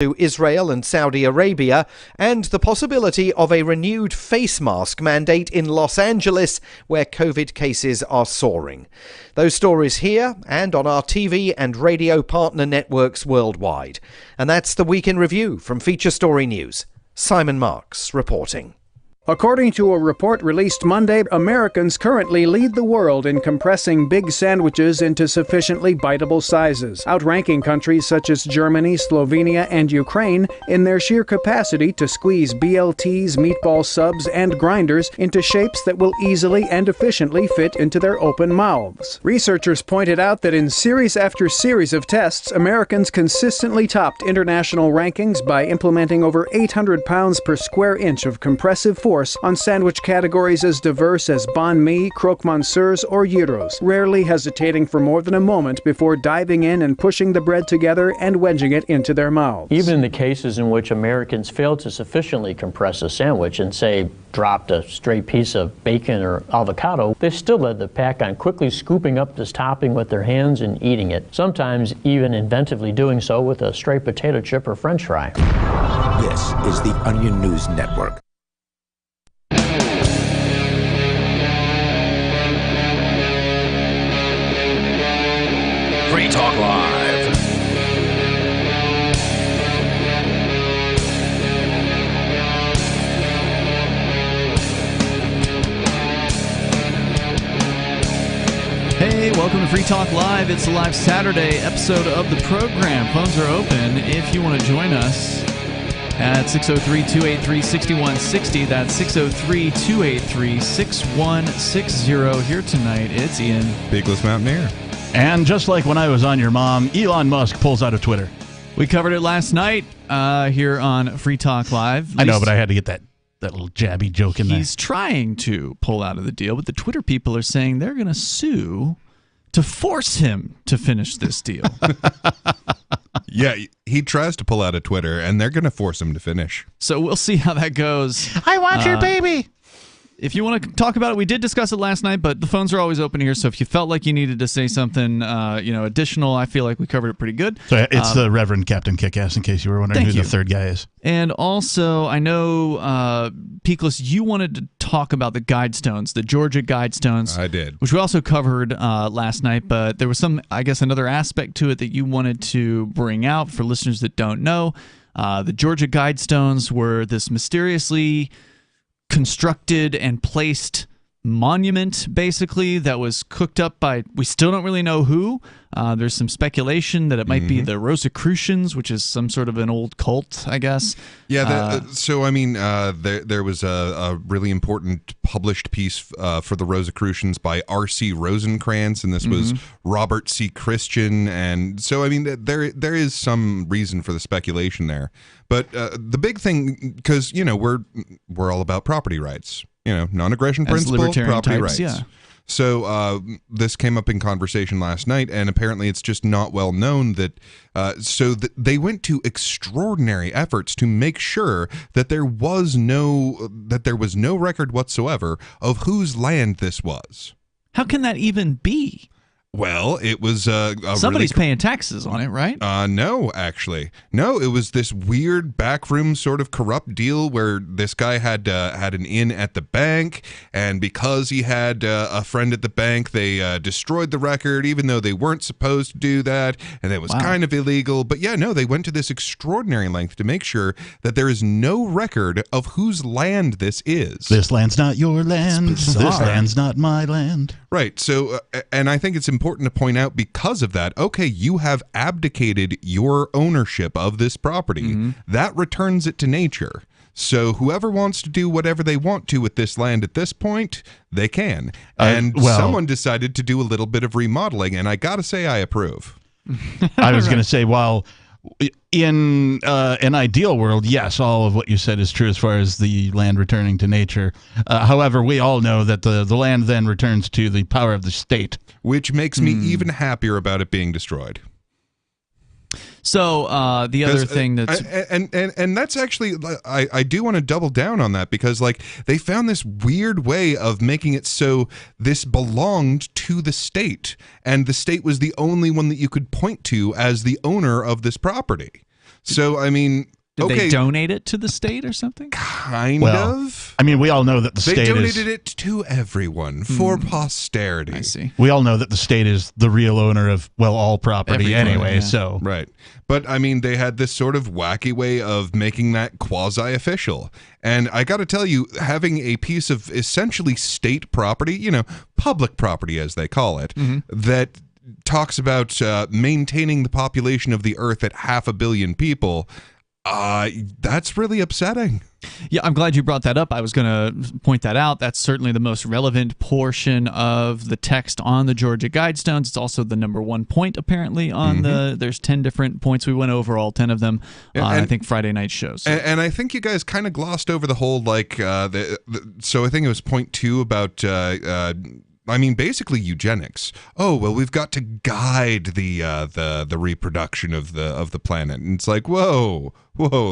to Israel and Saudi Arabia, and the possibility of a renewed face mask mandate in Los Angeles, where COVID cases are soaring. Those stories here and on our TV and radio partner networks worldwide. And that's the Week in Review from Feature Story News. Simon Marks reporting. According to a report released Monday, Americans currently lead the world in compressing big sandwiches into sufficiently biteable sizes, outranking countries such as Germany, Slovenia, and Ukraine in their sheer capacity to squeeze BLTs, meatball subs, and grinders into shapes that will easily and efficiently fit into their open mouths. Researchers pointed out that in series after series of tests, Americans consistently topped international rankings by implementing over 800 pounds per square inch of compressive force on sandwich categories as diverse as banh mi, croque monsieurs, or gyros, rarely hesitating for more than a moment before diving in and pushing the bread together and wedging it into their mouths. Even in the cases in which Americans failed to sufficiently compress a sandwich and, say, dropped a stray piece of bacon or avocado, they still led the pack on quickly scooping up this topping with their hands and eating it, sometimes even inventively doing so with a stray potato chip or french fry. This is the Onion News Network. Free Talk Live. Hey, welcome to Free Talk Live. It's a live Saturday episode of the program. Phones are open if you want to join us at 603-283-6160. That's 603-283-6160. Here tonight, it's Ian. Bigless Mountaineer. And just like when I was on your mom, Elon Musk pulls out of Twitter. We covered it last night here on Free Talk Live. I know, but I had to get that little jabby joke in there. He's trying to pull out of the deal, but the Twitter people are saying they're going to sue to force him to finish this deal. Yeah, he tries to pull out of Twitter, and they're going to force him to finish. So we'll see how that goes. I want your baby. If you want to talk about it, we did discuss it last night, but the phones are always open here, so if you felt like you needed to say something additional, I feel like we covered it pretty good. So it's the Reverend Captain Kickass, in case you were wondering who the third guy is. And also, I know, Peakless, you wanted to talk about the Guidestones, the Georgia Guidestones. I did. Which we also covered last night, but there was another aspect to it that you wanted to bring out for listeners that don't know. The Georgia Guidestones were this mysteriously constructed and placed monument, basically, that was cooked up by, we still don't really know who. There's some speculation that it might be the Rosicrucians, which is some sort of an old cult, I guess. Yeah, there was a really important published piece for the Rosicrucians by R.C. Rosencrantz, and this was Robert C. Christian, and so, I mean, there is some reason for the speculation there. But the big thing, because, we're all about property rights. Non-aggression principle, property rights. Yeah. So this came up in conversation last night, and apparently it's just not well known that they went to extraordinary efforts to make sure that there was no record whatsoever of whose land this was. How can that even be? Well, it was somebody's paying taxes on it, right? No, actually, no. It was this weird backroom sort of corrupt deal where this guy had an in at the bank, and because he had a friend at the bank, they destroyed the record, even though they weren't supposed to do that, and it was kind of illegal. But yeah, no, they went to this extraordinary length to make sure that there is no record of whose land this is. This land's not your land. This land's not my land. Right. So, and I think it's important to point out, because of that, okay, you have abdicated your ownership of this property. That returns it to nature. So whoever wants to do whatever they want to with this land at this point, they can. And someone decided to do a little bit of remodeling, and I got to say I approve. I was going to say, while in an ideal world, yes, all of what you said is true as far as the land returning to nature. However, we all know that the land then returns to the power of the state. Which makes me even happier about it being destroyed. So the other thing that's and that's actually, I do want to double down on that, because like they found this weird way of making it so this belonged to the state, and the state was the only one that you could point to as the owner of this property. So, I mean, Did they donate it to the state or something? Kind Well, of. I mean, we all know that the They state donated is. it to everyone for posterity. I see. We all know that the state is the real owner of, well, all property Everything, anyway. yeah. So Right. But, I mean, they had this sort of wacky way of making that quasi-official. And I got to tell you, having a piece of essentially state property, you know, public property as they call it, that talks about maintaining the population of the Earth at 500 million people, that's really upsetting. Yeah, I'm glad you brought that up. I was going to point that out. That's certainly the most relevant portion of the text on the Georgia Guidestones. It's also the number one point, apparently, on there's 10 different points. We went over all 10 of them on, I think, Friday night shows. So. And I think you guys kind of glossed over the whole, like, so I think it was point 2 about, I mean, basically eugenics. Oh, well, we've got to guide the reproduction of the planet. And it's like, whoa,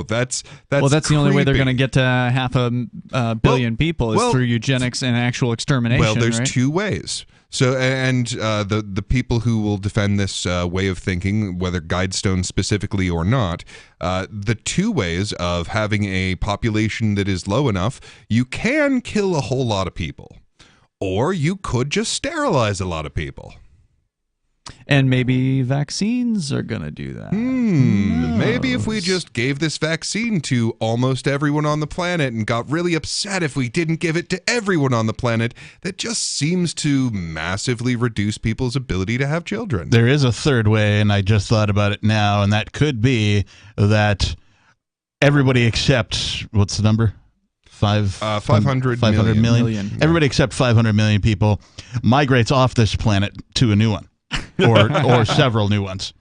that's well, that's the only way they're creepy. going to get to 500 million people is through eugenics and actual extermination. Well, there's right? 2 ways. So, and the people who will defend this way of thinking, whether Guidestone specifically or not, the 2 ways of having a population that is low enough, you can kill a whole lot of people. Or you could just sterilize a lot of people. And maybe vaccines are going to do that. Maybe if we just gave this vaccine to almost everyone on the planet and got really upset if we didn't give it to everyone on the planet, that just seems to massively reduce people's ability to have children. there is a third way, and I just thought about it now, and that could be that everybody except, what's the number? 500 million. million. Everybody except 500 million people migrates off this planet to a new one, or several new ones.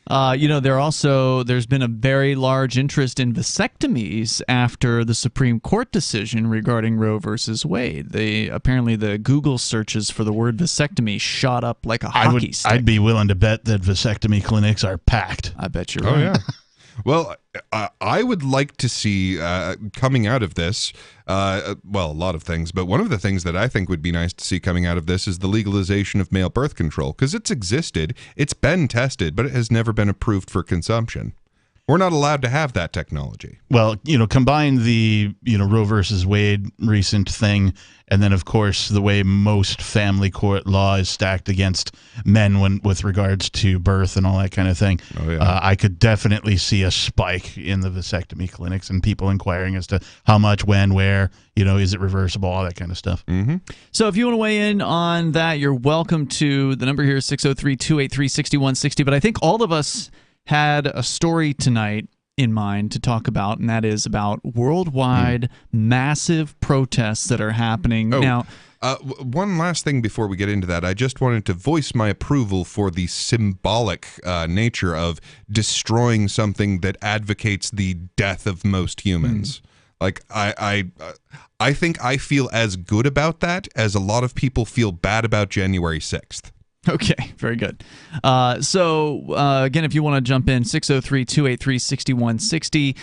There's been a very large interest in vasectomies after the Supreme Court decision regarding Roe versus Wade. Apparently the Google searches for the word vasectomy shot up like a hockey stick. I'd be willing to bet that vasectomy clinics are packed. I bet you're right. Oh, yeah. Well, I would like to see coming out of this, a lot of things, but one of the things that I think would be nice to see coming out of this is the legalization of male birth control, because it's existed, it's been tested, but it has never been approved for consumption. We're not allowed to have that technology. Well, combine the, Roe versus Wade recent thing, and then, of course, the way most family court law is stacked against men with regards to birth and all that kind of thing. Oh, yeah. I could definitely see a spike in the vasectomy clinics and people inquiring as to how much, when, where, is it reversible, all that kind of stuff. Mm-hmm. So if you want to weigh in on that, you're welcome to. The number here is 603-283-6160, but I think all of us had a story tonight in mind to talk about, and that is about worldwide massive protests that are happening now. One last thing before we get into that, I just wanted to voice my approval for the symbolic nature of destroying something that advocates the death of most humans. Like, I think I feel as good about that as a lot of people feel bad about January 6th. Okay, very good. Again, if you want to jump in, 603-283-6160.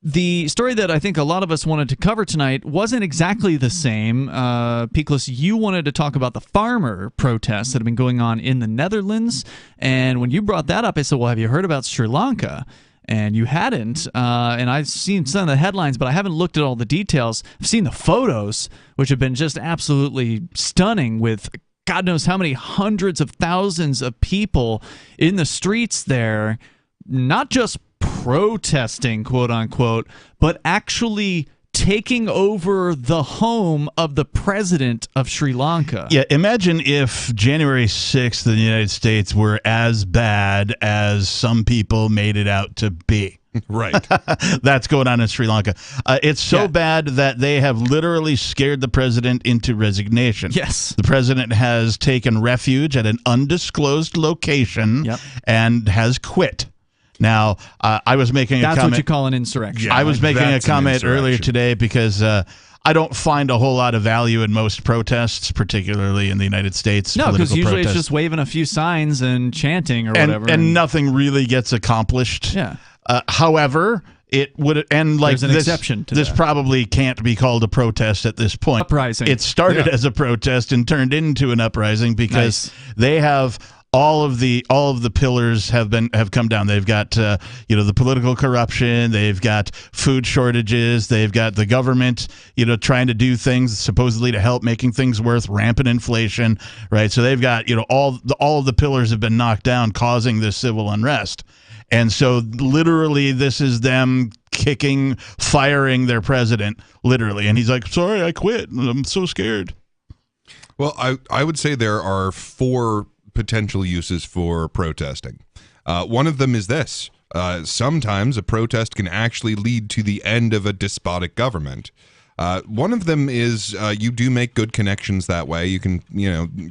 The story that I think a lot of us wanted to cover tonight wasn't exactly the same. Peakless, you wanted to talk about the farmer protests that have been going on in the Netherlands. And when you brought that up, I said, well, have you heard about Sri Lanka? And you hadn't. And I've seen some of the headlines, but I haven't looked at all the details. I've seen the photos, which have been just absolutely stunning, with God knows how many hundreds of thousands of people in the streets there, not just protesting, quote unquote, but actually taking over the home of the president of Sri Lanka. Yeah, imagine if January 6th in the United States were as bad as some people made it out to be. Right. That's going on in Sri Lanka. It's so bad that they have literally scared the president into resignation. Yes. The president has taken refuge at an undisclosed location and has quit. Now, I was making a comment. That's what you call an insurrection. Yeah, I was making a comment earlier today because I don't find a whole lot of value in most protests, particularly in the United States. No, because usually protests. it's just waving a few signs and chanting or whatever. And nothing really gets accomplished. Yeah. However, it would, and like There's an exception to this that. probably can't be called a protest at this point. Uprising. It started as a protest and turned into an uprising because they have all of the pillars have come down. They've got the political corruption, they've got food shortages, they've got the government trying to do things supposedly to help making things worse, rampant inflation, right? So they've got all of the pillars have been knocked down, causing this civil unrest. And so literally this is them firing their president, literally. And he's like, sorry, I quit. I'm so scared. Well, I would say there are 4 potential uses for protesting. One of them is this. Sometimes a protest can actually lead to the end of a despotic government. One of them is you do make good connections that way. You can,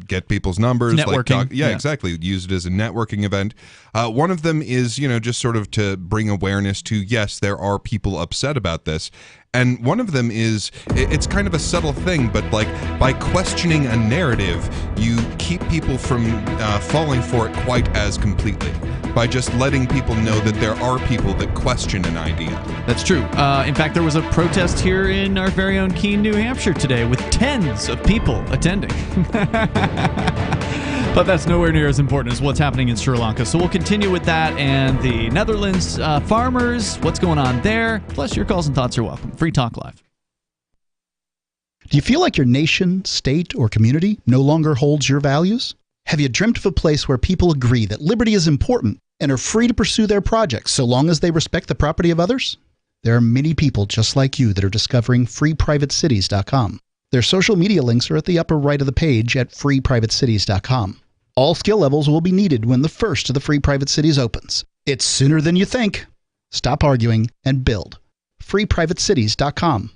get people's numbers. Networking. Yeah, exactly. Use it as a networking event. One of them is, just sort of to bring awareness to, yes, there are people upset about this. And one of them is, it's kind of a subtle thing, but like by questioning a narrative, you keep people from falling for it quite as completely. By just letting people know that there are people that question an idea. That's true. In fact, there was a protest here in our very own Keene, New Hampshire today with tens of people attending. But that's nowhere near as important as what's happening in Sri Lanka. So we'll continue with that and the Netherlands farmers, what's going on there. Plus, your calls and thoughts are welcome. Free Talk Live. Do you feel like your nation, state, or community no longer holds your values? Have you dreamt of a place where people agree that liberty is important and are free to pursue their projects so long as they respect the property of others? There are many people just like you that are discovering freeprivatecities.com. Their social media links are at the upper right of the page at freeprivatecities.com. All skill levels will be needed when the first of the Free Private Cities opens. It's sooner than you think. Stop arguing and build. freeprivatecities.com.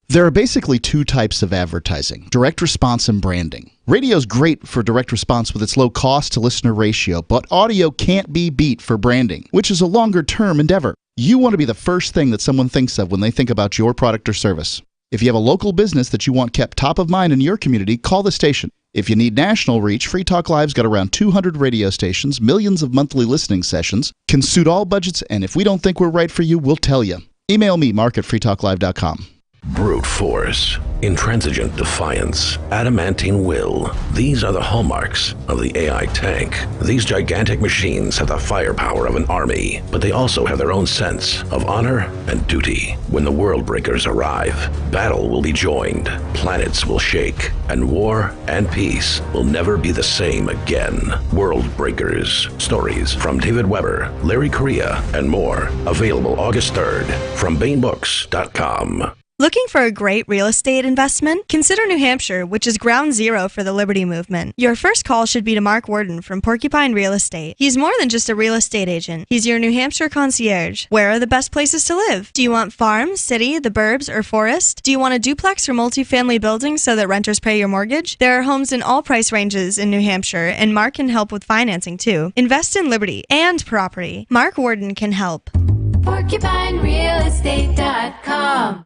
There are basically 2 types of advertising, direct response and branding. Radio's great for direct response with its low cost to listener ratio, but audio can't be beat for branding, which is a longer-term endeavor. You want to be the first thing that someone thinks of when they think about your product or service. If you have a local business that you want kept top of mind in your community, call the station. If you need national reach, Free Talk Live's got around 200 radio stations, millions of monthly listening sessions, can suit all budgets, and if we don't think we're right for you, we'll tell you. Email me, mark@freetalklive.com. Brute force, intransigent defiance, adamantine will. These are the hallmarks of the AI tank. These gigantic machines have the firepower of an army, but they also have their own sense of honor and duty. When the world breakers arrive, battle will be joined, planets will shake, and war and peace will never be the same again. World Breakers. Stories from David Weber, Larry Correia, and more. Available August 3rd from BaneBooks.com. Looking for a great real estate investment? Consider New Hampshire, which is ground zero for the Liberty Movement. Your first call should be to Mark Worden from Porcupine Real Estate. He's more than just a real estate agent. He's your New Hampshire concierge. Where are the best places to live? Do you want farm, city, the burbs, or forest? Do you want a duplex or multifamily building so that renters pay your mortgage? There are homes in all price ranges in New Hampshire, and Mark can help with financing too. Invest in liberty and property. Mark Worden can help. PorcupineRealEstate.com.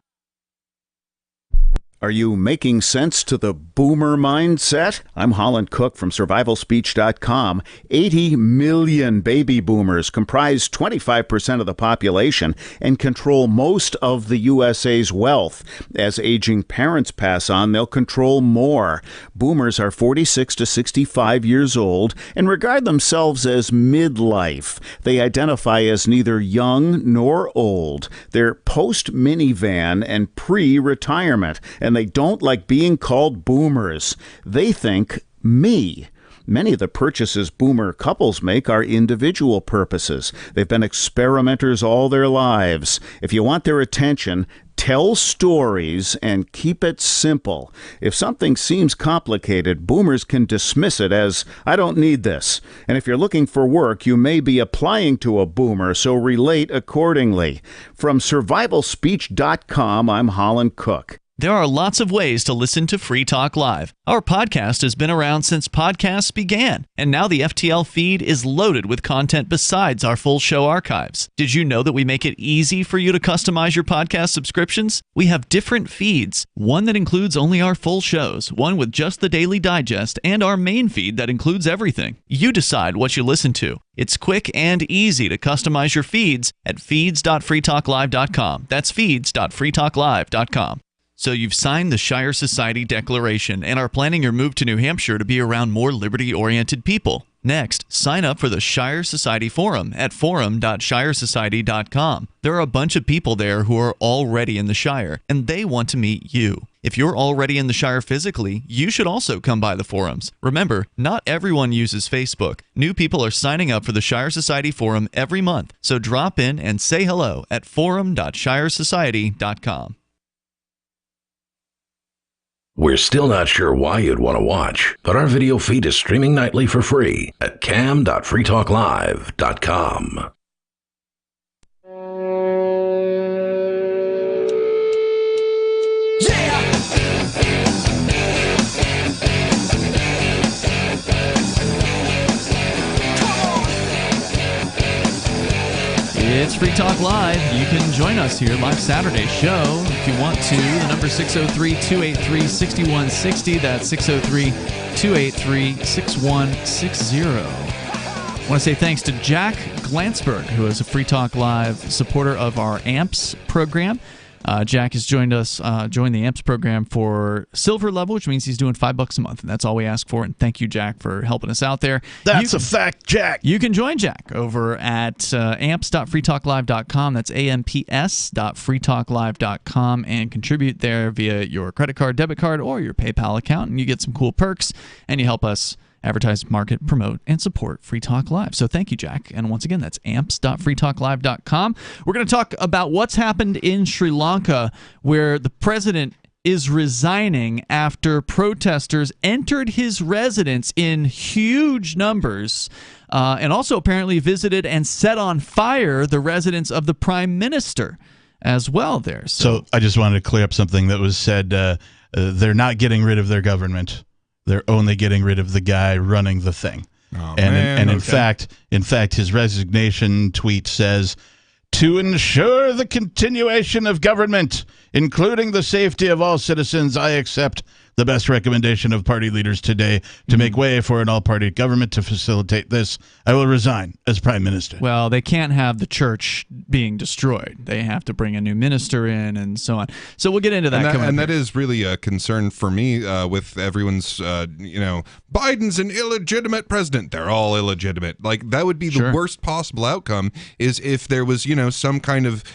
Are you making sense to the boomer mindset? I'm Holland Cook from survivalspeech.com. 80 million baby boomers comprise 25% of the population and control most of the USA's wealth. As aging parents pass on, they'll control more. Boomers are 46 to 65 years old and regard themselves as midlife. They identify as neither young nor old. They're post-minivan and pre-retirement, and they don't like being called boomers. They think me. Many of the purchases boomer couples make are individual purposes. They've been experimenters all their lives. If you want their attention, tell stories and keep it simple. If something seems complicated, boomers can dismiss it as, I don't need this. And if you're looking for work, you may be applying to a boomer, so relate accordingly. From survivalspeech.com, I'm Holland Cook. There are lots of ways to listen to Free Talk Live. Our podcast has been around since podcasts began, and now the FTL feed is loaded with content besides our full show archives. Did you know that we make it easy for you to customize your podcast subscriptions? We have different feeds, one that includes only our full shows, one with just the Daily Digest, and our main feed that includes everything. You decide what you listen to. It's quick and easy to customize your feeds at feeds.freetalklive.com. That's feeds.freetalklive.com. So you've signed the Shire Society Declaration and are planning your move to New Hampshire to be around more liberty-oriented people. Next, sign up for the Shire Society Forum at forum.shiresociety.com. There are a bunch of people there who are already in the Shire, and they want to meet you. If you're already in the Shire physically, you should also come by the forums. Remember, not everyone uses Facebook. New people are signing up for the Shire Society Forum every month, so drop in and say hello at forum.shiresociety.com. We're still not sure why you'd want to watch, but our video feed is streaming nightly for free at cam.freetalklive.com. It's Free Talk Live. You can join us here, live Saturday show, if you want to. The number 603-283-6160. That's 603-283-6160. I want to say thanks to Jack Glansberg, who is a Free Talk Live supporter of our AMPS program. Jack has joined the AMPS program for silver level, which means he's doing $5 a month, and that's all we ask for. And thank you, Jack, for helping us out there. That's a fact, Jack. You can join Jack over at amps.freetalklive.com. That's amps.freetalklive.com, and contribute there via your credit card, debit card, or your PayPal account, and you get some cool perks, and you help us advertise, market, promote, and support Free Talk Live. So thank you, Jack. And once again, that's amps.freetalklive.com. We're going to talk about what's happened in Sri Lanka, where the president is resigning after protesters entered his residence in huge numbers, and also apparently visited and set on fire the residence of the prime minister as well there. So I just wanted to clear up something that was said. They're not getting rid of their government. They're only getting rid of the guy running the thing. Oh, In fact, his resignation tweet says, "To ensure the continuation of government, including the safety of all citizens, I accept the best recommendation of party leaders today to make way for an all-party government. To facilitate this, I will resign as prime minister." Well, they can't have the church being destroyed. They have to bring a new minister in and so on. So we'll get into that. And that is really a concern for me with everyone's, Biden's an illegitimate president. They're all illegitimate. Like, that would be the worst possible outcome, is if there was, some kind of,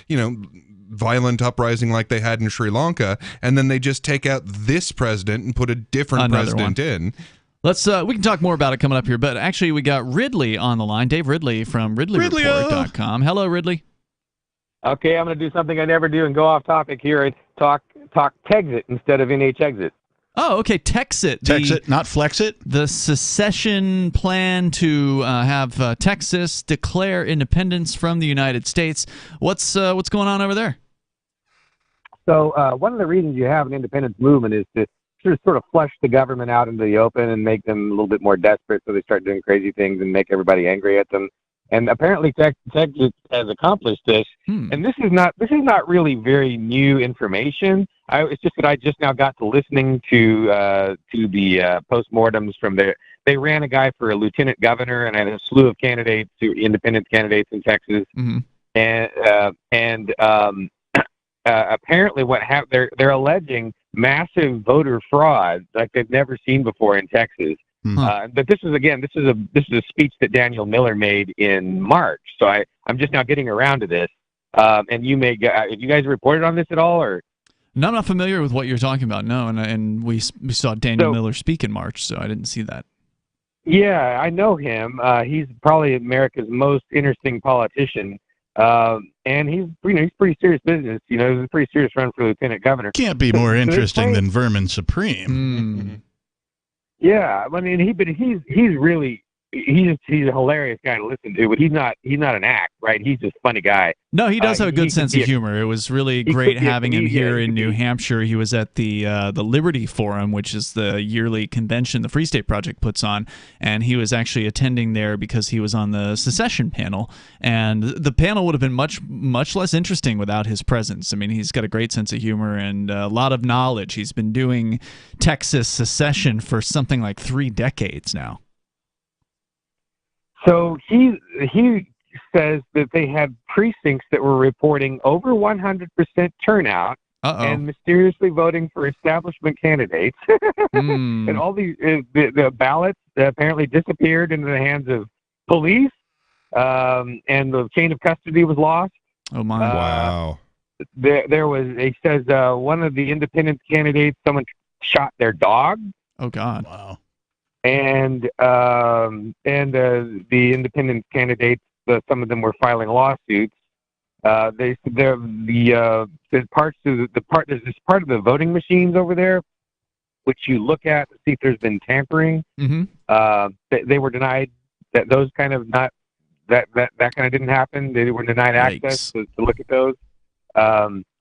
violent uprising like they had in Sri Lanka, and then they just take out this president and put a different president in. Let's we can talk more about it coming up here, but actually we got Ridley on the line, Dave Ridley from RidleyReport.com. Hello, Ridley. Okay, I'm going to do something I never do and go off topic here. Talk Texit instead of NHExit. Oh, okay, Texit. Texit, not Flexit? The secession plan to have Texas declare independence from the United States. What's going on over there? So one of the reasons you have an independence movement is to sort of flush the government out into the open and make them a little bit more desperate, so they start doing crazy things and make everybody angry at them. And apparently Texas has accomplished this. And this is not really very new information. It's just that I just now got to listening to the postmortems from they ran a guy for a lieutenant governor and had a slew of candidates, independent candidates in Texas. And apparently what happened, they're alleging massive voter fraud like they've never seen before in Texas. But this is a speech that Daniel Miller made in March. So I'm just now getting around to this. And you guys reported on this at all, or? No, I'm not familiar with what you're talking about. No, and we saw Daniel Miller speak in March, so I didn't see that. Yeah, I know him. He's probably America's most interesting politician. And he's pretty serious business. It was a pretty serious run for lieutenant governor. Can't be more interesting than Vermin Supreme. Yeah, I mean, he's a hilarious guy to listen to, but he's not an act, right? He's just a funny guy. No, he does have a good sense of humor. It was really great having him here in New Hampshire. He was at the Liberty Forum, which is the yearly convention the Free State Project puts on, and he was actually attending there because he was on the secession panel. And the panel would have been much less interesting without his presence. I mean, he's got a great sense of humor and a lot of knowledge. He's been doing Texas secession for something like 3 decades now. So he says that they had precincts that were reporting over 100% turnout and mysteriously voting for establishment candidates. And all these the ballots apparently disappeared into the hands of police, and the chain of custody was lost. Oh my! Wow. There was. It says one of the independent candidates, someone shot their dog. Oh God! Wow. And the independent candidates, some of them were filing lawsuits. There's this part of the voting machines over there, which you look at to see if there's been tampering. They were denied that those kind of not that kind of didn't happen. They were denied access to look at those.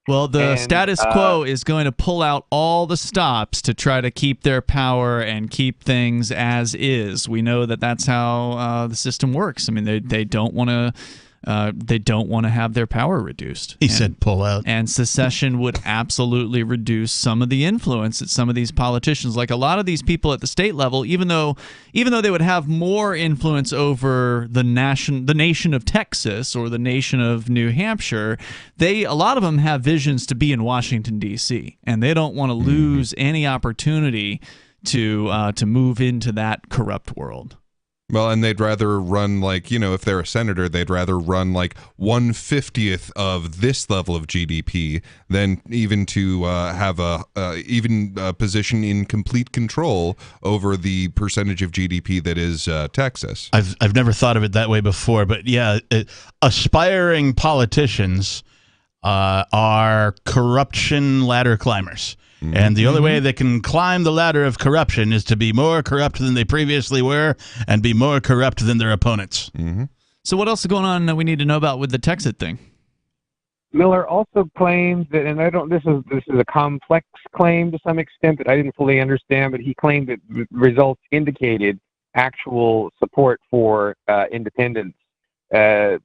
Well, the status quo is going to pull out all the stops to try to keep their power and keep things as is. We know that that's how the system works. I mean, they don't want to. They don't want to have their power reduced. He said pull out. And secession would absolutely reduce some of the influence that some of these politicians, like a lot of these people at the state level, even though they would have more influence over the nation of Texas or the nation of New Hampshire, a lot of them have visions to be in Washington, D.C., and they don't want to lose any opportunity to move into that corrupt world. Well, and they'd rather run if they're a senator, they'd rather run 1/50th of this level of GDP than even to have a position in complete control over the percentage of GDP that is Texas. I've never thought of it that way before, but yeah, aspiring politicians are corruption ladder climbers. And the only way they can climb the ladder of corruption is to be more corrupt than they previously were and be more corrupt than their opponents. So what else is going on that we need to know about with the Texit thing? Miller also claims that, and this is a complex claim to some extent that I didn't fully understand, but he claimed that results indicated actual support for independence. I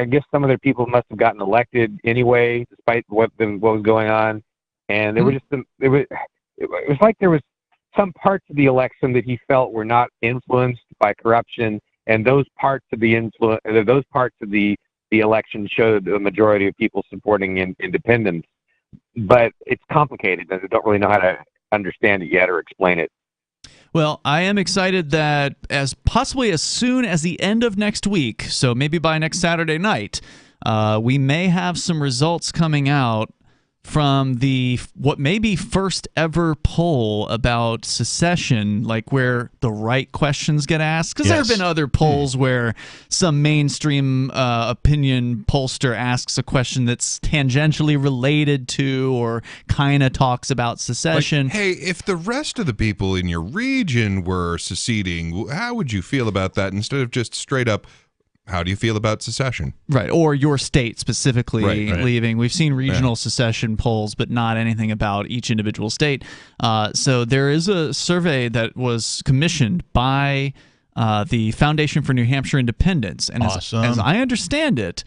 guess some of their people must have gotten elected anyway, despite what was going on. And there were it was like there was some parts of the election that he felt were not influenced by corruption, and those parts of the election showed the majority of people supporting independence. But it's complicated, and I don't really know how to understand it yet or explain it. Well, I am excited that possibly as soon as the end of next week, so maybe by next Saturday night, we may have some results coming out from what may be first ever poll about secession, like where the right questions get asked. Because there have been other polls where some mainstream opinion pollster asks a question that's tangentially related to or kind of talks about secession. Like, hey, if the rest of the people in your region were seceding, how would you feel about that? Instead of just straight up, how do you feel about secession? Right, or your state specifically leaving. We've seen regional Yeah. secession polls, but not anything about each individual state. So there is a survey that was commissioned by the Foundation for New Hampshire Independence. And as I understand it,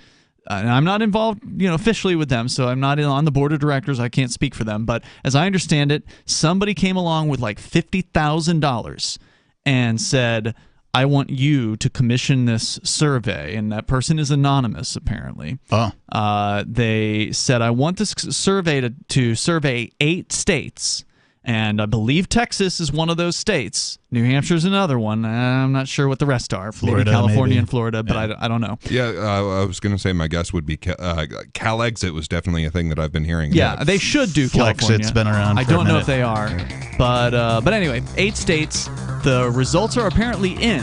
and I'm not involved, officially with them, so I'm not on the board of directors. I can't speak for them. But as I understand it, somebody came along with like $50,000 and said, I want you to commission this survey, and that person is anonymous, apparently. They said, I want this survey to survey 8 states, and I believe Texas is one of those states. New Hampshire's another one. I'm not sure what the rest are. Florida, maybe California maybe. and Florida, but I don't know. Yeah, I was going to say my guess would be CalExit was definitely a thing that I've been hearing. Yeah, about. they should do California. Flexit's been around I for a don't know minute. if they are. But anyway, 8 states. The results are apparently in,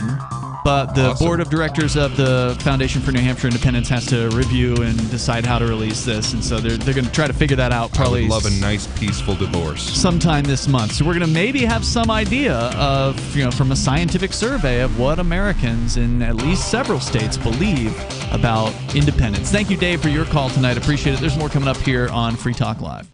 but the board of directors of the Foundation for New Hampshire Independence has to review and decide how to release this. And so they're going to try to figure that out probably. I would love a nice, peaceful divorce. Sometime this month. So we're going to maybe have some idea of, from a scientific survey of what Americans in at least several states believe about independence. Thank you, Dave, for your call tonight. Appreciate it. There's more coming up here on Free Talk Live.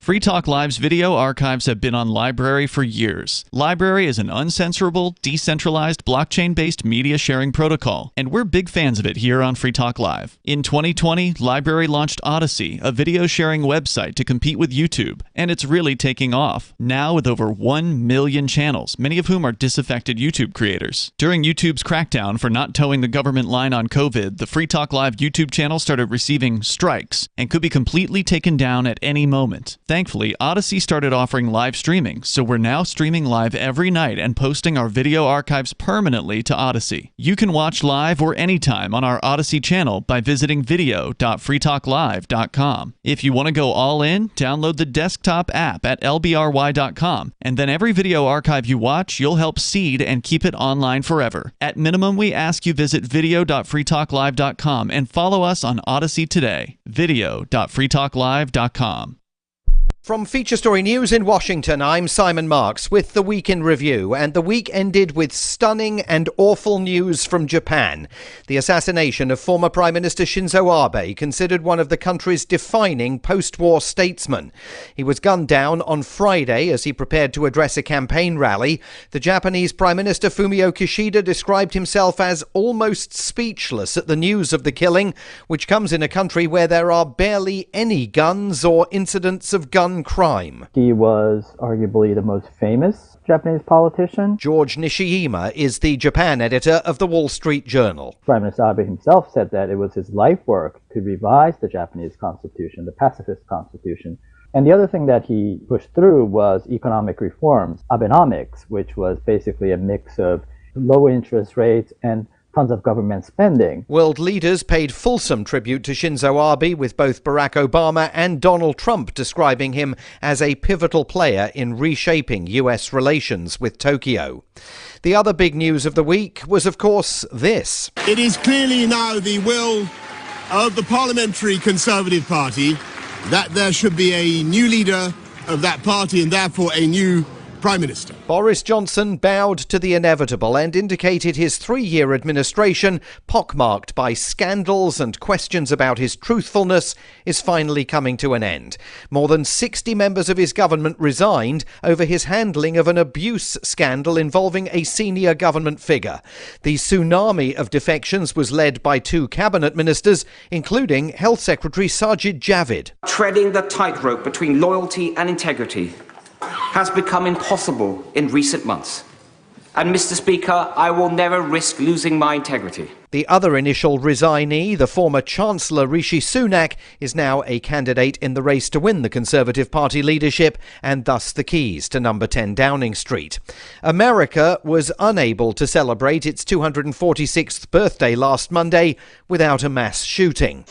Free Talk Live's video archives have been on LBRY for years. LBRY is an uncensorable, decentralized, blockchain-based media sharing protocol, and we're big fans of it here on Free Talk Live. In 2020, LBRY launched Odysee, a video sharing website to compete with YouTube, and it's really taking off, now with over 1 million channels, many of whom are disaffected YouTube creators. During YouTube's crackdown for not towing the government line on COVID, the Free Talk Live YouTube channel started receiving strikes and could be completely taken down at any moment. Thankfully, Odysee started offering live streaming, so we're now streaming live every night and posting our video archives permanently to Odysee. You can watch live or anytime on our Odysee channel by visiting video.freetalklive.com. If you want to go all in, download the desktop app at lbry.com, and then every video archive you watch, you'll help seed and keep it online forever. At minimum, we ask you visit video.freetalklive.com and follow us on Odysee today. video.freetalklive.com. From Feature Story News in Washington, I'm Simon Marks with the Week in Review, and the week ended with stunning and awful news from Japan. The assassination of former Prime Minister Shinzo Abe, considered one of the country's defining post-war statesmen. He was gunned down on Friday as he prepared to address a campaign rally. The Japanese Prime Minister Fumio Kishida described himself as almost speechless at the news of the killing, which comes in a country where there are barely any guns or incidents of gun crime. He was arguably the most famous Japanese politician. George Nishiyama is the Japan editor of the Wall Street Journal. Prime Minister Abe himself said that it was his life work to revise the Japanese constitution, the pacifist constitution. And the other thing that he pushed through was economic reforms, Abenomics, which was basically a mix of low interest rates and tons of government spending. World leaders paid fulsome tribute to Shinzo Abe, with both Barack Obama and Donald Trump describing him as a pivotal player in reshaping U.S. relations with Tokyo. The other big news of the week was, of course, this. It is clearly now the will of the Parliamentary Conservative Party that there should be a new leader of that party and therefore a new Prime Minister. Boris Johnson bowed to the inevitable and indicated his 3-year administration, pockmarked by scandals and questions about his truthfulness, is finally coming to an end. More than 60 members of his government resigned over his handling of an abuse scandal involving a senior government figure. The tsunami of defections was led by 2 cabinet ministers, including Health Secretary Sajid Javid. Treading the tightrope between loyalty and integrity has become impossible in recent months. And Mr. Speaker, I will never risk losing my integrity. The other initial resignee, the former Chancellor Rishi Sunak, is now a candidate in the race to win the Conservative Party leadership and thus the keys to number 10 Downing Street. America was unable to celebrate its 246th birthday last Monday without a mass shooting.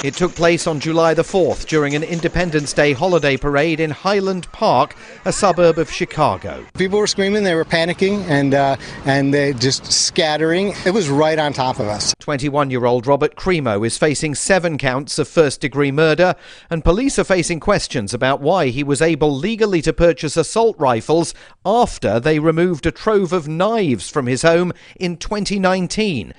It took place on July the 4th during an Independence Day holiday parade in Highland Park, a suburb of Chicago. People were screaming, they were panicking, and they just scattering. It was right on top of us. 21-year-old Robert Cremo is facing 7 counts of first-degree murder, and police are facing questions about why he was able legally to purchase assault rifles after they removed a trove of knives from his home in 2019.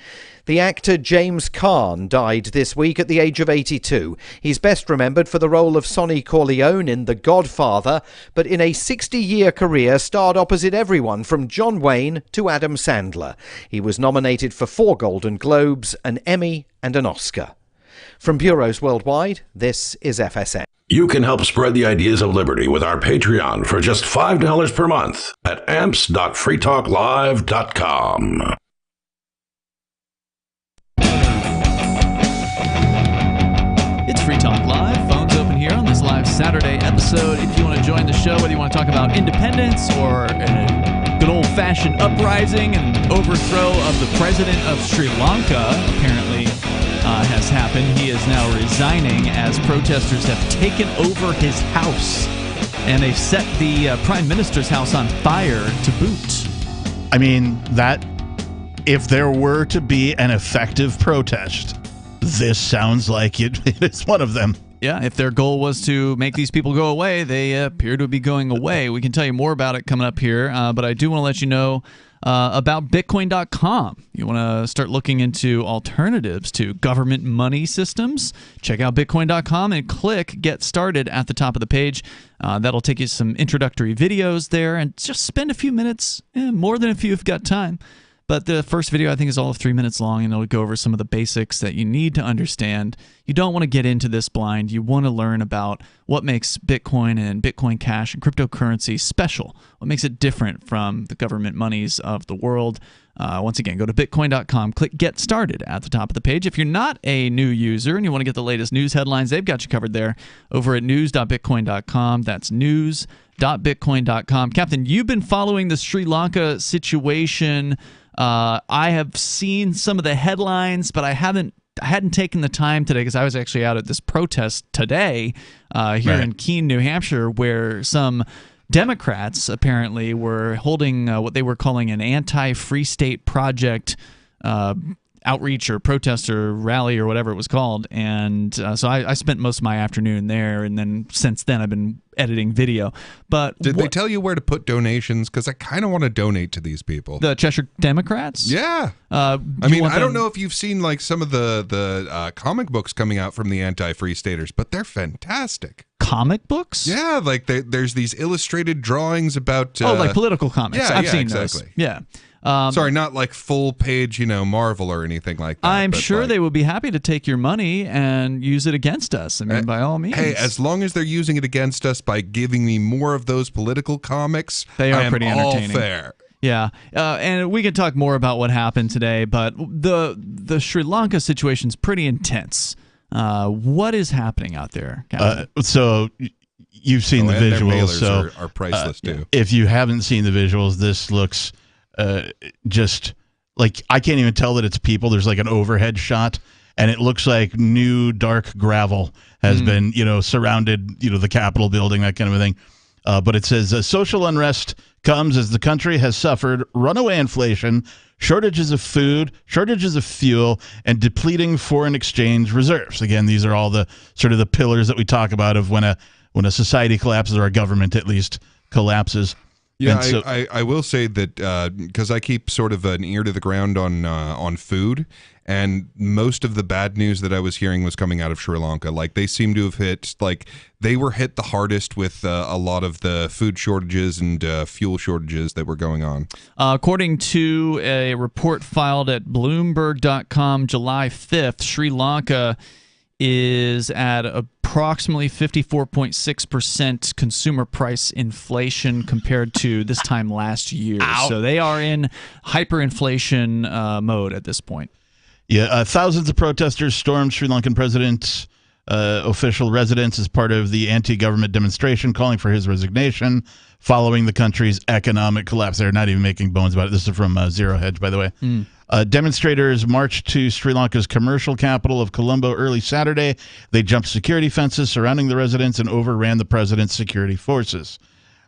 The actor James Caan died this week at the age of 82. He's best remembered for the role of Sonny Corleone in The Godfather, but in a 60-year career starred opposite everyone from John Wayne to Adam Sandler. He was nominated for 4 Golden Globes, an Emmy and an Oscar. From bureaus worldwide, this is FSN. You can help spread the ideas of liberty with our Patreon for just $5 per month at amps.freetalklive.com. It's Free Talk Live. Phones open here on this live Saturday episode. If you want to join the show, whether you want to talk about independence or a good old-fashioned uprising and overthrow of the president of Sri Lanka, apparently has happened. He is now resigning as protesters have taken over his house. And they've set the prime minister's house on fire to boot. I mean, that if there were to be an effective protest, this sounds like it is one of them. Yeah, if their goal was to make these people go away, they appear to be going away. We can tell you more about it coming up here, but I do want to let you know about Bitcoin.com. You want to start looking into alternatives to government money systems? Check out Bitcoin.com and click Get Started at the top of the page. That'll take you some introductory videos there, and just spend a few minutes, more than a few if you've got time. But the first video, I think, is all of 3 minutes long, and it'll go over some of the basics that you need to understand. You don't want to get into this blind. You want to learn about what makes Bitcoin and Bitcoin Cash and cryptocurrency special, what makes it different from the government monies of the world. Once again, go to Bitcoin.com, click Get Started at the top of the page. If you're not a new user and you want to get the latest news headlines, they've got you covered there over at news.bitcoin.com. That's news.bitcoin.com. Captain, you've been following the Sri Lanka situation. I have seen some of the headlines, but I hadn't taken the time today because I was actually out at this protest today here in Keene, New Hampshire, where some Democrats apparently were holding what they were calling an anti-Free State Project outreach or protest or rally or whatever it was called. And so I spent most of my afternoon there, and then since then I've been editing video. But did they tell you where to put donations? Because I kind of want to donate to these people. The Cheshire Democrats? Yeah. I mean, I don't know if you've seen like some of the comic books coming out from the anti-Free Staters, but they're fantastic. Comic books? Yeah, like there's these illustrated drawings about... like political comics. Yeah, I've seen exactly. those. Yeah. Sorry, not like full page, Marvel or anything like that. I'm sure they would be happy to take your money and use it against us. I mean, by all means. Hey, as long as they're using it against us by giving me more of those political comics, they are I am pretty entertaining. All fair. Yeah, and we can talk more about what happened today, but the Sri Lanka situation's pretty intense. What is happening out there, Captain? So you've seen the visuals, so are priceless too. If you haven't seen the visuals, this looks just like I can't even tell that it's people. There's like an overhead shot, and it looks like new dark gravel has been, surrounded, the Capitol building, that kind of a thing. But it says social unrest comes as the country has suffered runaway inflation, shortages of food, shortages of fuel, and depleting foreign exchange reserves. Again, these are all the sort of the pillars that we talk about of when a society collapses, or a government at least collapses. Yeah, I will say that because I keep sort of an ear to the ground on food, and most of the bad news that I was hearing was coming out of Sri Lanka. Like they seem to have they were hit the hardest with a lot of the food shortages and fuel shortages that were going on. According to a report filed at Bloomberg.com July 5th, Sri Lanka is at approximately 54.6% consumer price inflation compared to this time last year. Ow. So they are in hyperinflation mode at this point. Yeah, thousands of protesters stormed Sri Lankan president's official residence as part of the anti-government demonstration calling for his resignation following the country's economic collapse. They're not even making bones about it. This is from Zero Hedge, by the way. Demonstrators marched to Sri Lanka's commercial capital of Colombo early Saturday. They jumped security fences surrounding the residence and overran the president's security forces.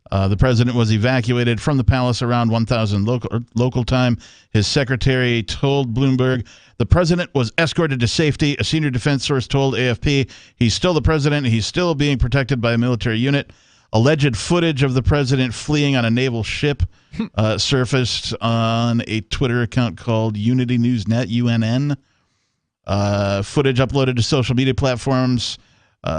The president was evacuated from the palace around 1,000 local time. His secretary told Bloomberg the president was escorted to safety. A senior defense source told AFP he's still the president. He's still being protected by a military unit. Alleged footage of the president fleeing on a naval ship surfaced on a Twitter account called Unity News Net, UNN. Footage uploaded to social media platforms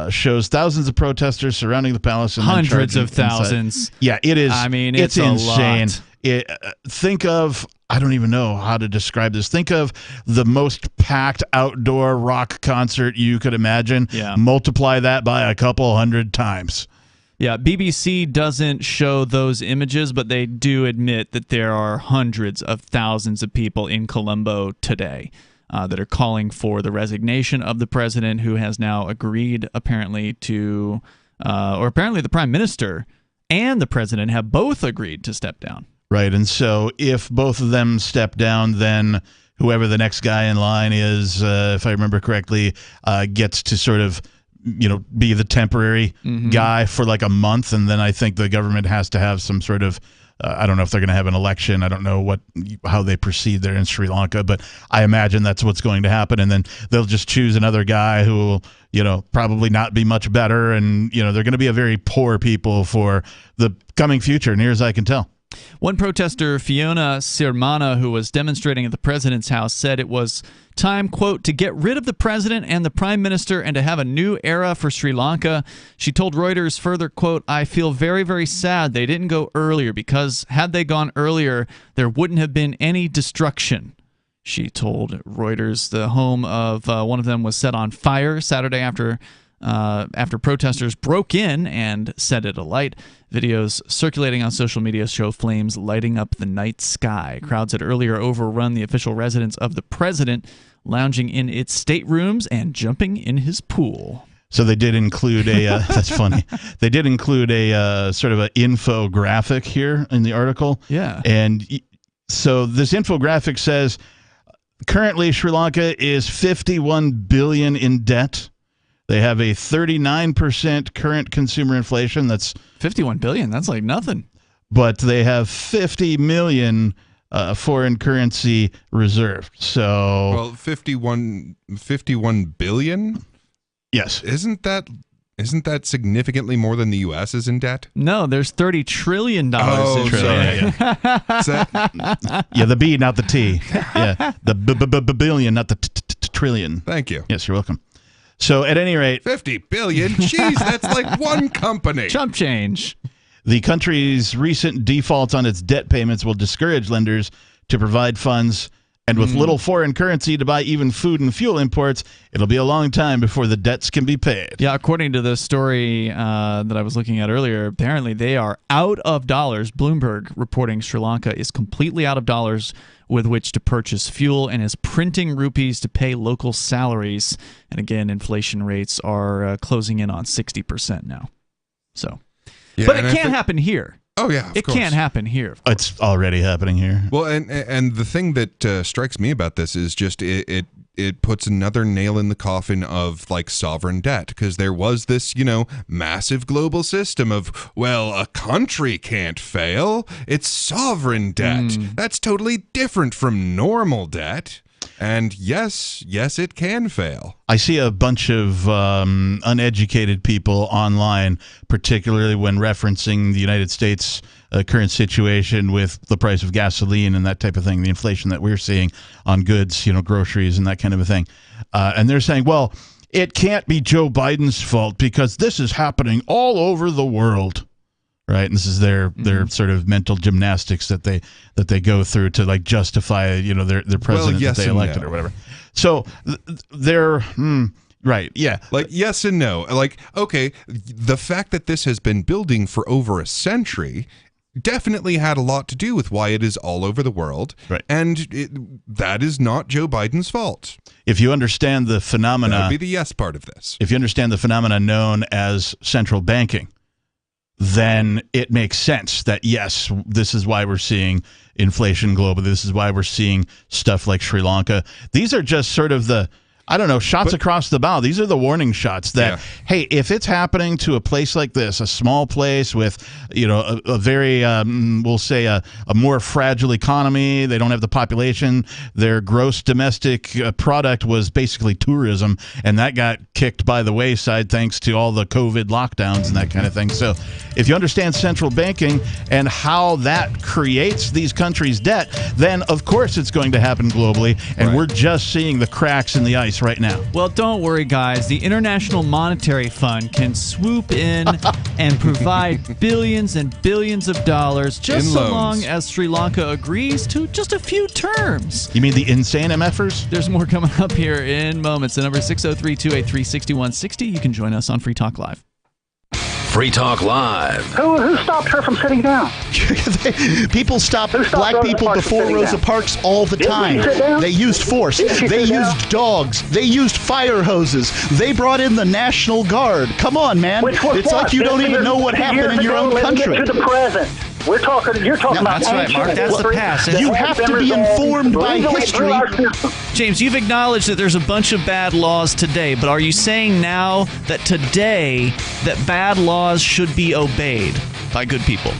shows thousands of protesters surrounding the palace. And hundreds of thousands. Yeah, it is. I mean, it's insane. A lot. Think of, I don't even know how to describe this. Think of the most packed outdoor rock concert you could imagine. Yeah. Multiply that by a couple hundred times. Yeah, BBC doesn't show those images, but they do admit that there are hundreds of thousands of people in Colombo today that are calling for the resignation of the president, who has now agreed apparently to, or apparently the prime minister and the president have both agreed to step down. Right, and so if both of them step down, then whoever the next guy in line is, if I remember correctly, gets to sort of be the temporary guy for like a month, and then I think the government has to have some sort of I don't know if they're going to have an election. I don't know how they proceed there in Sri Lanka, but I imagine that's what's going to happen, and then they'll just choose another guy who will probably not be much better, and they're going to be a very poor people for the coming future, near as I can tell. One protester, Fiona Sirmana, who was demonstrating at the president's house, said it was time, quote, to get rid of the president and the prime minister and to have a new era for Sri Lanka. She told Reuters further, quote, I feel very, very sad they didn't go earlier because had they gone earlier, there wouldn't have been any destruction. She told Reuters the home of one of them was set on fire Saturday after protesters broke in and set it alight. Videos circulating on social media show flames lighting up the night sky. Crowds had earlier overrun the official residence of the president, lounging in its staterooms and jumping in his pool. So they did include a that's funny. They did include a sort of an infographic here in the article. Yeah. And so this infographic says currently Sri Lanka is 51 billion in debt. They have a 39% current consumer inflation. That's 51 billion. That's like nothing. But they have 50 million foreign currency reserved. So well, 51 billion? Yes. Isn't that significantly more than the U.S. is in debt? No, there's $30 trillion in debt. Yeah, the B, not the T. Yeah, the billion, not the trillion. Thank you. Yes, you're welcome. So at any rate, 50 billion. Jeez, that's like one company. Chump change. The country's recent defaults on its debt payments will discourage lenders to provide funds. And with little foreign currency to buy even food and fuel imports, it'll be a long time before the debts can be paid. Yeah, according to the story that I was looking at earlier, apparently they are out of dollars. Bloomberg reporting Sri Lanka is completely out of dollars with which to purchase fuel and is printing rupees to pay local salaries. And again, inflation rates are closing in on 60% now. So, yeah, but it can't happen here. Oh yeah, it can't happen here. It's already happening here. Well, and the thing that strikes me about this is just it puts another nail in the coffin of like sovereign debt, because there was this, massive global system of, well, a country can't fail. It's sovereign debt. That's totally different from normal debt. And yes, it can fail. I see a bunch of uneducated people online, particularly when referencing the United States' current situation with the price of gasoline and that type of thing, the inflation that we're seeing on goods, groceries and that kind of a thing. And they're saying, well, it can't be Joe Biden's fault because this is happening all over the world. Right, and this is their sort of mental gymnastics that they go through to like justify their president that they elected or whatever. So they're right, yeah, like yes and no. Like okay, the fact that this has been building for over a century definitely had a lot to do with why it is all over the world, right? And that is not Joe Biden's fault. If you understand the phenomena, that would be the yes part of this. If you understand the phenomena known as central banking, then it makes sense that, yes, this is why we're seeing inflation globally. This is why we're seeing stuff like Sri Lanka. These are just sort of the, shots across the bow. These are the warning shots that, hey, if it's happening to a place like this, a small place with, a very, we'll say a more fragile economy, they don't have the population, their gross domestic product was basically tourism, and that got kicked by the wayside thanks to all the COVID lockdowns and that kind of thing. So if you understand central banking and how that creates these countries' debt, then of course it's going to happen globally, and we're just seeing the cracks in the ice right now. Well, don't worry, guys. The International Monetary Fund can swoop in and provide billions and billions of dollars just so long as Sri Lanka agrees to just a few terms. You mean the insane MFers? There's more coming up here in moments. The number is 603-283-6160. You can join us on Free Talk Live. Free Talk Live. Who stopped her from sitting down? People stop black people before Rosa Parks all the time. They used force. They used dogs. They used fire hoses. They brought in the National Guard. Come on, man. It's like you don't even know what happened in your own country. Get to the present. You're talking about that's right, Mark. That's the past. You have to be informed by history. James, you've acknowledged that there's a bunch of bad laws today, but are you saying now that today that bad laws should be obeyed by good people?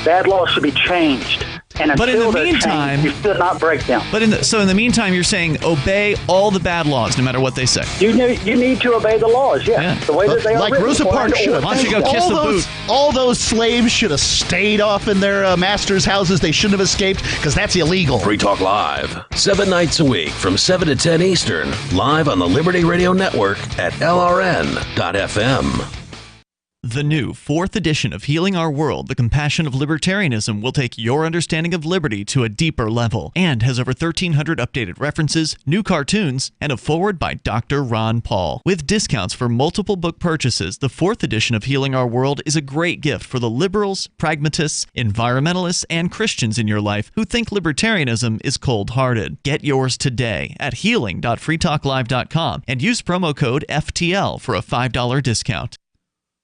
Bad laws should be changed. And But in until the they're meantime, changed, you should not break them. But in the meantime, you're saying obey all the bad laws, no matter what they say. You need to obey the laws, yes. The way that they are Like written. Rosa Parks should have. Why don't you go kiss the boot? All those slaves should have stayed off in their masters' houses. They shouldn't have escaped because that's illegal. Free Talk Live, 7 nights a week from 7 to 10 Eastern, live on the Liberty Radio Network at LRN.FM. The new 4th edition of Healing Our World, The Compassion of Libertarianism, will take your understanding of liberty to a deeper level and has over 1,300 updated references, new cartoons, and a foreword by Dr. Ron Paul. With discounts for multiple book purchases, the 4th edition of Healing Our World is a great gift for the liberals, pragmatists, environmentalists, and Christians in your life who think libertarianism is cold-hearted. Get yours today at healing.freetalklive.com and use promo code FTL for a $5 discount.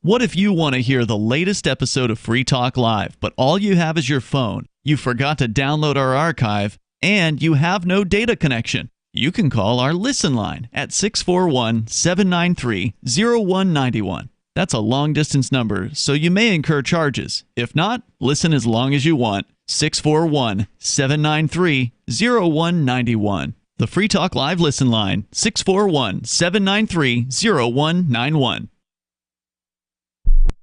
What if you want to hear the latest episode of Free Talk Live, but all you have is your phone, you forgot to download our archive, and you have no data connection? You can call our Listen line at 641-793-0191. That's a long-distance number, so you may incur charges. If not, listen as long as you want. 641-793-0191. The Free Talk Live Listen line, 641-793-0191.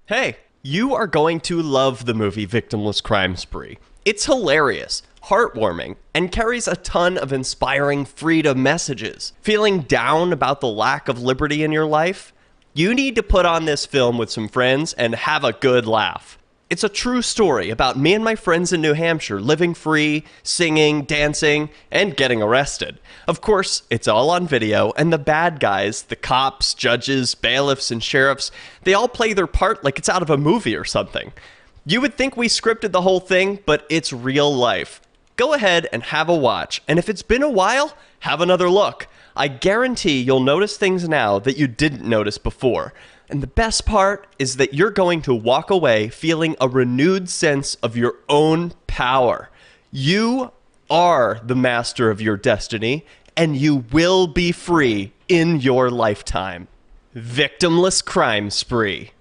Hey, you are going to love the movie Victimless Crime Spree. It's hilarious, heartwarming, and carries a ton of inspiring freedom messages. Feeling down about the lack of liberty in your life? You need to put on this film with some friends and have a good laugh. It's a true story about me and my friends in New Hampshire living free, singing, dancing, and getting arrested. Of course, it's all on video, and the bad guys, the cops, judges, bailiffs, and sheriffs, they all play their part like it's out of a movie or something. You would think we scripted the whole thing, but it's real life. Go ahead and have a watch, and if it's been a while, have another look. I guarantee you'll notice things now that you didn't notice before. And the best part is that you're going to walk away feeling a renewed sense of your own power. You are the master of your destiny, and you will be free in your lifetime. Victimless Crime Spree.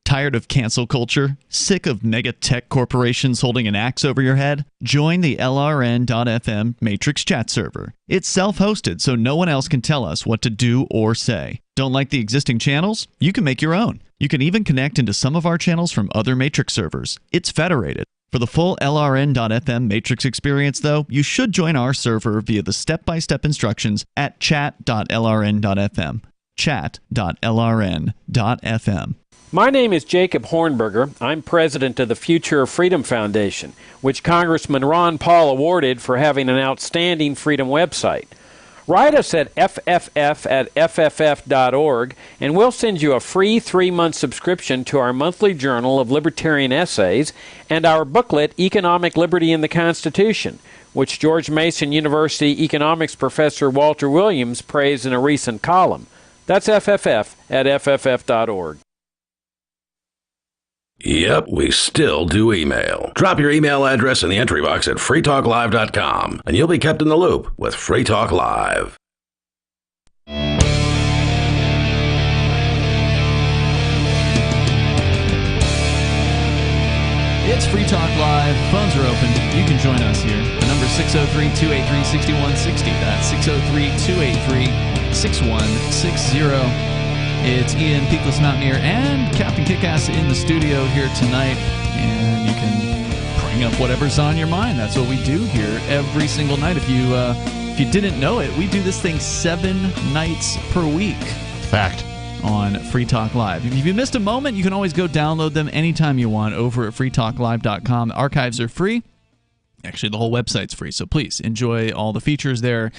Tired of cancel culture? Sick of mega tech corporations holding an axe over your head? Join the LRN.FM Matrix chat server. It's self-hosted, so no one else can tell us what to do or say. Don't like the existing channels? You can make your own. You can even connect into some of our channels from other Matrix servers. It's federated. For the full LRN.FM Matrix experience, though, you should join our server via the step-by-step instructions at chat.lrn.fm. Chat.lrn.fm. My name is Jacob Hornberger. I'm president of the Future of Freedom Foundation, which Congressman Ron Paul awarded for having an outstanding freedom website. Write us at fff@fff.org, and we'll send you a free 3-month subscription to our monthly journal of libertarian essays and our booklet, Economic Liberty in the Constitution, which George Mason University economics professor Walter Williams praised in a recent column. That's fff@fff.org. Yep, we still do email. Drop your email address in the entry box at freetalklive.com, and you'll be kept in the loop with Free Talk Live. It's Free Talk Live. Phones are open. You can join us here. The number is 603-283-6160. That's 603-283-6160. It's Ian, Peakless Mountaineer, and Captain Kickass in the studio here tonight. And you can bring up whatever's on your mind. That's what we do here every single night. If you didn't know it, we do this thing 7 nights per week. Fact. On Free Talk Live. If you missed a moment, you can always go download them anytime you want over at freetalklive.com. Archives are free. Actually, the whole website's free, so please enjoy all the features there.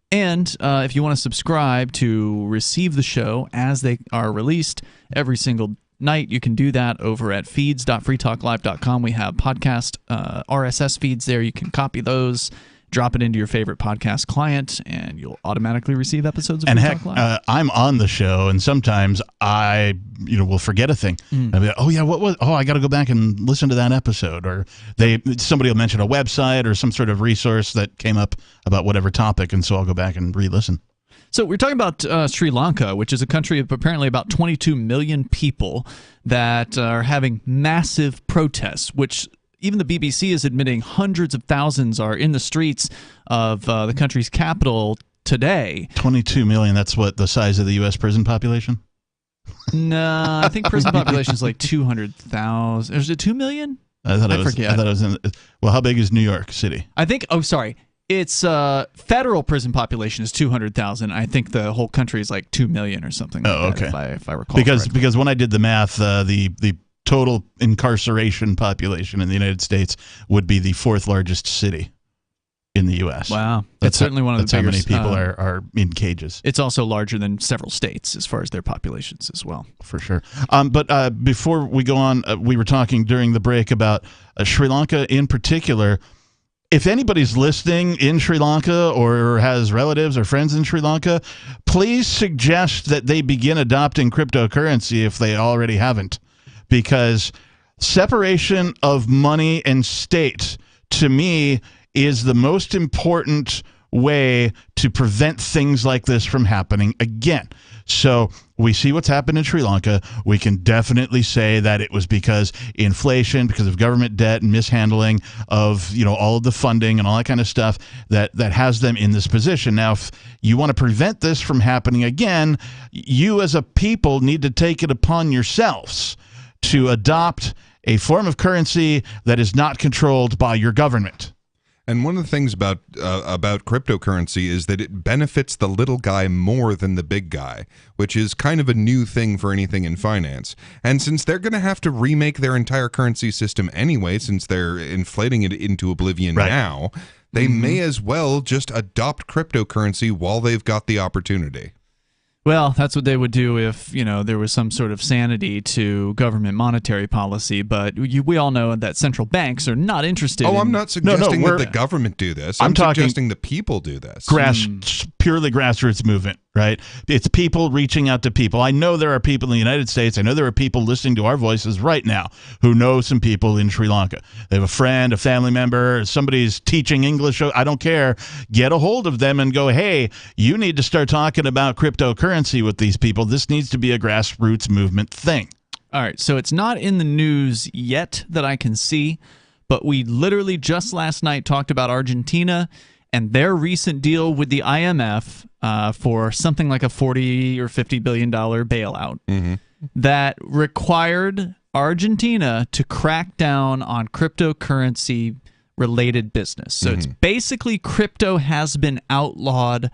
And if you want to subscribe to receive the show as they are released every single night, you can do that over at feeds.freetalklive.com. We have podcast RSS feeds there. You can copy those, drop it into your favorite podcast client, and you'll automatically receive episodes of Free Talk Live. I'm on the show, and sometimes I will forget a thing. I'll be like, oh, yeah, what was? Oh, I got to go back and listen to that episode. Or somebody will mention a website or some sort of resource that came up about whatever topic, and so I'll go back and re-listen. So we're talking about Sri Lanka, which is a country of apparently about 22 million people that are having massive protests, which even the BBC is admitting hundreds of thousands are in the streets of the country's capital today. 22 million. That's what the size of the U.S. prison population? No, I think prison population is like 200,000. Is it 2 million? I forget. I thought it was in. Well, how big is New York City? I think. Oh, sorry. Its federal prison population is 200,000. I think the whole country is like 2 million or something. Like that, if I recall. Because when I did the math, the total incarceration population in the United States would be the fourth largest city in the U.S. Wow, that's certainly one of the biggest. That's how many people are in cages. It's also larger than several states as far as their populations as well. For sure. But before we go on, we were talking during the break about Sri Lanka in particular. If anybody's listening in Sri Lanka or has relatives or friends in Sri Lanka, please suggest that they begin adopting cryptocurrency if they already haven't. Because separation of money and state, to me, is the most important way to prevent things like this from happening again. So we see what's happened in Sri Lanka. We can definitely say that it was because inflation, because of government debt and mishandling of, all of the funding and all that kind of stuff that has them in this position. Now, if you want to prevent this from happening again, you as a people need to take it upon yourselves to adopt a form of currency that is not controlled by your government. And one of the things about cryptocurrency is that it benefits the little guy more than the big guy, which is kind of a new thing for anything in finance. And since they're going to have to remake their entire currency system anyway, since they're inflating it into oblivion now, they may as well just adopt cryptocurrency while they've got the opportunity. Well, that's what they would do if, there was some sort of sanity to government monetary policy. But we all know that central banks are not interested in... I'm not suggesting that the government do this. I'm suggesting the people do this. Purely grassroots movement, right? It's people reaching out to people. I know there are people in the United States. I know there are people listening to our voices right now who know some people in Sri Lanka. They have a friend, a family member, somebody's teaching English. I don't care. Get a hold of them and go, hey, you need to start talking about cryptocurrency with these people. This needs to be a grassroots movement thing. All right, so it's not in the news yet that I can see, but we literally just last night talked about Argentina and their recent deal with the IMF for something like a $40 or $50 billion bailout that required Argentina to crack down on cryptocurrency-related business. So it's basically crypto has been outlawed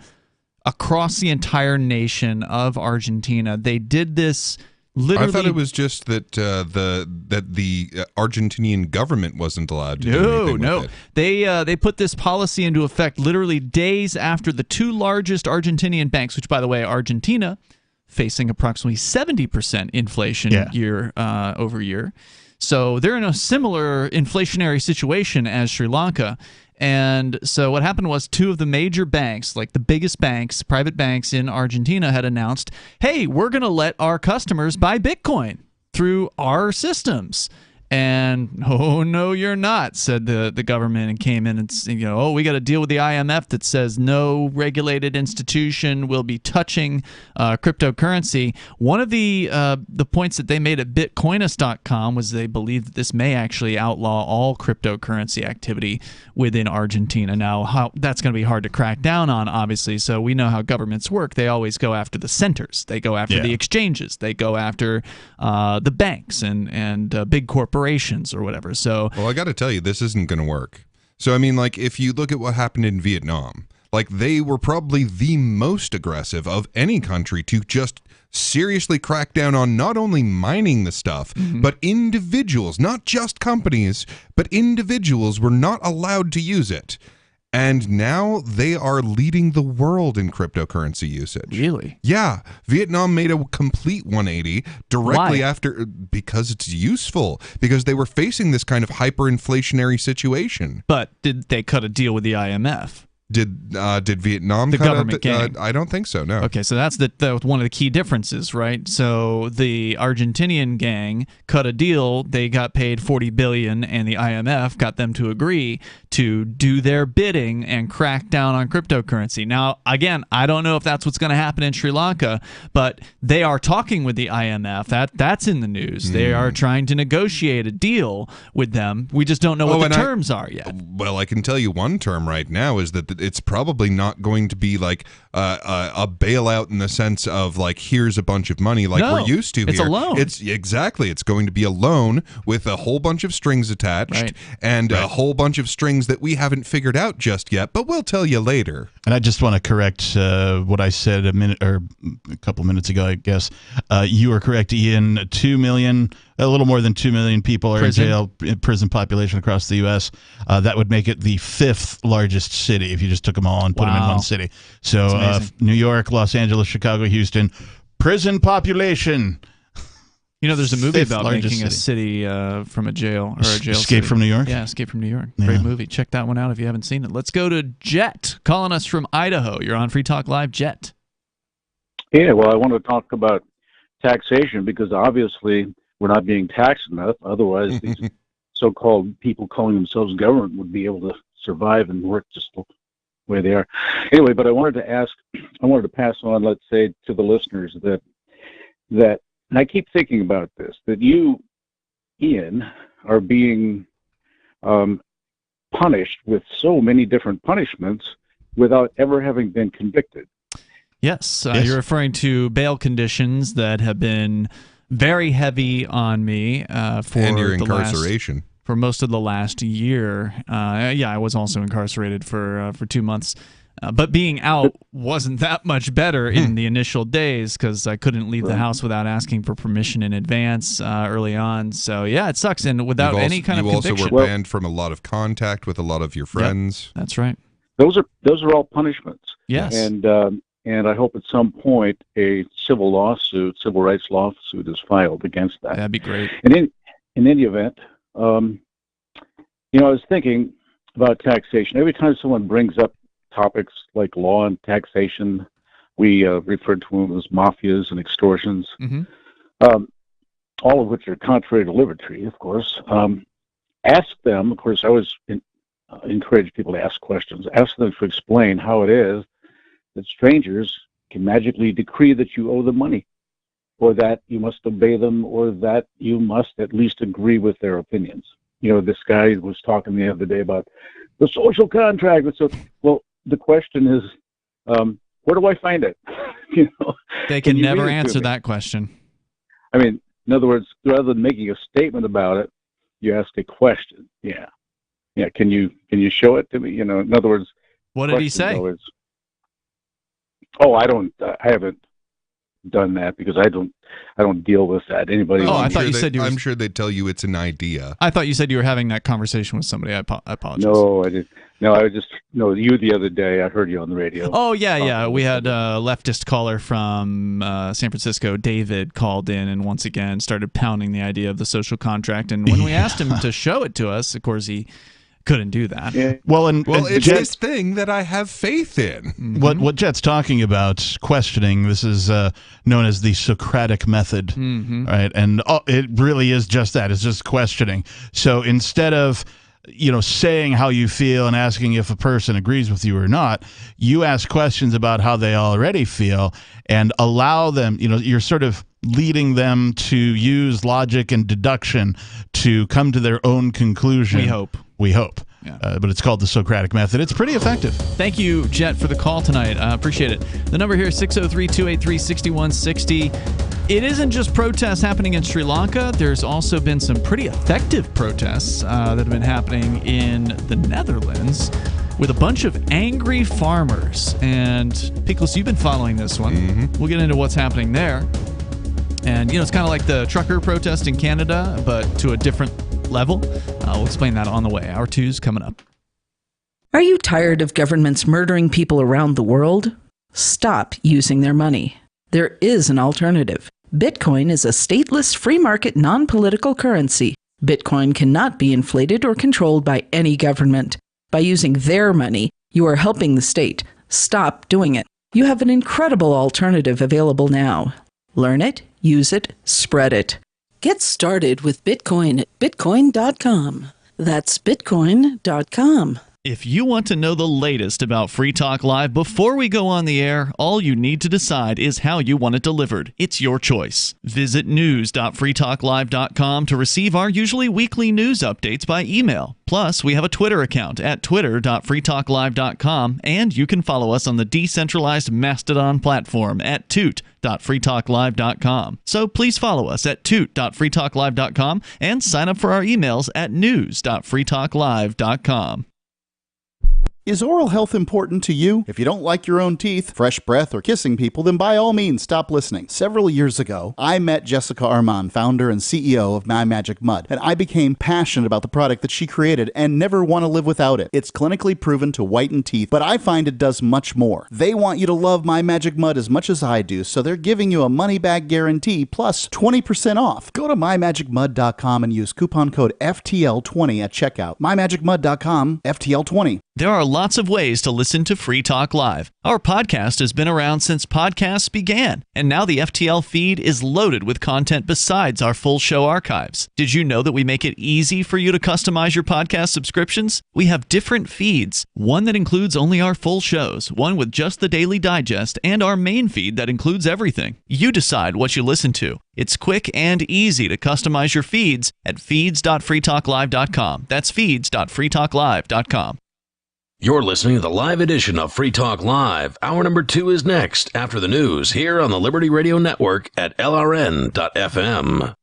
across the entire nation of Argentina. They did this literally. I thought it was just that the Argentinian government wasn't allowed to do anything with it. They put this policy into effect literally days after the two largest Argentinian banks, which, by the way, Argentina facing approximately 70% inflation year over year. So they're in a similar inflationary situation as Sri Lanka. And so what happened was two of the major banks, like the biggest banks, private banks in Argentina, had announced, hey, we're going to let our customers buy Bitcoin through our systems. And, oh, no, you're not, said the government, and came in and, we got to deal with the IMF that says no regulated institution will be touching cryptocurrency. One of the points that they made at Bitcoinist.com was they believe that this may actually outlaw all cryptocurrency activity within Argentina. Now, that's going to be hard to crack down on, obviously, so we know how governments work. They always go after the centers. They go after the exchanges. They go after the banks and big corporations or whatever. So, well, I got to tell you, this isn't going to work. So, I mean, like, if you look at what happened in Vietnam, like, they were probably the most aggressive of any country to just seriously crack down on not only mining the stuff, but individuals, not just companies, but individuals were not allowed to use it. And now they are leading the world in cryptocurrency usage. Really? Yeah. Vietnam made a complete 180 directly after, because it's useful, because they were facing this kind of hyperinflationary situation. But did they cut a deal with the IMF? Did Vietnam the cut government out gang? I don't think so. No. Okay, so that's one of the key differences, right? So the Argentinian gang cut a deal; they got paid $40 billion, and the IMF got them to agree to do their bidding and crack down on cryptocurrency. Now, again, I don't know if that's what's going to happen in Sri Lanka, but they are talking with the IMF. That's in the news. They are trying to negotiate a deal with them. We just don't know what the terms are yet. Well, I can tell you one term right now is that it's probably not going to be like a bailout in the sense of like, here's a bunch of money like we're used to here. It's a loan. It's going to be a loan with a whole bunch of strings attached and a whole bunch of strings that we haven't figured out just yet, but we'll tell you later. And I just want to correct what I said a couple minutes ago, I guess. You are correct, Ian. 2 million, a little more than 2 million people are in jail, prison population across the U.S. That would make it the 5th largest city if you just took them all and put them in one city. So New York, Los Angeles, Chicago, Houston, prison population. You know, there's a movie about making a city from a jail or a jail. Escape from New York? Yeah, Escape from New York. Great movie. Check that one out if you haven't seen it. Let's go to Jet, calling us from Idaho. You're on Free Talk Live, Jet. Yeah, well, I want to talk about taxation because obviously we're not being taxed enough. Otherwise, these so-called people calling themselves government would be able to survive and work just the way they are. Anyway, but I wanted to pass on, let's say, to the listeners that and I keep thinking about this, that you, Ian, are being punished with so many different punishments without ever having been convicted. Yes, you're referring to bail conditions that have been very heavy on me for and your incarceration. For most of the last year. I was also incarcerated for 2 months. But being out wasn't that much better in the initial days because I couldn't leave the house without asking for permission in advance early on. So, yeah, it sucks. And without any kind of conviction. You also were banned from a lot of contact with a lot of your friends. Yep, that's right. Those are all punishments. Yes. And I hope at some point a civil rights lawsuit is filed against that. That'd be great. And in any event, I was thinking about taxation. Every time someone brings up topics like law and taxation, we refer to them as mafias and extortions, all of which are contrary to liberty, of course. Ask them, of course, I always encourage people to ask questions. Ask them to explain how it is that strangers can magically decree that you owe them money, or that you must obey them, or that you must at least agree with their opinions. This guy was talking the other day about the social contract. So, well, the question is, where do I find it? They can never answer that question. I mean, in other words, rather than making a statement about it, you ask a question. Yeah. Can you show it to me? In other words, what did he say? I haven't done that because I don't deal with that. Anybody? I thought you said I'm sure they'd tell you it's an idea. I thought you said you were having that conversation with somebody. I apologize. No, I didn't. No, you the other day. I heard you on the radio. Oh yeah. We had a leftist caller from San Francisco, David, called in and once again started pounding the idea of the social contract. And when we asked him to show it to us, of course he couldn't do that. Yeah. Well, it's this thing that I have faith in. What Jet's talking about, questioning, this is known as the Socratic method, right? And it really is just that. It's just questioning. So instead of saying how you feel and asking if a person agrees with you or not, you ask questions about how they already feel and allow them, you're sort of leading them to use logic and deduction to come to their own conclusion. We hope. Yeah. But it's called the Socratic method. It's pretty effective. Thank you, Jet, for the call tonight. Appreciate it. The number here is 603-283-6160. It isn't just protests happening in Sri Lanka. There's also been some pretty effective protests that have been happening in the Netherlands with a bunch of angry farmers. And, Pickles, you've been following this one. We'll get into what's happening there. And, it's kind of like the trucker protest in Canada, but to a different level. We'll explain that on the way. Hour 2's coming up. Are you tired of governments murdering people around the world? Stop using their money. There is an alternative. Bitcoin is a stateless, free market, non-political currency. Bitcoin cannot be inflated or controlled by any government. By using their money, You are helping the state. Stop doing it. You have an incredible alternative available now. Learn it, use it, spread it. Get started with Bitcoin at Bitcoin.com. That's Bitcoin.com. If you want to know the latest about Free Talk Live before we go on the air, all you need to decide is how you want it delivered. It's your choice. Visit news.freetalklive.com to receive our usually weekly news updates by email. Plus, we have a Twitter account at twitter.freetalklive.com, and you can follow us on the decentralized Mastodon platform at toot.freetalklive.com. So please follow us at toot.freetalklive.com and sign up for our emails at news.freetalklive.com. Is oral health important to you? If you don't like your own teeth, fresh breath, or kissing people, then by all means stop listening. Several years ago, I met Jessica Armand, founder and CEO of My Magic Mud, and I became passionate about the product that she created and never want to live without it. It's clinically proven to whiten teeth, but I find it does much more. They want you to love My Magic Mud as much as I do, so they're giving you a money-back guarantee plus 20% off. Go to mymagicmud.com and use coupon code FTL20 at checkout. mymagicmud.com, FTL20. There are lots of ways to listen to Free Talk Live. Our podcast has been around since podcasts began, and now the FTL feed is loaded with content besides our full show archives. Did you know that we make it easy for you to customize your podcast subscriptions? We have different feeds, one that includes only our full shows, one with just the Daily Digest, and our main feed that includes everything. You decide what you listen to. It's quick and easy to customize your feeds at feeds.freetalklive.com. That's feeds.freetalklive.com. You're listening to the live edition of Free Talk Live. Hour number 2 is next after the news here on the Liberty Radio Network at LRN.FM.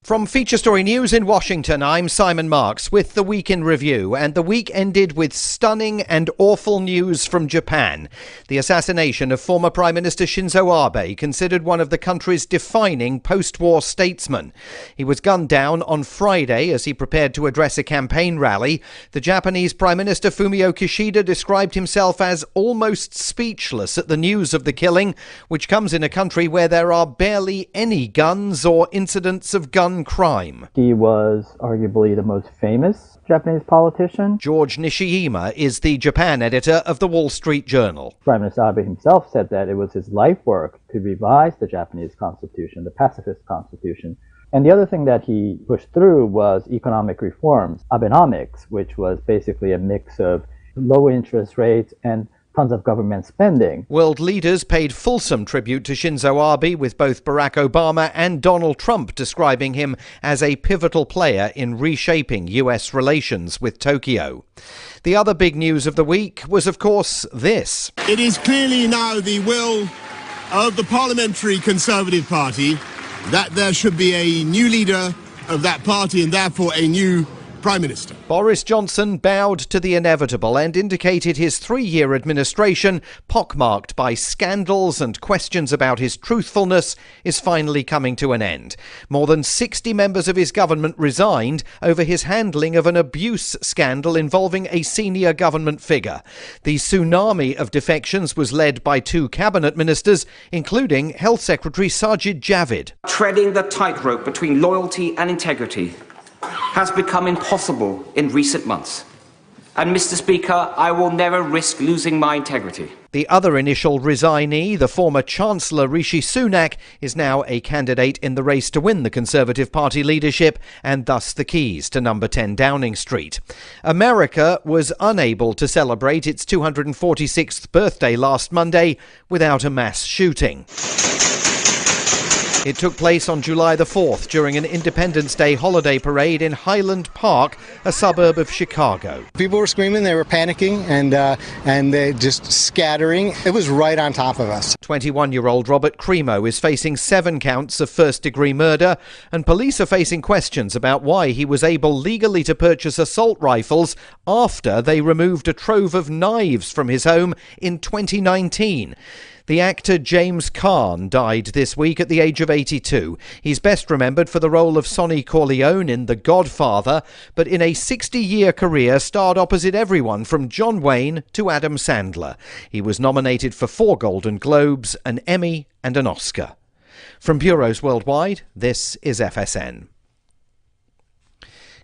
From Feature Story News in Washington, I'm Simon Marks with the Week in Review, and the week ended with stunning and awful news from Japan. The assassination of former Prime Minister Shinzo Abe, considered one of the country's defining post-war statesmen. He was gunned down on Friday as he prepared to address a campaign rally. The Japanese Prime Minister Fumio Kishida described himself as almost speechless at the news of the killing, which comes in a country where there are barely any guns or incidents of gun crime. He was arguably the most famous Japanese politician. George Nishiyama is the Japan editor of the Wall Street Journal. Prime Minister Abe himself said that it was his life work to revise the Japanese constitution, the pacifist constitution. And the other thing that he pushed through was economic reforms, Abenomics, which was basically a mix of low interest rates and tons of government spending. World leaders paid fulsome tribute to Shinzo Abe, with both Barack Obama and Donald Trump describing him as a pivotal player in reshaping U.S. relations with Tokyo. The other big news of the week was, of course, this. It is clearly now the will of the Parliamentary Conservative Party that there should be a new leader of that party and therefore a new Prime Minister. Boris Johnson bowed to the inevitable and indicated his 3-year administration, pockmarked by scandals and questions about his truthfulness, is finally coming to an end. More than 60 members of his government resigned over his handling of an abuse scandal involving a senior government figure. The tsunami of defections was led by 2 cabinet ministers, including Health Secretary Sajid Javid. Treading the tightrope between loyalty and integrity has become impossible in recent months. And Mr. Speaker, I will never risk losing my integrity. The other initial resignee, the former Chancellor Rishi Sunak, is now a candidate in the race to win the Conservative Party leadership and thus the keys to number 10 Downing Street. America was unable to celebrate its 246th birthday last Monday without a mass shooting. It took place on July the 4th during an Independence Day holiday parade in Highland Park, a suburb of Chicago. People were screaming, they were panicking, and they just scattering. It was right on top of us. 21-year-old Robert Cremo is facing 7 counts of first-degree murder, and police are facing questions about why he was able legally to purchase assault rifles after they removed a trove of knives from his home in 2019. The actor James Caan died this week at the age of 82. He's best remembered for the role of Sonny Corleone in The Godfather, but in a 60-year career starred opposite everyone from John Wayne to Adam Sandler. He was nominated for 4 Golden Globes, an Emmy and an Oscar. From bureaus worldwide, this is FSN.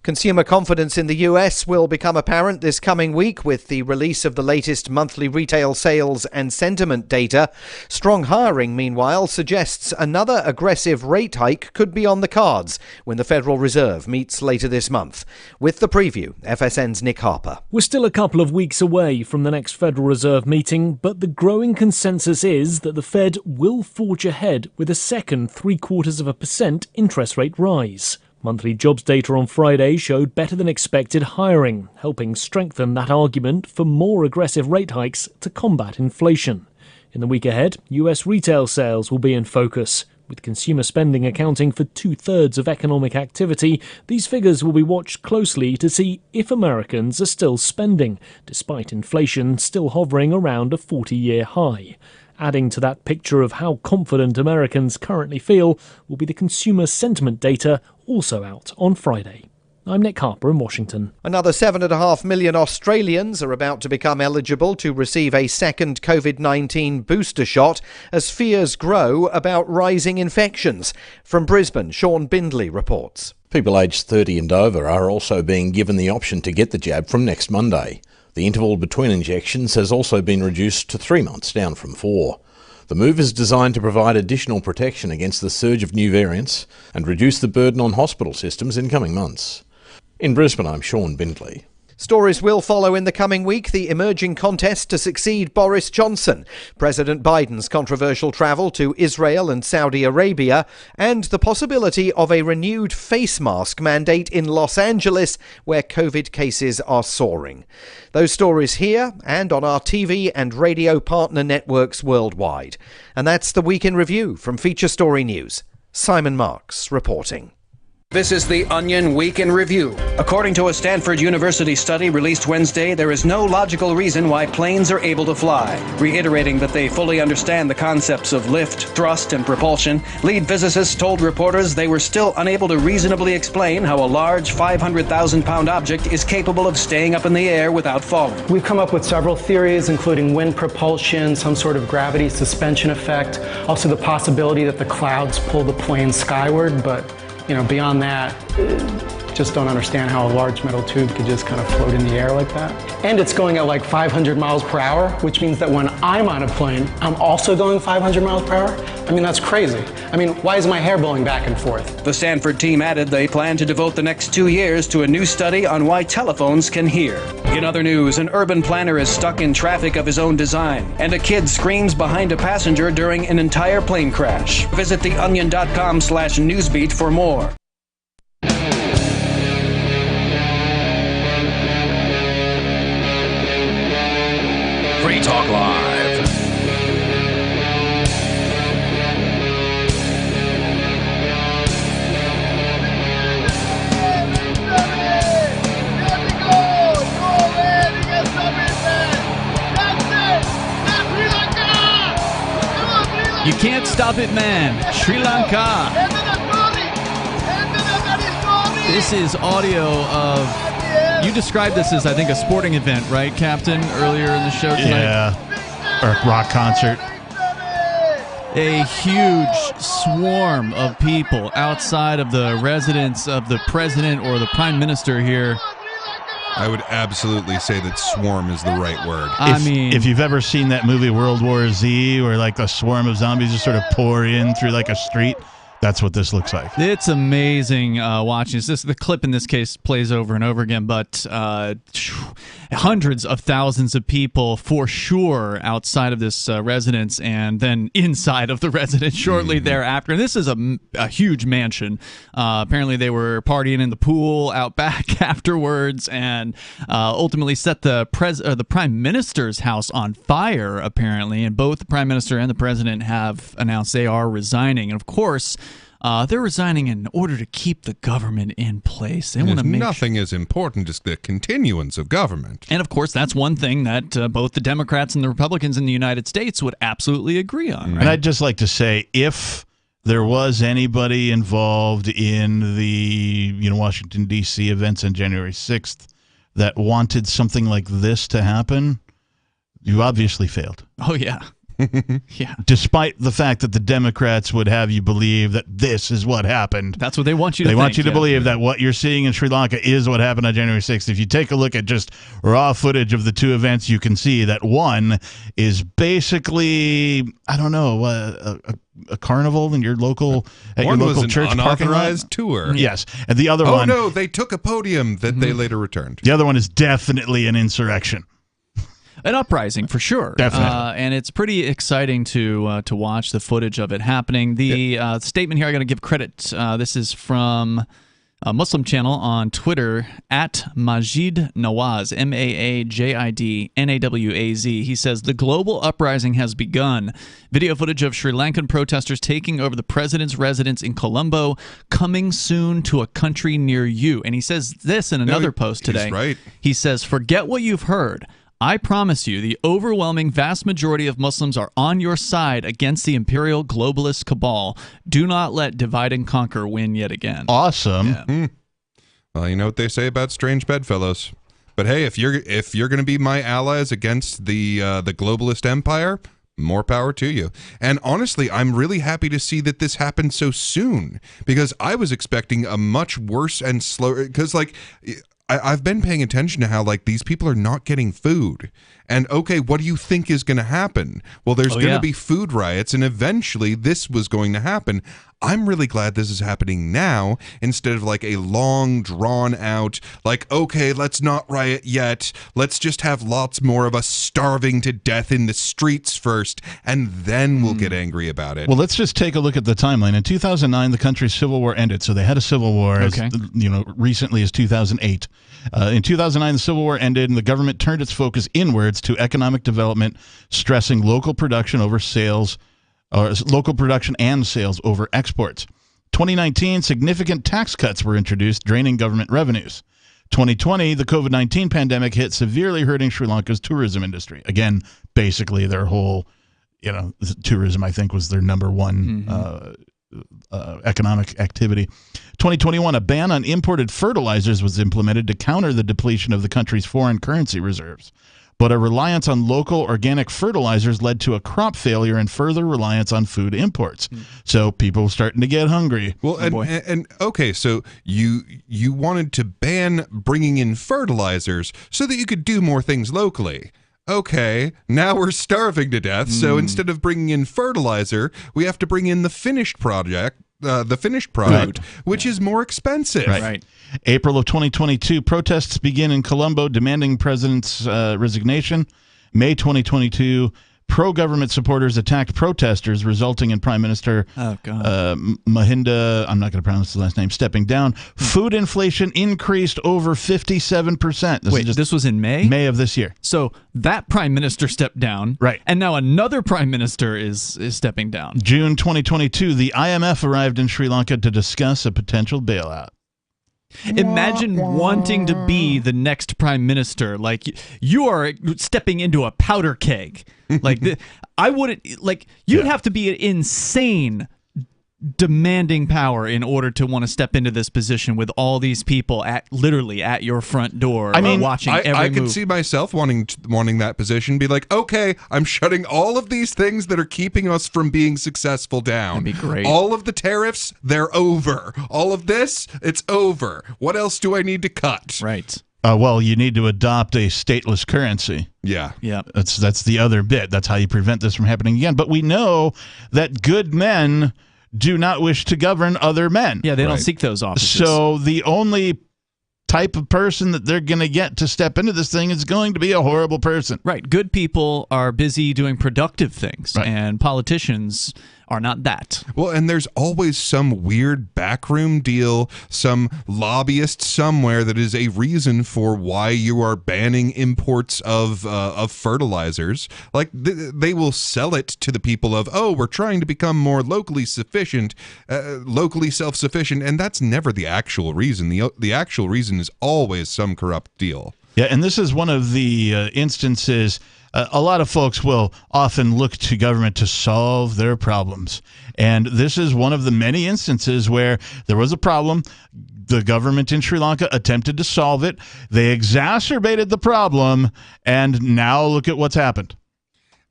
Consumer confidence in the US will become apparent this coming week with the release of the latest monthly retail sales and sentiment data. Strong hiring, meanwhile, suggests another aggressive rate hike could be on the cards when the Federal Reserve meets later this month. With the preview, FSN's Nick Harper. We're still a couple of weeks away from the next Federal Reserve meeting, but the growing consensus is that the Fed will forge ahead with a second 0.75% interest rate rise. Monthly jobs data on Friday showed better than expected hiring, helping strengthen that argument for more aggressive rate hikes to combat inflation. In the week ahead, US retail sales will be in focus. With consumer spending accounting for 2/3 of economic activity, these figures will be watched closely to see if Americans are still spending, despite inflation still hovering around a 40-year high. Adding to that picture of how confident Americans currently feel will be the consumer sentiment data, also out on Friday. I'm Nick Harper in Washington. Another 7.5 million Australians are about to become eligible to receive a second COVID-19 booster shot as fears grow about rising infections. From Brisbane, Sean Bindley reports. People aged 30 and over are also being given the option to get the jab from next Monday. The interval between injections has also been reduced to 3 months, down from 4. The move is designed to provide additional protection against the surge of new variants and reduce the burden on hospital systems in coming months. In Brisbane, I'm Sean Bindley. Stories will follow in the coming week. The emerging contest to succeed Boris Johnson, President Biden's controversial travel to Israel and Saudi Arabia, and the possibility of a renewed face mask mandate in Los Angeles, where COVID cases are soaring. Those stories here and on our TV and radio partner networks worldwide. And that's the Week in Review from Feature Story News. Simon Marks reporting. This is the Onion Week in Review. According to a Stanford University study released Wednesday, there is no logical reason why planes are able to fly. Reiterating that they fully understand the concepts of lift, thrust, and propulsion, lead physicists told reporters they were still unable to reasonably explain how a large 500,000-pound object is capable of staying up in the air without falling. We've come up with several theories, including wind propulsion, some sort of gravity suspension effect, also the possibility that the clouds pull the plane skyward, but beyond that, just don't understand how a large metal tube could just kind of float in the air like that. And it's going at like 500 miles per hour, which means that when I'm on a plane, I'm also going 500 miles per hour? I mean, that's crazy. I mean, why is my hair blowing back and forth? The Stanford team added they plan to devote the next 2 years to a new study on why telephones can hear. In other news, an urban planner is stuck in traffic of his own design, and a kid screams behind a passenger during an entire plane crash. Visit theonion.com/newsbeat for more. Free Talk Live. You can't stop it, man. Sri Lanka. This is audio of... You described this as, I think, a sporting event, right, Captain, earlier in the show tonight? Yeah, or a rock concert. A huge swarm of people outside of the residence of the president or the prime minister here. I would absolutely say that swarm is the right word. If you've ever seen that movie World War Z, where like a swarm of zombies just sort of pour in through like a street, that's what this looks like. It's amazing watching this. The clip in this case plays over and over again, but hundreds of thousands of people for sure outside of this residence and then inside of the residence shortly thereafter. And this is a huge mansion. Apparently they were partying in the pool out back afterwards and ultimately set the prime minister's house on fire, apparently. And both the prime minister and the president have announced they are resigning. And of course, they're resigning in order to keep the government in place. They want to make nothing as important as the continuance of government. And of course, that's one thing that both the Democrats and the Republicans in the United States would absolutely agree on. Right? And I'd just like to say, if there was anybody involved in the Washington, D.C. events on January 6th that wanted something like this to happen, you obviously failed. Oh, yeah. Yeah. Despite the fact that the Democrats would have you believe that this is what happened. That's what they want you to They want think, you to believe that what you're seeing in Sri Lanka is what happened on January 6th. If you take a look at just raw footage of the two events, you can see that one is basically, I don't know, a carnival in your local at One your was local an church parking lot. unauthorized tour. Yes, and the other Oh one. no, they took a podium that they later returned. The other one is definitely an insurrection. An uprising for sure, Definitely. and it's pretty exciting to watch the footage of it happening. The statement here, I got to give credit. This is from a Muslim channel on Twitter at Majid Nawaz, MAAJIDNAWAZ. He says the global uprising has begun. Video footage of Sri Lankan protesters taking over the president's residence in Colombo, coming soon to a country near you. And he says this in another post today. He's right. He says, "Forget what you've heard. I promise you, the overwhelming vast majority of Muslims are on your side against the imperial globalist cabal. Do not let divide and conquer win yet again." Awesome. Well, you know what they say about strange bedfellows. But hey, if you're going to be my allies against the globalist empire, more power to you. And honestly, I'm really happy to see that this happened so soon, because I was expecting a much worse and slower. Because I've been paying attention to how these people are not getting food. And okay, what do you think is going to happen? Well, there's going to be food riots, and eventually this was going to happen. I'm really glad this is happening now instead of a long, drawn out, okay, let's not riot yet. Let's just have lots more of us starving to death in the streets first, and then we'll get angry about it. Well, let's just take a look at the timeline. In 2009, the country's civil war ended. So they had a civil war as recently as 2008. In 2009, the civil war ended, and the government turned its focus inwards to economic development, stressing local production over sales, or local production and sales over exports. 2019, significant tax cuts were introduced, draining government revenues. 2020, the COVID-19 pandemic hit, severely hurting Sri Lanka's tourism industry. Again, basically their whole, tourism, I think, was their number one economic activity. 2021, a ban on imported fertilizers was implemented to counter the depletion of the country's foreign currency reserves. But a reliance on local organic fertilizers led to a crop failure and further reliance on food imports. So people starting to get hungry. Well, and okay, so you wanted to ban bringing in fertilizers so that you could do more things locally. Okay, now we're starving to death, so instead of bringing in fertilizer, we have to bring in the finished product, which is more expensive. Right. April of 2022, protests begin in Colombo demanding president's resignation. May 2022, pro-government supporters attacked protesters, resulting in Prime Minister Mahinda, I'm not going to pronounce the last name, stepping down. Food inflation increased over 57%. This was in May? May of this year. So that prime minister stepped down. Right. And now another prime minister is stepping down. June 2022, the IMF arrived in Sri Lanka to discuss a potential bailout. Imagine wanting to be the next prime minister. You are stepping into a powder keg. I wouldn't, you'd have to be insane demanding power in order to want to step into this position with all these people literally at your front door. Watching every I move. could see myself wanting that position, be like, okay, I'm shutting all of these things that are keeping us from being successful down. That'd be great. All of the tariffs, they're over. All of this, it's over. What else do I need to cut? Right. Well, you need to adopt a stateless currency. Yeah. That's the other bit. That's how you prevent this from happening again. But we know that good men do not wish to govern other men. Yeah, they don't seek those offices. So the only type of person that they're going to get to step into this thing is going to be a horrible person. Right. Good people are busy doing productive things, and politicians are not that. Well, and there's always some weird backroom deal, some lobbyist somewhere that is a reason for why you are banning imports of fertilizers. They will sell it to the people of, we're trying to become more locally self-sufficient, and that's never the actual reason. The actual reason is always some corrupt deal. Yeah, and this is one of the instances. A lot of folks will often look to government to solve their problems. And this is one of the many instances where there was a problem. The government in Sri Lanka attempted to solve it. They exacerbated the problem. And now look at what's happened.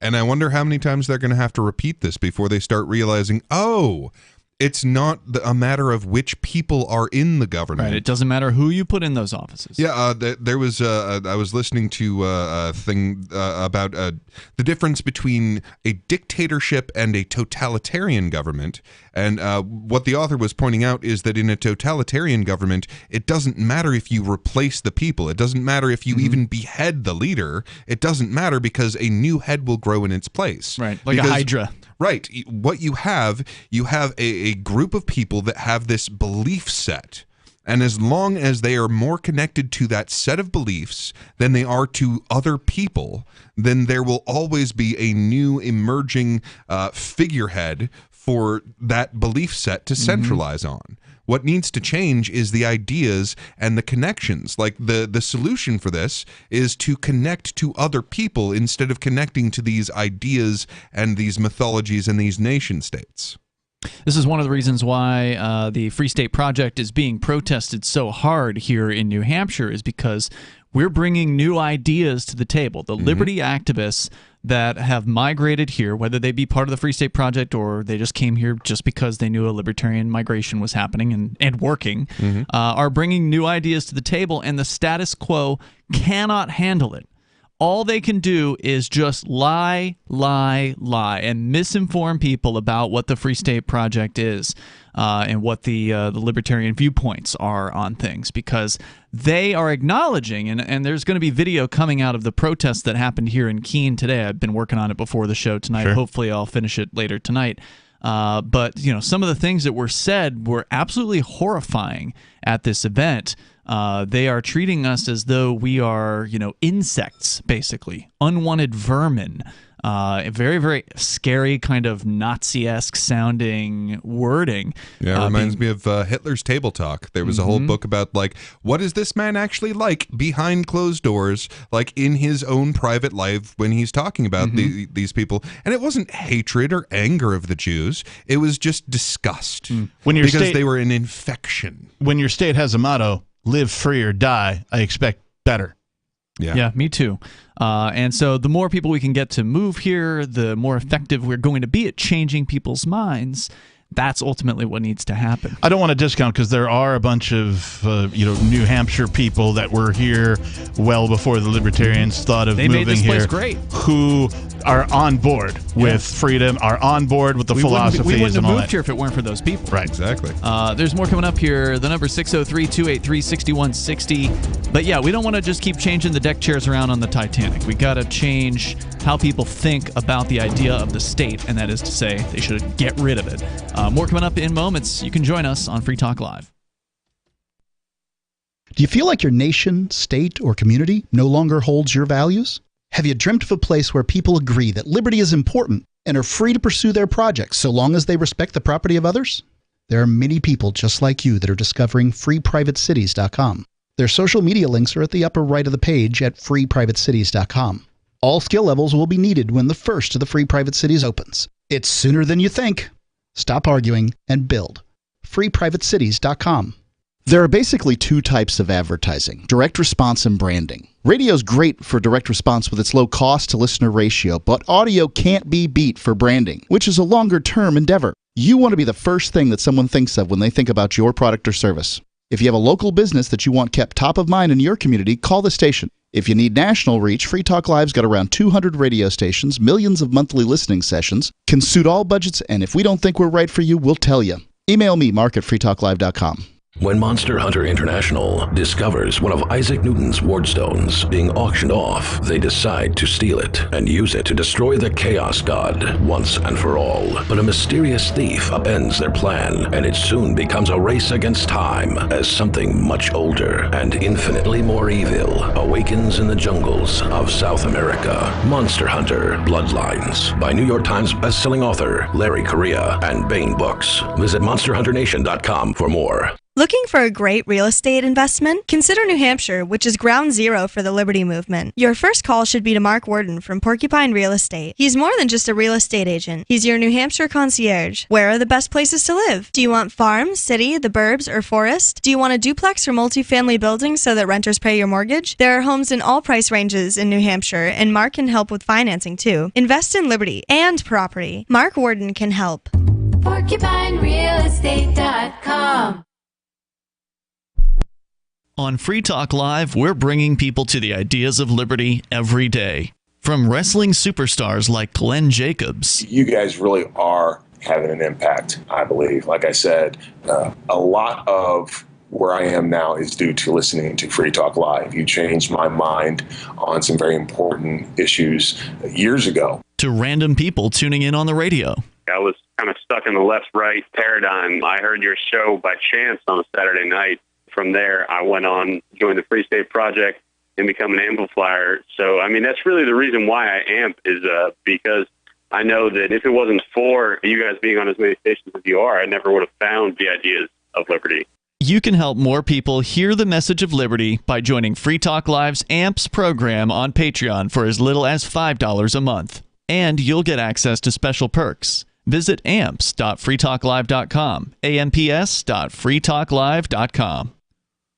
And I wonder how many times they're going to have to repeat this before they start realizing, oh, it's not a matter of which people are in the government. Right. It doesn't matter who you put in those offices. Yeah. There was I was listening to a thing about the difference between a dictatorship and a totalitarian government. And what the author was pointing out is that in a totalitarian government, it doesn't matter if you replace the people. It doesn't matter if you even behead the leader. It doesn't matter because a new head will grow in its place. Right. Like a hydra. Right. What you have a group of people that have this belief set. And as long as they are more connected to that set of beliefs than they are to other people, then there will always be a new emerging figurehead for that belief set to centralize on. What needs to change is the ideas and the connections. Like the solution for this is to connect to other people instead of connecting to these ideas and these mythologies and these nation states. This is one of the reasons why the Free State Project is being protested so hard here in New Hampshire, is because we're bringing new ideas to the table. The liberty activists that have migrated here, whether they be part of the Free State Project or they just came here just because they knew a libertarian migration was happening and working, are bringing new ideas to the table, and the status quo cannot handle it. All they can do is just lie, and misinform people about what the Free State Project is and what the libertarian viewpoints are on things, because they are acknowledging, and there's going to be video coming out of the protests that happened here in Keene today. I've been working on it before the show tonight. Sure. Hopefully I'll finish it later tonight. But some of the things that were said were absolutely horrifying at this event. They are treating us as though we are, insects, basically, unwanted vermin. Very, very scary, kind of Nazi-esque sounding wording. Yeah, it reminds me of Hitler's Table Talk. There was a whole book about, what is this man actually like behind closed doors, like in his own private life when he's talking about these people. And it wasn't hatred or anger of the Jews. It was just disgust because they were an infection. When your state has a motto, live free or die, I expect better. Yeah, me too. And so the more people we can get to move here, the more effective we're going to be at changing people's minds. That's ultimately what needs to happen. I don't want to discount, because there are a bunch of New Hampshire people that were here well before the libertarians thought of moving here. They made this place great. Who are on board with freedom, are on board with the philosophies we wouldn't and have all moved that. here if it weren't for those people. Right, exactly. There's more coming up here. The number 603-283-6160. But yeah, we don't want to just keep changing the deck chairs around on the Titanic. We got to change how people think about the idea of the state, and that is to say they should get rid of it. More coming up in moments. You can join us on Free Talk Live. Do you feel like your nation, state, or community no longer holds your values? Have you dreamt of a place where people agree that liberty is important and are free to pursue their projects so long as they respect the property of others? There are many people just like you that are discovering freeprivatecities.com. Their social media links are at the upper right of the page at freeprivatecities.com. All skill levels will be needed when the first of the Free Private Cities opens. It's sooner than you think. Stop arguing and build. freeprivatecities.com. There are basically two types of advertising: direct response and branding. Radio's great for direct response with its low cost to listener ratio, but audio can't be beat for branding, which is a longer-term endeavor. You want to be the first thing that someone thinks of when they think about your product or service. If you have a local business that you want kept top of mind in your community, call the station. If you need national reach, Free Talk Live's got around 200 radio stations, millions of monthly listening sessions, can suit all budgets, and if we don't think we're right for you, we'll tell you. Email me, Mark at freetalklive.com. When Monster Hunter International discovers one of Isaac Newton's wardstones being auctioned off, they decide to steal it and use it to destroy the Chaos God once and for all. But a mysterious thief upends their plan, and it soon becomes a race against time as something much older and infinitely more evil awakens in the jungles of South America. Monster Hunter Bloodlines by New York Times bestselling author Larry Correia and Baen Books. Visit monsterhunternation.com for more. Looking for a great real estate investment? Consider New Hampshire, which is ground zero for the Liberty Movement. Your first call should be to Mark Worden from Porcupine Real Estate. He's more than just a real estate agent. He's your New Hampshire concierge. Where are the best places to live? Do you want farm, city, the burbs, or forest? Do you want a duplex or multifamily building so that renters pay your mortgage? There are homes in all price ranges in New Hampshire, and Mark can help with financing too. Invest in liberty and property. Mark Worden can help. PorcupineRealEstate.com. On Free Talk Live, we're bringing people to the ideas of liberty every day. From wrestling superstars like Glenn Jacobs. You guys really are having an impact, I believe. Like I said, a lot of where I am now is due to listening to Free Talk Live. You changed my mind on some very important issues years ago. To random people tuning in on the radio. I was kind of stuck in the left-right paradigm. I heard your show by chance on a Saturday night. From there, I went on, joined the Free State Project, and become an amplifier. So, I mean, that's really the reason why I amp is because I know that if it wasn't for you guys being on as many stations as you are, I never would have found the ideas of liberty. You can help more people hear the message of liberty by joining Free Talk Live's AMPS program on Patreon for as little as $5 a month. And you'll get access to special perks. Visit amps.freetalklive.com, amps.freetalklive.com.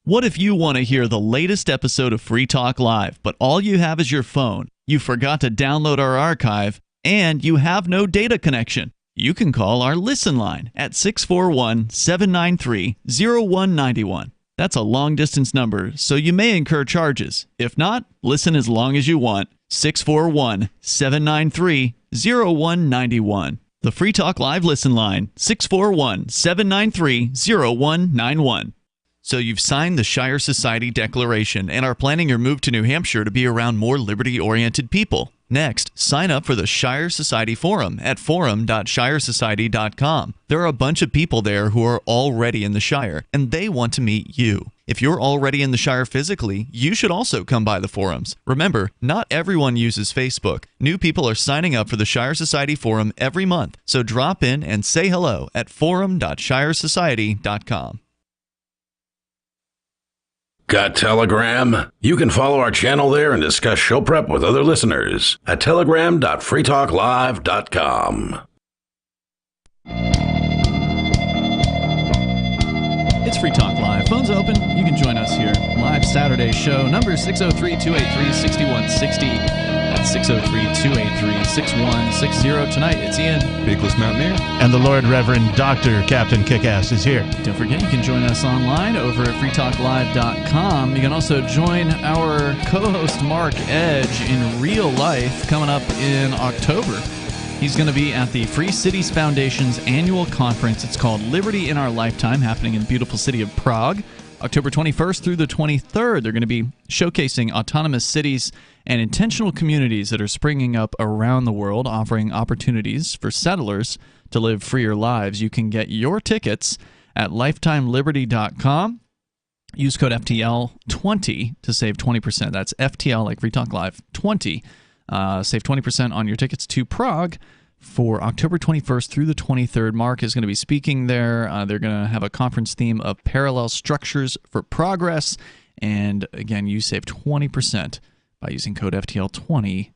What if you want to hear the latest episode of Free Talk Live, but all you have is your phone, you forgot to download our archive, and you have no data connection? You can call our Listen line at 641-793-0191. That's a long-distance number, so you may incur charges. If not, listen as long as you want. 641-793-0191. The Free Talk Live Listen line, 641-793-0191. So you've signed the Shire Society Declaration and are planning your move to New Hampshire to be around more liberty-oriented people. Next, sign up for the Shire Society Forum at forum.shiresociety.com. There are a bunch of people there who are already in the Shire, and they want to meet you. If you're already in the Shire physically, you should also come by the forums. Remember, not everyone uses Facebook. New people are signing up for the Shire Society Forum every month, so drop in and say hello at forum.shiresociety.com. Got Telegram? You can follow our channel there and discuss show prep with other listeners at telegram.freetalklive.com. It's Free Talk Live. Phones open. You can join us here. Live Saturday show. Number 603-283-6160. That's 603-283-6160. Tonight, it's Ian. Beakless Mountaineer. And the Lord Reverend Dr. Captain Kickass is here. Don't forget, you can join us online over at freetalklive.com. You can also join our co-host Mark Edge in real life coming up in October. He's going to be at the Free Cities Foundation's annual conference. It's called Liberty in Our Lifetime, happening in the beautiful city of Prague. October 21st through the 23rd, they're going to be showcasing autonomous cities and intentional communities that are springing up around the world, offering opportunities for settlers to live freer lives. You can get your tickets at lifetimeliberty.com. Use code FTL20 to save 20%. That's FTL, like Free Talk Live, 20. Save 20% on your tickets to Prague for October 21st through the 23rd. Mark is going to be speaking there. They're going to have a conference theme of parallel structures for progress. And again, you save 20% by using code FTL20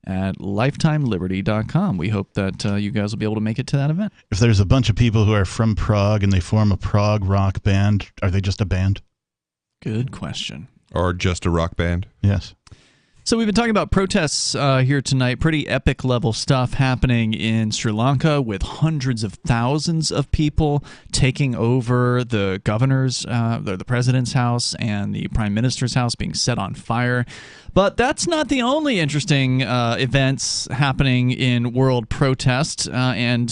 at lifetimeliberty.com. We hope that you guys will be able to make it to that event. If there's a bunch of people who are from Prague and they form a Prague rock band, are they just a band? Good question. Or just a rock band? Yes. So we've been talking about protests here tonight, pretty epic level stuff happening in Sri Lanka with hundreds of thousands of people taking over the governor's, the president's house and the prime minister's house being set on fire. But that's not the only interesting events happening in world protest. And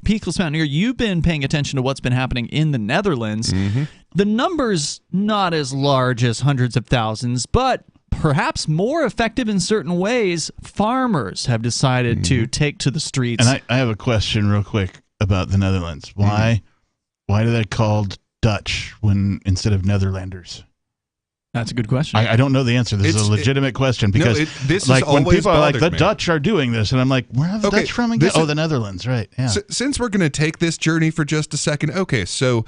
Peakless Mountaineer, you've been paying attention to what's been happening in the Netherlands. Mm-hmm. The number's not as large as hundreds of thousands, but perhaps more effective in certain ways. Farmers have decided to take to the streets. And I have a question real quick about the Netherlands. Why do they called Dutch when instead of Netherlanders? That's a good question. I don't know the answer. This is a legitimate question because this like has when always people are like, the bothered me. Dutch are doing this, and I'm like, where are the Dutch from again? this is- The Netherlands, right. Yeah. Since we're going to take this journey for just a second, okay, so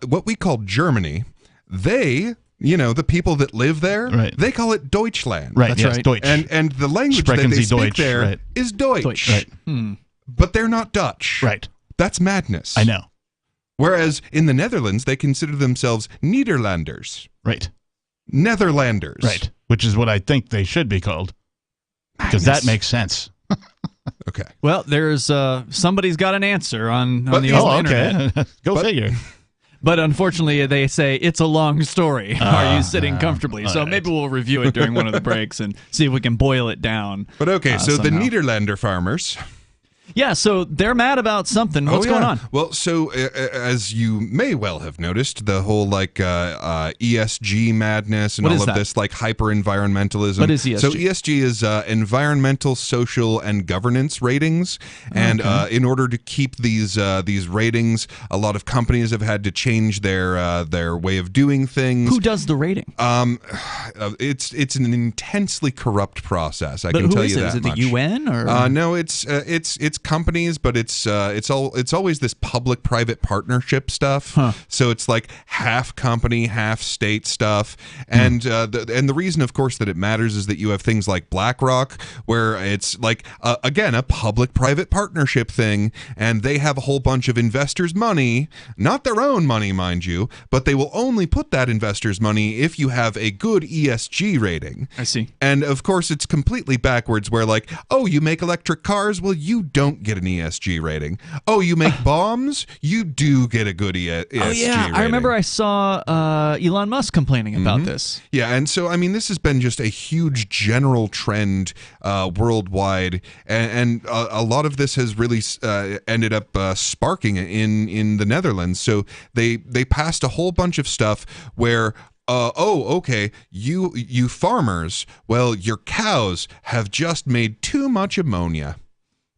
what we call Germany, they, the people that live there, they call it Deutschland. Right, yes, Deutsch. And the language that Sprechen they Sie speak Deutsch, there is right. Deutsch. Right. But they're not Dutch. Right. That's madness. I know. Whereas in the Netherlands, they consider themselves Nederlanders. Right. Netherlanders. Right. Which is what I think they should be called. Because that makes sense. Okay. Well, there's somebody's got an answer on the old internet. Go figure. But unfortunately, they say it's a long story. Are you sitting comfortably? So maybe we'll review it during one of the breaks and see if we can boil it down. But okay, so the somehow. Nederlander farmers. Yeah, so they're mad about something. What's going on? Well, so as you may well have noticed, the whole ESG madness and What all is of that? this hyper environmentalism. What is ESG? So ESG is environmental, social, and governance ratings. And in order to keep these ratings, a lot of companies have had to change their way of doing things. Who does the rating? It's an intensely corrupt process. I But can who tell is you it? that Is it much. the UN or? No, it's companies, but it's always this public-private partnership stuff. So it's like half company, half state stuff, and the reason, of course, that it matters is that you have things like BlackRock, where it's like again a public-private partnership thing, and they have a whole bunch of investors' money, not their own money, mind you, but they will only put that investors' money if you have a good ESG rating. I see. And of course, it's completely backwards where oh, you make electric cars? Well, you don't get an ESG rating. Oh, you make bombs? You do get a good ESG rating. I remember I saw Elon Musk complaining about this. Yeah, and so, I mean, this has been just a huge general trend worldwide, and a lot of this has really ended up sparking in the Netherlands. So they passed a whole bunch of stuff where okay, you farmers, well, your cows have just made too much ammonia.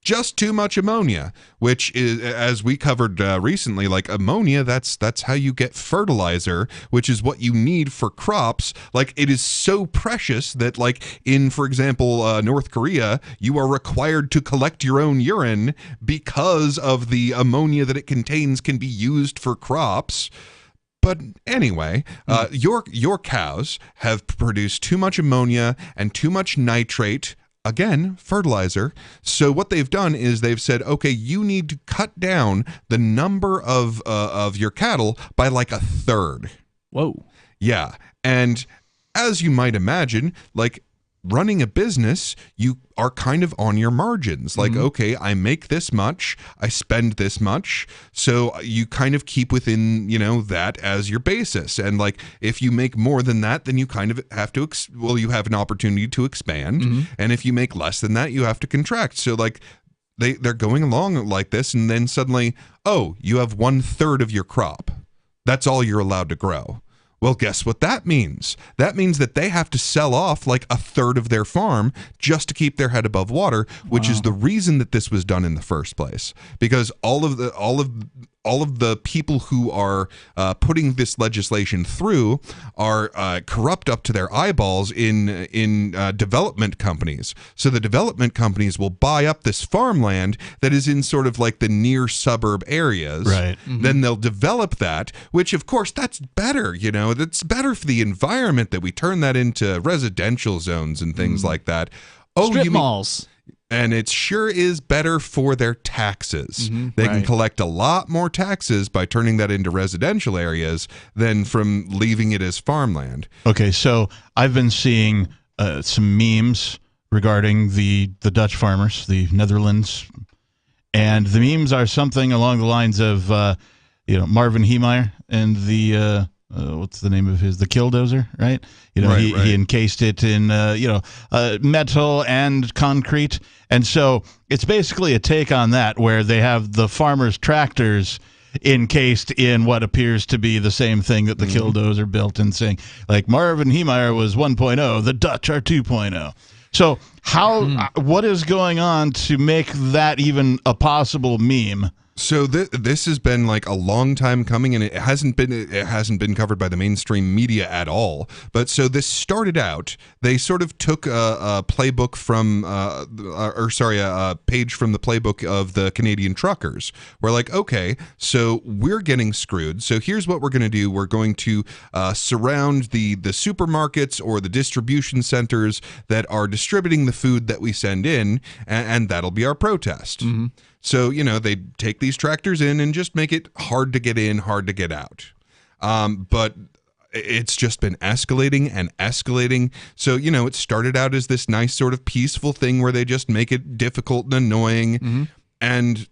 Just too much ammonia, which is, as we covered recently, ammonia, that's how you get fertilizer, which is what you need for crops. It is so precious that, in, for example, North Korea, you are required to collect your own urine because of the ammonia that it contains can be used for crops. But anyway, your cows have produced too much ammonia and too much nitrate. Again, fertilizer. So what they've done is they've said, okay, you need to cut down the number of your cattle by a third. Whoa. Yeah. And as you might imagine, running a business, you are kind of on your margins. Okay, I make this much, I spend this much, so you kind of keep within, that as your basis. And if you make more than that, then you kind of have to, you have an opportunity to expand. And if you make less than that, you have to contract. So they're going along like this, and then suddenly, oh, you have 1/3 of your crop. That's all you're allowed to grow. Well, guess what that means? That means that they have to sell off 1/3 of their farm just to keep their head above water, which is the reason that this was done in the first place. Because all of the people who are putting this legislation through are corrupt up to their eyeballs in development companies. So the development companies will buy up this farmland that is in sort of the near suburb areas. Right. Then they'll develop that, which of course that's better. That's better for the environment that we turn that into residential zones and things like that. Oh, Strip malls. And it sure is better for their taxes. They can collect a lot more taxes by turning that into residential areas than from leaving it as farmland. Okay, so I've been seeing some memes regarding the Dutch farmers, the Netherlands, and the memes are something along the lines of Marvin Heemeyer and the what's the name of the Killdozer, right? He encased it in metal and concrete, and so it's basically a take on that, where they have the farmers' tractors encased in what appears to be the same thing that the Killdozer built, and saying Marvin Heemeyer was 1.0, the Dutch are 2.0. So what is going on to make that even a possible meme? So this has been like a long time coming, and it hasn't been covered by the mainstream media at all. But so this started out, they sort of took a playbook from, a page from the playbook of the Canadian truckers. We're like, okay, so we're getting screwed. So here's what we're going to do: we're going to surround the supermarkets or the distribution centers that are distributing the food that we send in, and that'll be our protest. Mm-hmm. So, they take these tractors in and just make it hard to get in, hard to get out. But it's just been escalating and escalating. So, it started out as this nice sort of peaceful thing where they just make it difficult and annoying. Mm-hmm. And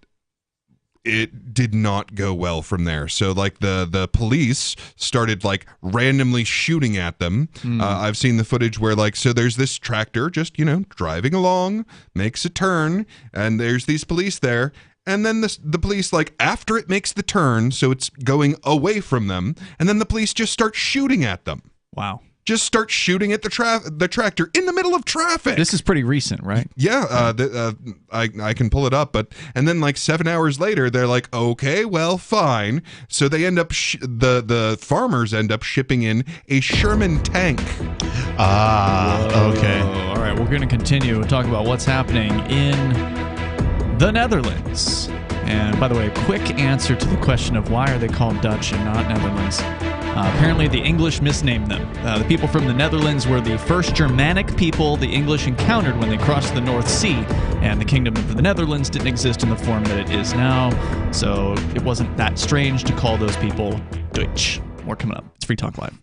it did not go well from there. So like the police started like randomly shooting at them. I've seen the footage where so there's this tractor just, driving along, makes a turn, and there's these police there. And then the police, after it makes the turn, so it's going away from them, and then the police just start shooting at them. Wow. Just start shooting at the tractor in the middle of traffic. This is pretty recent, right? Yeah, I can pull it up, and then 7 hours later, they're like, okay, well, fine. So they end up the farmers end up shipping in a Sherman tank. Okay. All right, we're going to continue and talk about what's happening in the Netherlands. And by the way, a quick answer to the question of why are they called Dutch and not Netherlands. Apparently, the English misnamed them. The people from the Netherlands were the first Germanic people the English encountered when they crossed the North Sea, and the Kingdom of the Netherlands didn't exist in the form that it is now, so it wasn't that strange to call those people Deutsch. More coming up. It's Free Talk Live.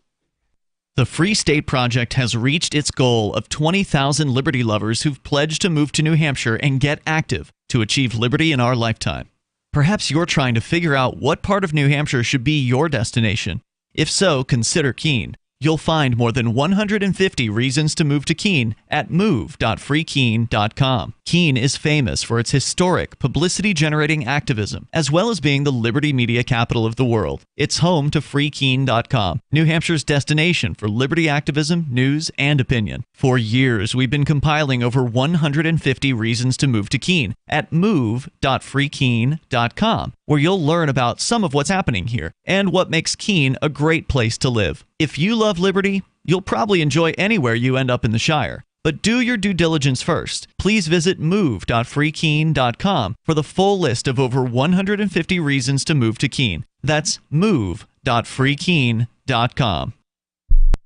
The Free State Project has reached its goal of 20,000 liberty lovers who've pledged to move to New Hampshire and get active to achieve liberty in our lifetime. Perhaps you're trying to figure out what part of New Hampshire should be your destination. If so, consider Keene. You'll find more than 150 reasons to move to Keene at move.freekeene.com. Keene is famous for its historic, publicity-generating activism, as well as being the liberty media capital of the world. It's home to freekeene.com, New Hampshire's destination for liberty activism, news, and opinion. For years, we've been compiling over 150 reasons to move to Keene at move.freekeene.com, where you'll learn about some of what's happening here and what makes Keene a great place to live. If you love liberty, you'll probably enjoy anywhere you end up in the Shire. But do your due diligence first. Please visit move.freekeene.com for the full list of over 150 reasons to move to Keene. That's move.freekeene.com.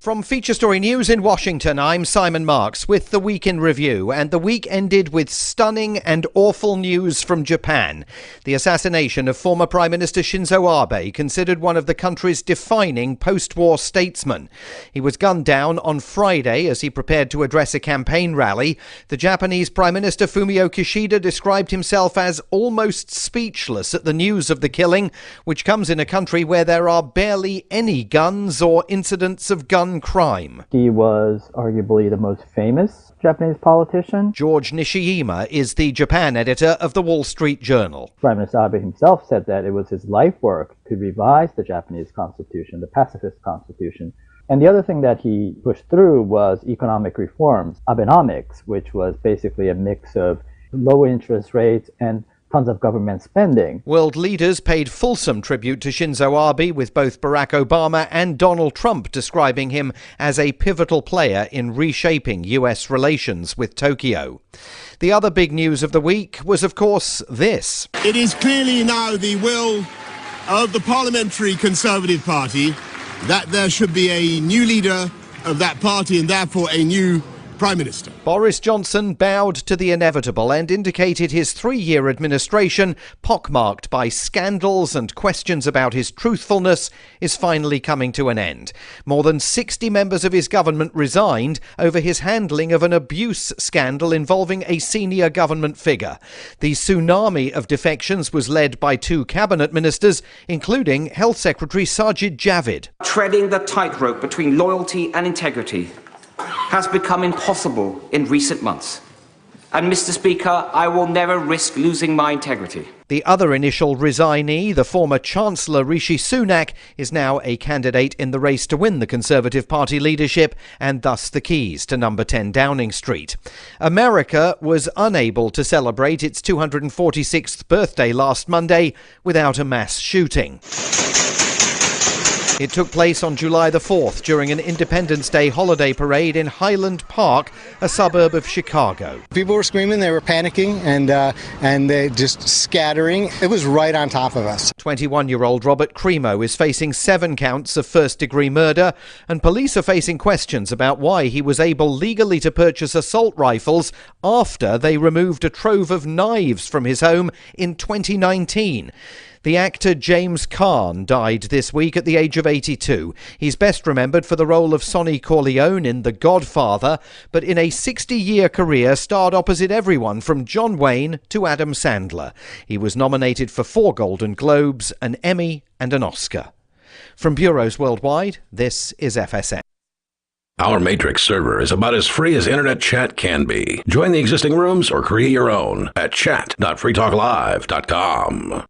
From Feature Story News in Washington, I'm Simon Marks with the Week in Review, and the week ended with stunning and awful news from Japan. The assassination of former Prime Minister Shinzo Abe, considered one of the country's defining post-war statesmen. He was gunned down on Friday as he prepared to address a campaign rally. The Japanese Prime Minister Fumio Kishida described himself as almost speechless at the news of the killing, which comes in a country where there are barely any guns or incidents of gun crime. He was arguably the most famous Japanese politician. George Nishiyama is the Japan editor of the Wall Street Journal. Prime Minister Abe himself said that it was his life work to revise the Japanese constitution, the pacifist constitution. And the other thing that he pushed through was economic reforms, Abenomics, which was basically a mix of low interest rates and tons of government spending. World leaders paid fulsome tribute to Shinzo Abe, with both Barack Obama and Donald Trump describing him as a pivotal player in reshaping U.S. relations with Tokyo. The other big news of the week was, of course, this. It is clearly now the will of the Parliamentary Conservative Party that there should be a new leader of that party and therefore a new Prime Minister. Boris Johnson bowed to the inevitable and indicated his 3-year administration, pockmarked by scandals and questions about his truthfulness, is finally coming to an end. More than 60 members of his government resigned over his handling of an abuse scandal involving a senior government figure. The tsunami of defections was led by 2 cabinet ministers, including Health Secretary Sajid Javid. Treading the tightrope between loyalty and integrity has become impossible in recent months. And Mr. Speaker, I will never risk losing my integrity. The other initial resignee, the former Chancellor Rishi Sunak, is now a candidate in the race to win the Conservative Party leadership and thus the keys to number 10 Downing Street. America was unable to celebrate its 246th birthday last Monday without a mass shooting. It took place on July the 4th during an Independence Day holiday parade in Highland Park, a suburb of Chicago. People were screaming, they were panicking, and they just scattering. It was right on top of us. 21-year-old Robert Cremo is facing 7 counts of first-degree murder, and police are facing questions about why he was able legally to purchase assault rifles after they removed a trove of knives from his home in 2019. The actor James Caan died this week at the age of 82. He's best remembered for the role of Sonny Corleone in The Godfather, but in a 60-year career starred opposite everyone from John Wayne to Adam Sandler. He was nominated for 4 Golden Globes, an Emmy and an Oscar. From bureaus worldwide, this is FSN. Our Matrix server is about as free as internet chat can be. Join the existing rooms or create your own at chat.freetalklive.com.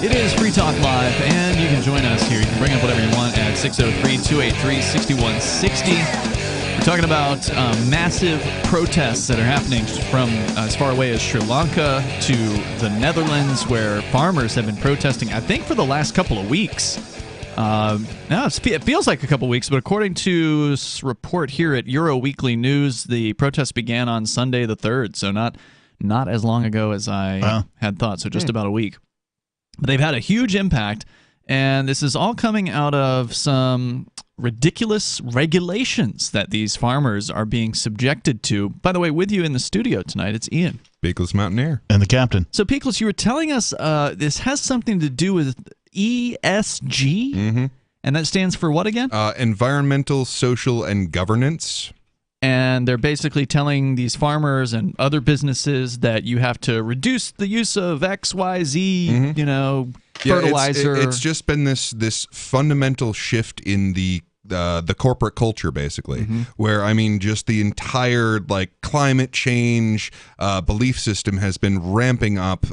It is Free Talk Live, and you can join us here. You can bring up whatever you want at 603-283-6160. We're talking about massive protests that are happening from as far away as Sri Lanka to the Netherlands, where farmers have been protesting, I think, for the last couple of weeks. It feels like a couple of weeks, but according to this report here at Euro Weekly News, the protests began on Sunday the 3rd, so not as long ago as I had thought, so just about a week. But they've had a huge impact, and this is all coming out of some ridiculous regulations that these farmers are being subjected to. By the way, with you in the studio tonight, it's Ian. Peakless Mountaineer. And the captain. So, Peakless, you were telling us this has something to do with ESG, and that stands for what again? Environmental, Social, and Governance. And they're basically telling these farmers and other businesses that you have to reduce the use of XYZ, fertilizer. It's just been this fundamental shift in the corporate culture, basically, where, I mean, just the entire climate change belief system has been ramping up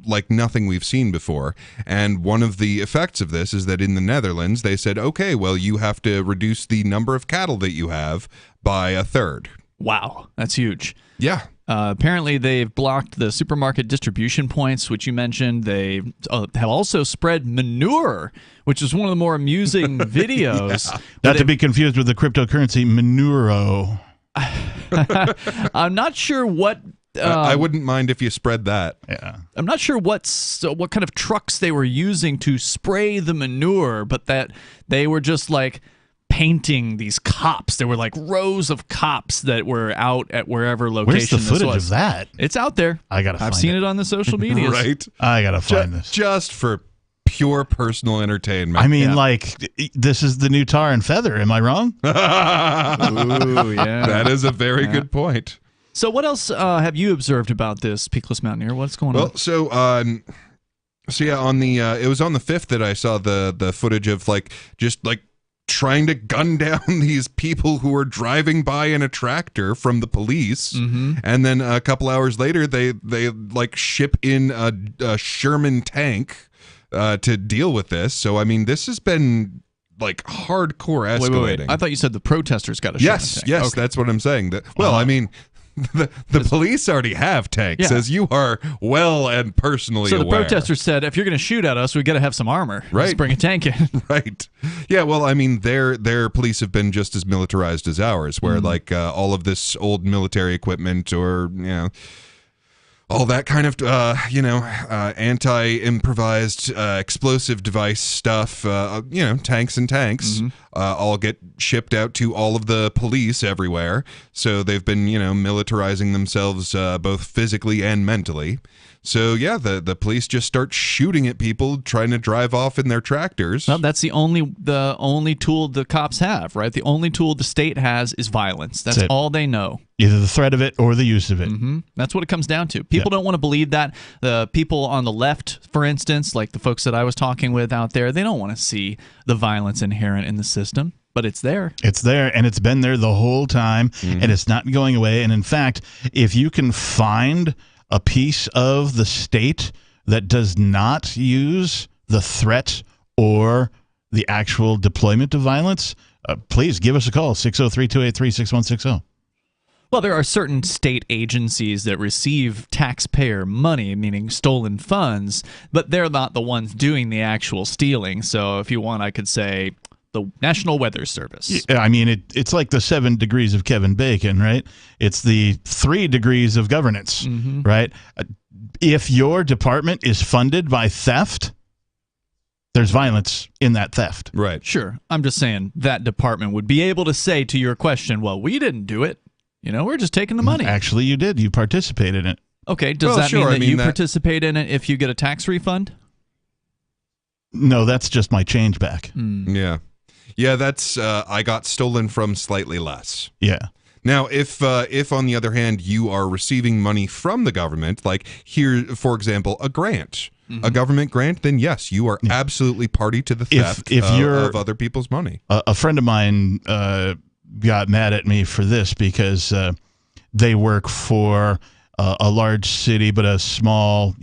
like nothing we've seen before. And one of the effects of this is that in the Netherlands, they said, okay, well, you have to reduce the number of cattle that you have by 1/3. Wow, that's huge. Yeah. Apparently, they've blocked the supermarket distribution points, which you mentioned. They have also spread manure, which is one of the more amusing videos. Yeah. Not to be confused with the cryptocurrency Monero. I'm not sure what... I wouldn't mind if you spread that. Yeah. I'm not sure what kind of trucks they were using to spray the manure, but that they were just painting these cops. There were rows of cops that were out at wherever location. Where's the footage of that? It's out there. I've seen it on the social media. Right. I gotta find this. Just for pure personal entertainment. I mean, this is the new Tar and Feather. Am I wrong? Ooh, yeah. That is a very good point. So what else have you observed about this, Peakless Mountaineer? What's going on? Well, so yeah, on the it was on the 5th that I saw the footage of trying to gun down these people who were driving by in a tractor from the police, and then a couple hours later they ship in a Sherman tank to deal with this. So I mean, this has been hardcore escalating. Wait. I thought you said the protesters got a Sherman tank. Yes, okay. That's what I'm saying. I mean, the police already have tanks, as you are well and personally aware. So the protesters said, if you're going to shoot at us, we got to have some armor. Right. Let's bring a tank in. Right. Yeah, well, I mean, their police have been just as militarized as ours, where all of this old military equipment or, all that kind of, anti-improvised explosive device stuff, tanks and tanks, all get shipped out to all of the police everywhere. So they've been, militarizing themselves both physically and mentally. So yeah, the police just start shooting at people trying to drive off in their tractors. Well, that's the only tool the cops have, right? The only tool the state has is violence. That's all they know. Either the threat of it or the use of it. Mm-hmm. That's what it comes down to. People don't want to believe that. The people on the left, for instance, like the folks that I was talking with out there, they don't want to see the violence inherent in the system. But it's there. It's there, and it's been there the whole time, and it's not going away. And in fact, if you can find a piece of the state that does not use the threat or the actual deployment of violence, please give us a call, 603-283-6160. Well, there are certain state agencies that receive taxpayer money, meaning stolen funds, but they're not the ones doing the actual stealing. So if you want, I could say the National Weather Service. Yeah, I mean, it's like the 7 degrees of Kevin Bacon, right? It's the 3 degrees of governance, right? If your department is funded by theft, there's violence in that theft. Right. Sure. I'm just saying that department would be able to say to your question, well, we didn't do it. We're just taking the money. Actually, you did. You participated in it. Okay. Does that mean that you participate in it if you get a tax refund? No, that's just my change back. Yeah. Yeah, that's I got stolen from slightly less. Yeah. Now, if on the other hand you are receiving money from the government, like here, for example, a grant, a government grant, then yes, you are absolutely party to the theft of other people's money. A friend of mine got mad at me for this because they work for a large city, but a small,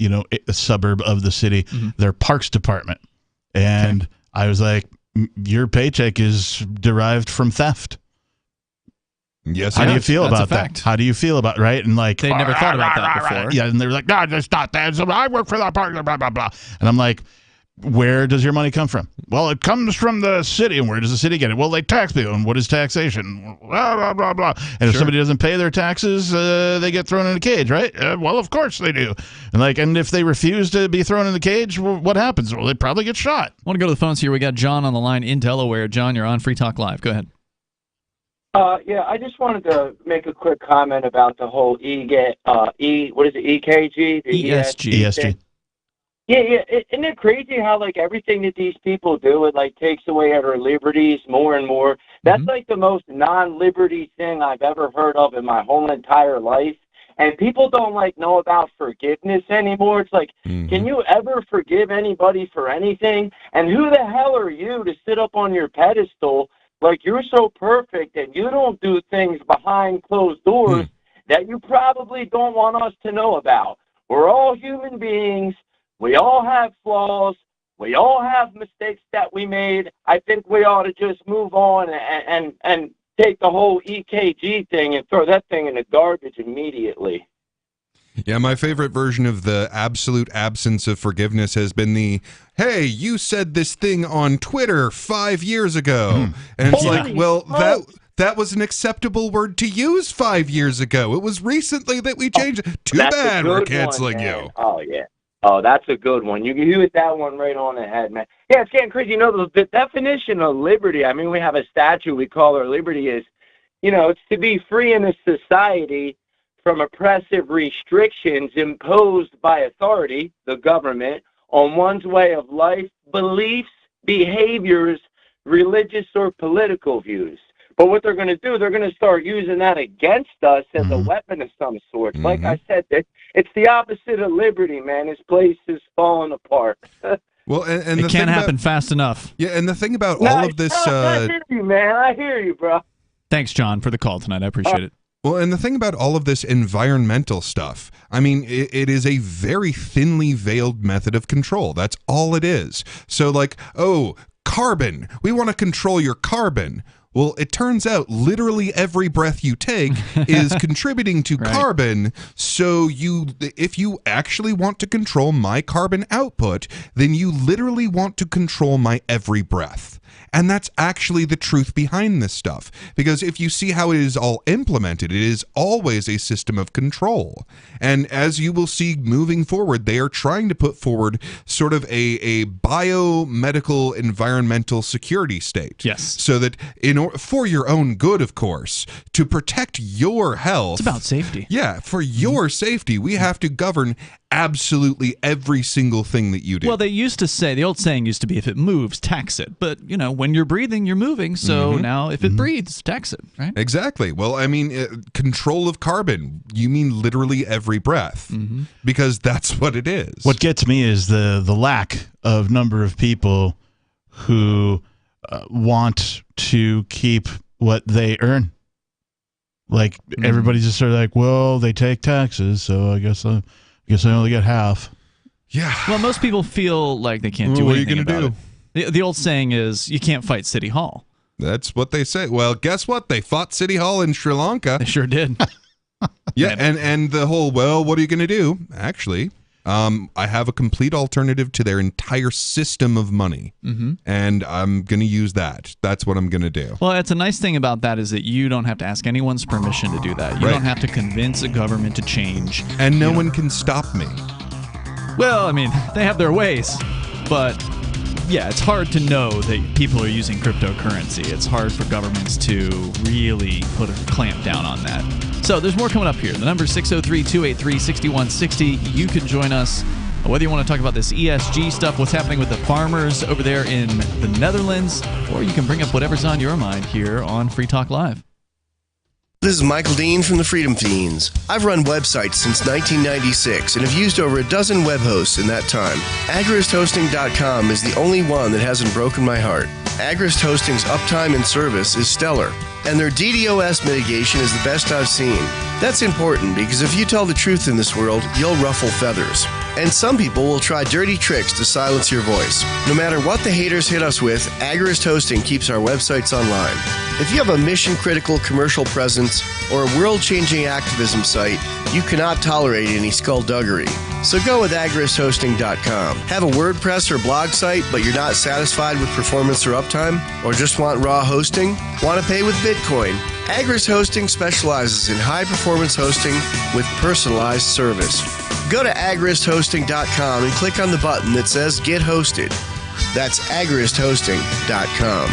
a suburb of the city, their parks department. And I was like, your paycheck is derived from theft. Yes. How do you feel about that? How do you feel about right? And like they never thought about that before. Yeah, and they were like, no, that's not that. So I work for the park, blah blah blah. And I'm like, where does your money come from? Well, it comes from the city. And where does the city get it? Well, they tax people. And what is taxation? Blah blah blah blah. And if somebody doesn't pay their taxes, they get thrown in a cage, right? Well, of course they do. And if they refuse to be thrown in the cage, what happens? Well, they probably get shot. I want to go to the phones here. We got John on the line in Delaware. John, you're on Free Talk Live. Go ahead. Yeah, I just wanted to make a quick comment about the whole EKG? The ESG. Yeah. Isn't it crazy how, everything that these people do, it, takes away our liberties more and more? That's, the most non-liberty thing I've ever heard of in my whole entire life. And people don't, know about forgiveness anymore. It's like, can you ever forgive anybody for anything? And who the hell are you to sit up on your pedestal like you're so perfect and you don't do things behind closed doors that you probably don't want us to know about? We're all human beings. We all have flaws. We all have mistakes that we made. I think we ought to just move on and take the whole EKG thing and throw that thing in the garbage immediately. Yeah, my favorite version of the absolute absence of forgiveness has been the, hey, you said this thing on Twitter 5 years ago. And it's like, well, that was an acceptable word to use 5 years ago. It was recently that we changed it. Too bad we're canceling you. Oh, yeah. Oh, that's a good one. You hit that one right on the head, man. Yeah, it's getting crazy. The definition of liberty, I mean, we have a statute we call our liberty is, it's to be free in a society from oppressive restrictions imposed by authority, the government, on one's way of life, beliefs, behaviors, religious or political views. But what they're going to do, they're going to start using that against us as a weapon of some sort. Like I said, it's the opposite of liberty, man. This place is falling apart. Well, and it can't happen fast enough. Yeah, and the thing about all of this... I hear you, man. I hear you, bro. Thanks, John, for the call tonight. I appreciate it. Well, and the thing about all of this environmental stuff, I mean, it is a very thinly veiled method of control. That's all it is. So carbon. We want to control your carbon. Well, it turns out literally every breath you take is contributing to carbon. So if you actually want to control my carbon output, then you literally want to control my every breath. And that's actually the truth behind this stuff. Because if you see how it is all implemented, it is always a system of control. And as you will see moving forward, they are trying to put forward sort of a biomedical environmental security state. Yes. So that in for your own good, of course, to protect your health. It's about safety. Yeah, for your safety, we have to govern absolutely every single thing that you do. Well, they used to say, the old saying used to be, if it moves, tax it. But, when you're breathing, you're moving. So now if it breathes, tax it, right? Exactly. Well, I mean, control of carbon, you mean literally every breath, because that's what it is. What gets me is the lack of number of people who want to keep what they earn. Like, everybody's just sort of like, well, they take taxes, so I guess I only get half. Yeah. Well, most people feel like they can't do anything about it. The old saying is, you can't fight City Hall. That's what they say. Well, guess what? They fought City Hall in Sri Lanka. They sure did. Yeah, and the whole, well, what are you going to do? Actually, I have a complete alternative to their entire system of money, and I'm going to use that. That's what I'm going to do. Well, it's a nice thing about that is that you don't have to ask anyone's permission to do that. You don't have to convince a government to change. And no one can stop me. Well, I mean, they have their ways, but yeah, it's hard to know that people are using cryptocurrency. It's hard for governments to really put a clamp down on that. So there's more coming up here. The number is 603-283-6160. You can join us, whether you want to talk about this ESG stuff, what's happening with the farmers over there in the Netherlands, or you can bring up whatever's on your mind here on Free Talk Live. This is Michael Dean from the Freedom Fiends. I've run websites since 1996 and have used over a dozen web hosts in that time. AgristHosting.com is the only one that hasn't broken my heart. Agrist Hosting's uptime and service is stellar, and their DDoS mitigation is the best I've seen. That's important because if you tell the truth in this world, you'll ruffle feathers. And some people will try dirty tricks to silence your voice. No matter what the haters hit us with, Agrist Hosting keeps our websites online. If you have a mission-critical commercial presence or a world-changing activism site, you cannot tolerate any skullduggery. So go with agristhosting.com. Have a WordPress or blog site, but you're not satisfied with performance or uptime? Or just want raw hosting? Want to pay with Bitcoin? Agrist Hosting specializes in high-performance hosting with personalized service. Go to agristhosting.com and click on the button that says Get Hosted. That's agristhosting.com.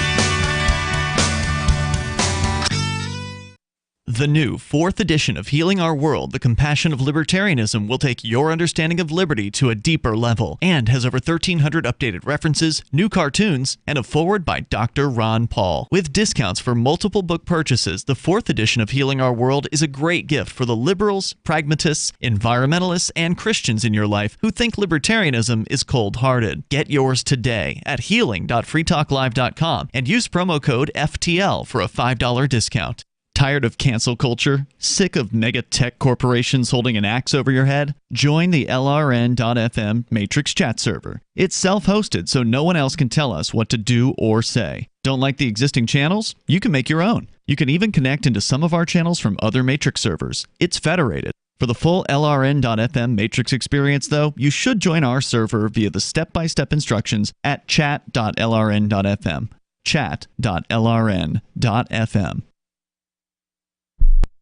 The new 4th edition of Healing Our World, The Compassion of Libertarianism, will take your understanding of liberty to a deeper level and has over 1,300 updated references, new cartoons, and a foreword by Dr. Ron Paul. With discounts for multiple book purchases, the 4th edition of Healing Our World is a great gift for the liberals, pragmatists, environmentalists, and Christians in your life who think libertarianism is cold-hearted. Get yours today at healing.freetalklive.com and use promo code FTL for a $5 discount. Tired of cancel culture? Sick of mega tech corporations holding an axe over your head? Join the LRN.FM Matrix chat server. It's self-hosted, so no one else can tell us what to do or say. Don't like the existing channels? You can make your own. You can even connect into some of our channels from other Matrix servers. It's federated. For the full LRN.FM Matrix experience, though, you should join our server via the step-by-step instructions at chat.lrn.fm. Chat.lrn.fm.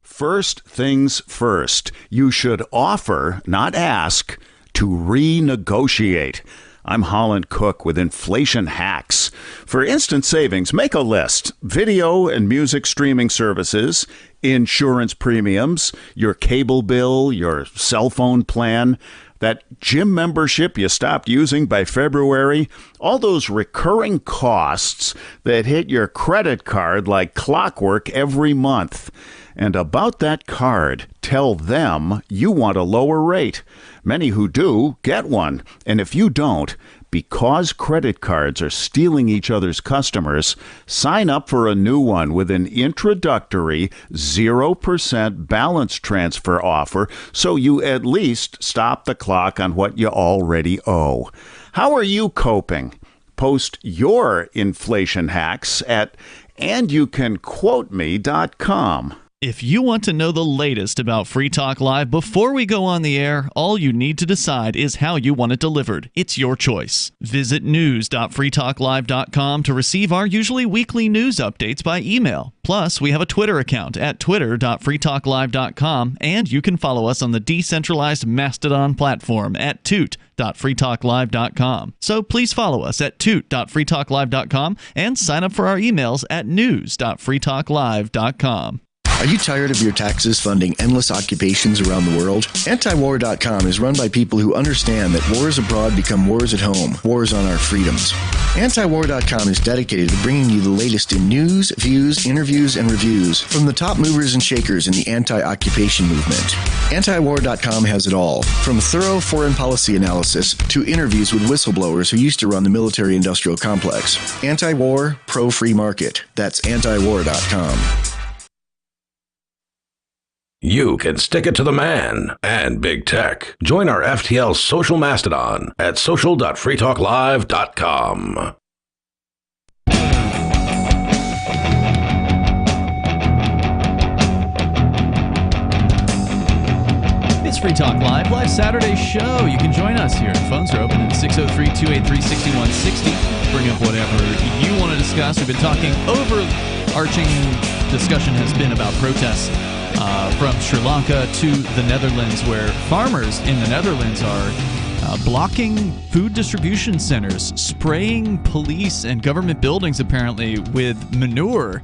First things first, you should offer, not ask, to renegotiate. I'm Holland Cook with Inflation Hacks. For instant savings, make a list. Video and music streaming services, insurance premiums, your cable bill, your cell phone plan, that gym membership you stopped using by February, all those recurring costs that hit your credit card like clockwork every month. And about that card, tell them you want a lower rate. Many who do get one. And if you don't, because credit cards are stealing each other's customers, sign up for a new one with an introductory 0% balance transfer offer so you at least stop the clock on what you already owe. How are you coping? Post your inflation hacks at andyoucanquoteme.com. If you want to know the latest about Free Talk Live before we go on the air, all you need to decide is how you want it delivered. It's your choice. Visit news.freetalklive.com to receive our usually weekly news updates by email. Plus, we have a Twitter account at twitter.freetalklive.com, and you can follow us on the decentralized Mastodon platform at toot.freetalklive.com. So please follow us at toot.freetalklive.com and sign up for our emails at news.freetalklive.com. Are you tired of your taxes funding endless occupations around the world? Antiwar.com is run by people who understand that wars abroad become wars at home, wars on our freedoms. Antiwar.com is dedicated to bringing you the latest in news, views, interviews, and reviews from the top movers and shakers in the anti-occupation movement. Antiwar.com has it all, from thorough foreign policy analysis to interviews with whistleblowers who used to run the military-industrial complex. Anti-war, pro-free market. That's antiwar.com. You can stick it to the man and big tech. Join our FTL social mastodon at social.freetalklive.com. It's Free Talk Live Saturday show. You can join us here. Phones are open at 603-283-6160. Bring up whatever you want to discuss. We've been talking, overarching discussion has been about protests from Sri Lanka to the Netherlands, where farmers in the Netherlands are blocking food distribution centers, spraying police and government buildings apparently with manure.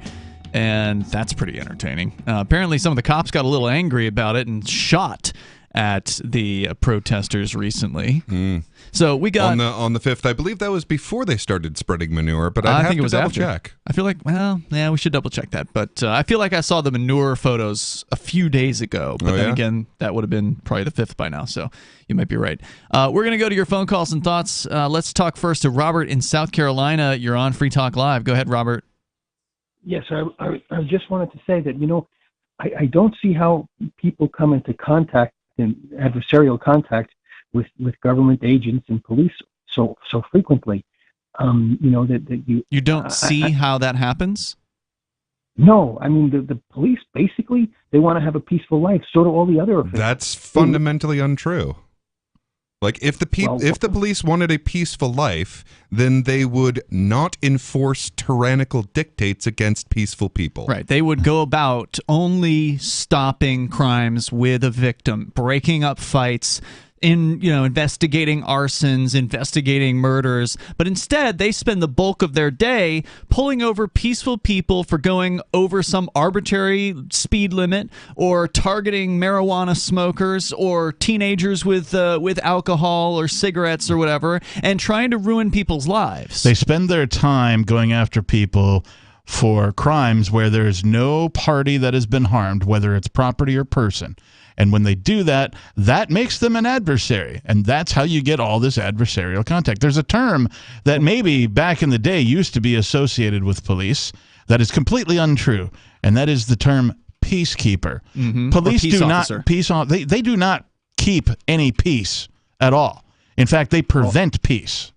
And that's pretty entertaining. Apparently some of the cops got a little angry about it and shot at the protesters recently. So we got on the 5th. I believe that was before they started spreading manure, but I think it was double check. I feel like, well, yeah, we should double check that. But I feel like I saw the manure photos a few days ago. But then again, that would have been probably the 5th by now. So you might be right. We're going to go to your phone calls and thoughts. Let's talk first to Robert in South Carolina. You're on Free Talk Live. Go ahead, Robert. Yes, I just wanted to say that, I don't see how people come into contact, in adversarial contact with government agents and police so frequently. That you don't see how that happens? No, I mean the police basically, they want to have a peaceful life. So do all the other officials. That's fundamentally untrue. Like if the police wanted a peaceful life, then they would not enforce tyrannical dictates against peaceful people. Right. They would go about only stopping crimes with a victim, breaking up fights, investigating arsons, investigating murders, but instead they spend the bulk of their day pulling over peaceful people for going over some arbitrary speed limit, or targeting marijuana smokers or teenagers with alcohol or cigarettes or whatever, and trying to ruin people's lives. They spend their time going after people for crimes where there's no party that has been harmed, whether it's property or person. And when they do that, that makes them an adversary. And that's how you get all this adversarial contact. There's a term that maybe back in the day used to be associated with police that is completely untrue, and that is the term peacekeeper. Police do not they do not keep any peace at all. In fact, they prevent peace.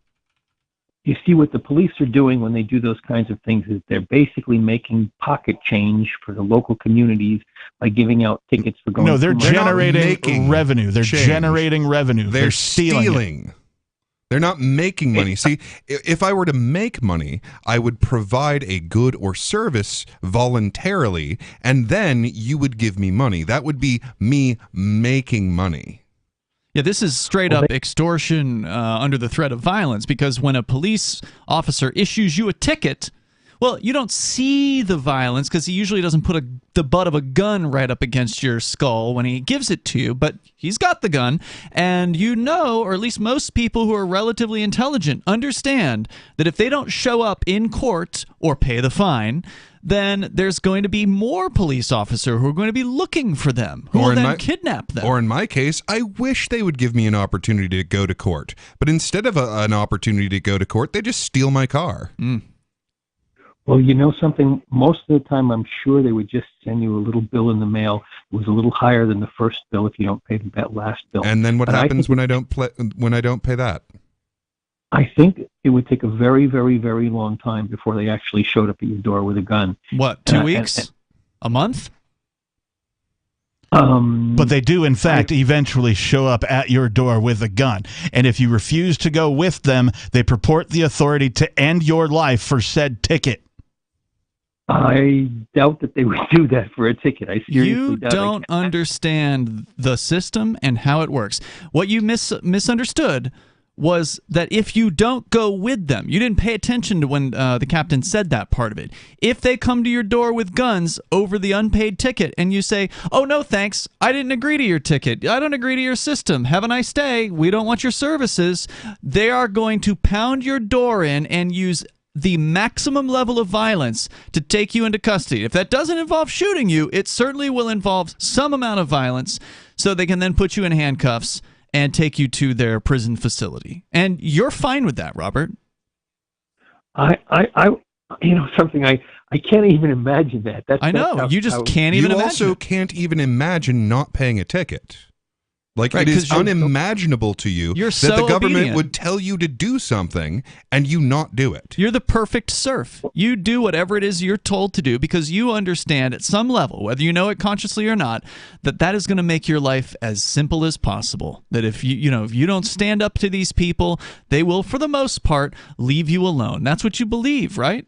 You see, what the police are doing when they do those kinds of things is they're basically making pocket change for the local communities by giving out tickets for going. No, they're generating revenue. They're generating revenue. They're stealing. They're not making money. See, if I were to make money, I would provide a good or service voluntarily, and then you would give me money. That would be me making money. Yeah, this is straight up extortion under the threat of violence, because when a police officer issues you a ticket, well, you don't see the violence because he usually doesn't put the butt of a gun right up against your skull when he gives it to you, but he's got the gun, and or at least most people who are relatively intelligent understand that if they don't show up in court or pay the fine, then there's going to be more police officers who are going to be looking for them, who will then kidnap them. Or in my case, I wish they would give me an opportunity to go to court. But instead of an opportunity to go to court, they just steal my car. Well, you know something? Most of the time, I'm sure they would just send you a little bill in the mail. It was a little higher than the first bill if you don't pay that last bill. And then what happens when I don't pay that? I think it would take a very, very, very long time before they actually showed up at your door with a gun. What, 2 weeks? A month? But they do, in fact, eventually show up at your door with a gun. And if you refuse to go with them, they purport the authority to end your life for said ticket. I doubt that they would do that for a ticket. I seriously You doubt. don't understand the system and how it works. What you misunderstood was that if you don't go with them, you didn't pay attention to when the captain said that part of it. If they come to your door with guns over the unpaid ticket and you say, "Oh, no, thanks, I didn't agree to your ticket. I don't agree to your system. Have a nice day. We don't want your services," they are going to pound your door in and use the maximum level of violence to take you into custody. If that doesn't involve shooting you, it certainly will involve some amount of violence, so they can then put you in handcuffs and take you to their prison facility. And you're fine with that, Robert. You know something, I can't even imagine that. I know, you just can't even imagine. You also can't even imagine not paying a ticket. Like, Right, it is 'cause you're- unimaginable to you You're that so the government obedient. would tell you to do something and you not do it. You're the perfect serf. You do whatever it is you're told to do because you understand at some level, whether you know it consciously or not, that that is going to make your life as simple as possible. That if if you don't stand up to these people, they will, for the most part, leave you alone. That's what you believe, right?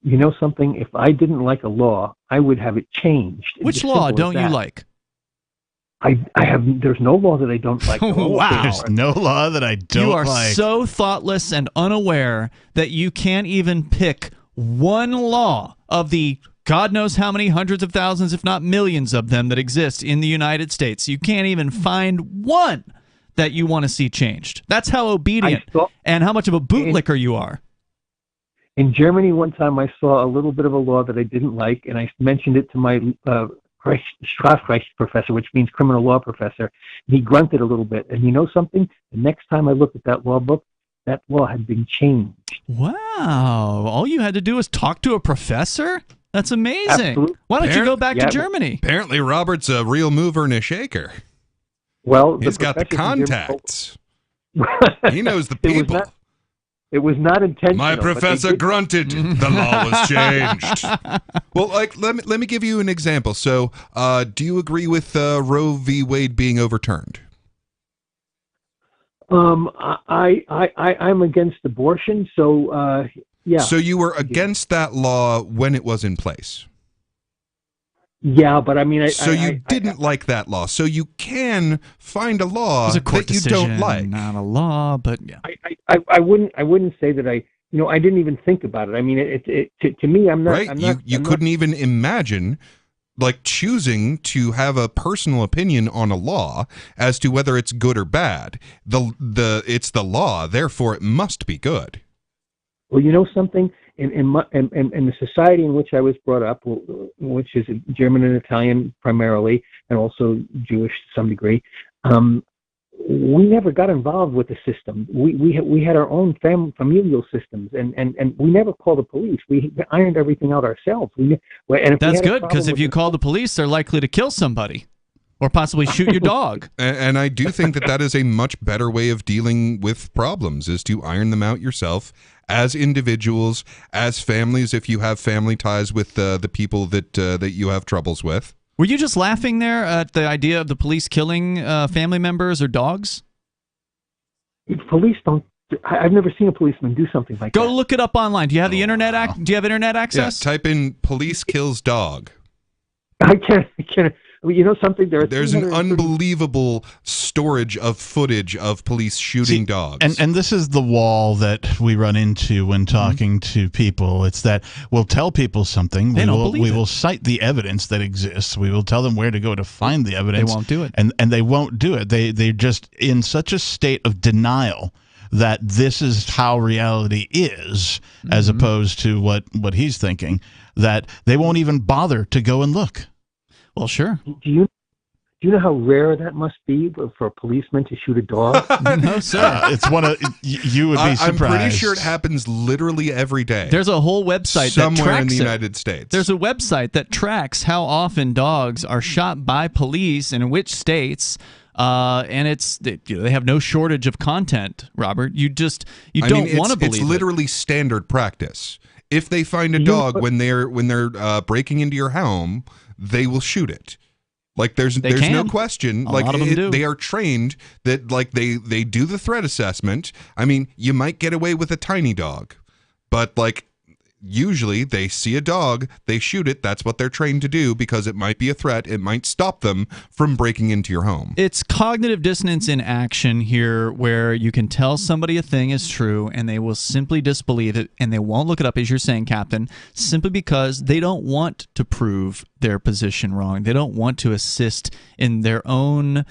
You know something? If I didn't like a law, I would have it changed. It's Which as law simple as don't you that. like? There's no law that I don't like. Wow. There's no law that I don't You are like. so thoughtless and unaware that you can't even pick one law of the God knows how many hundreds of thousands, if not millions of them that exist in the United States. You can't even find one that you want to see changed. That's how obedient and how much of a bootlicker you are. In Germany, one time I saw a little bit of a law that I didn't like, and I mentioned it to my Strafrecht professor, which means criminal law professor. And he grunted a little bit. And you know something? The next time I looked at that law book, that law had been changed. Wow. All you had to do was talk to a professor? That's amazing. Absolutely. Why don't you go back to Yeah, Germany? Apparently, Robert's a real mover and a shaker. Well, he's got the professors in Germany- contacts. He knows the It was people. It was not intentional. My but they professor did- grunted. The law was changed. Well, let me give you an example. So, do you agree with Roe v. Wade being overturned? I'm against abortion, so yeah. So you were against that law when it was in place. Yeah, but I mean, So you didn't like that law. So you can find a law It was a court that you don't decision, like. not a law, but yeah. I wouldn't say that I didn't even think about it. I mean, to me, I'm not. Right? I'm not, You I'm couldn't even imagine like choosing to have a personal opinion on a law as to whether it's good or bad. It's the law, therefore it must be good. Well, you know something? In the society in which I was brought up, which is German and Italian primarily, and also Jewish to some degree, we never got involved with the system. We had our own familial systems, and we never called the police. We ironed everything out ourselves. That's good, because if you call the police, they're likely to kill somebody or possibly shoot your dog. And I do think that is a much better way of dealing with problems, is to iron them out yourself as individuals, as families, if you have family ties with the people that you have troubles with. Were you just laughing there at the idea of the police killing family members or dogs? Police don't. I've never seen a policeman do something like that. Go look it up online. Do you have the internet? Do you have internet access? Yeah, type in "police kills dog." I can't. Well, you know something? There's an unbelievable storage of footage of police shooting dogs. And this is the wall that we run into when talking to people. It's that we'll tell people something. They don't believe we it. will cite the evidence that exists. We will tell them where to go to find the evidence. They won't do it. And they won't do it. They're just in such a state of denial that this is how reality is, as opposed to what he's thinking, that they won't even bother to go and look. Well, sure. Do you know how rare that must be for a policeman to shoot a dog? No, sir. It's one of you would be surprised. I'm pretty sure it happens literally every day. There's a whole website somewhere that tracks in the it. United States. There's a website that tracks how often dogs are shot by police and in which states. And they have no shortage of content, Robert. You don't want to believe it's literally standard practice. If they find a dog when they're breaking into your home, they will shoot it. Like there's no question. A like lot of them do. They are trained that like they do the threat assessment. I mean, you might get away with a tiny dog, but like usually they see a dog, they shoot it. That's what they're trained to do because it might be a threat. It might stop them from breaking into your home. It's cognitive dissonance in action here, where you can tell somebody a thing is true and they will simply disbelieve it and they won't look it up, as you're saying, Captain, simply because they don't want to prove their position wrong. They don't want to assist in their own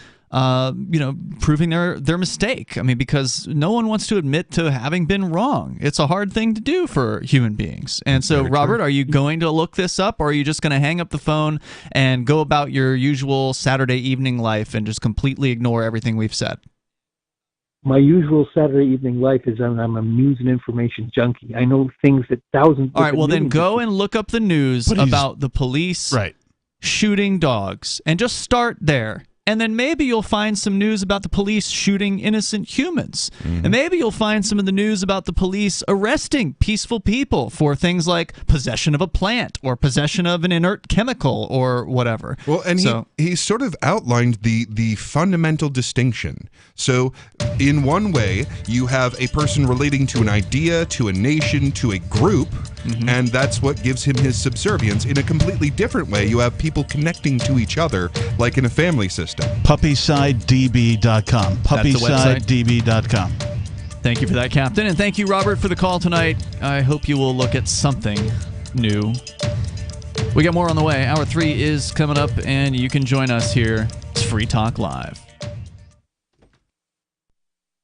proving their mistake. I mean, because no one wants to admit to having been wrong. It's a hard thing to do for human beings. And so, Robert, are you going to look this up, or are you just going to hang up the phone and go about your usual Saturday evening life and just completely ignore everything we've said? My usual Saturday evening life is I'm a news and information junkie. I know things that thousands. All right, well then go and look up the news about the police shooting dogs, and just start there. And then maybe you'll find some news about the police shooting innocent humans. Mm-hmm. And maybe you'll find some of the news about the police arresting peaceful people for things like possession of a plant or possession of an inert chemical or whatever. Well, and he sort of outlined the fundamental distinction. So in one way, you have a person relating to an idea, to a nation, to a group, and that's what gives him his subservience. In a completely different way, you have people connecting to each other like in a family system. PuppySideDB.com. PuppySideDB.com. Thank you for that, Captain. And thank you, Robert, for the call tonight. I hope you will look at something new. We got more on the way. Hour 3 is coming up, and you can join us here. It's Free Talk Live.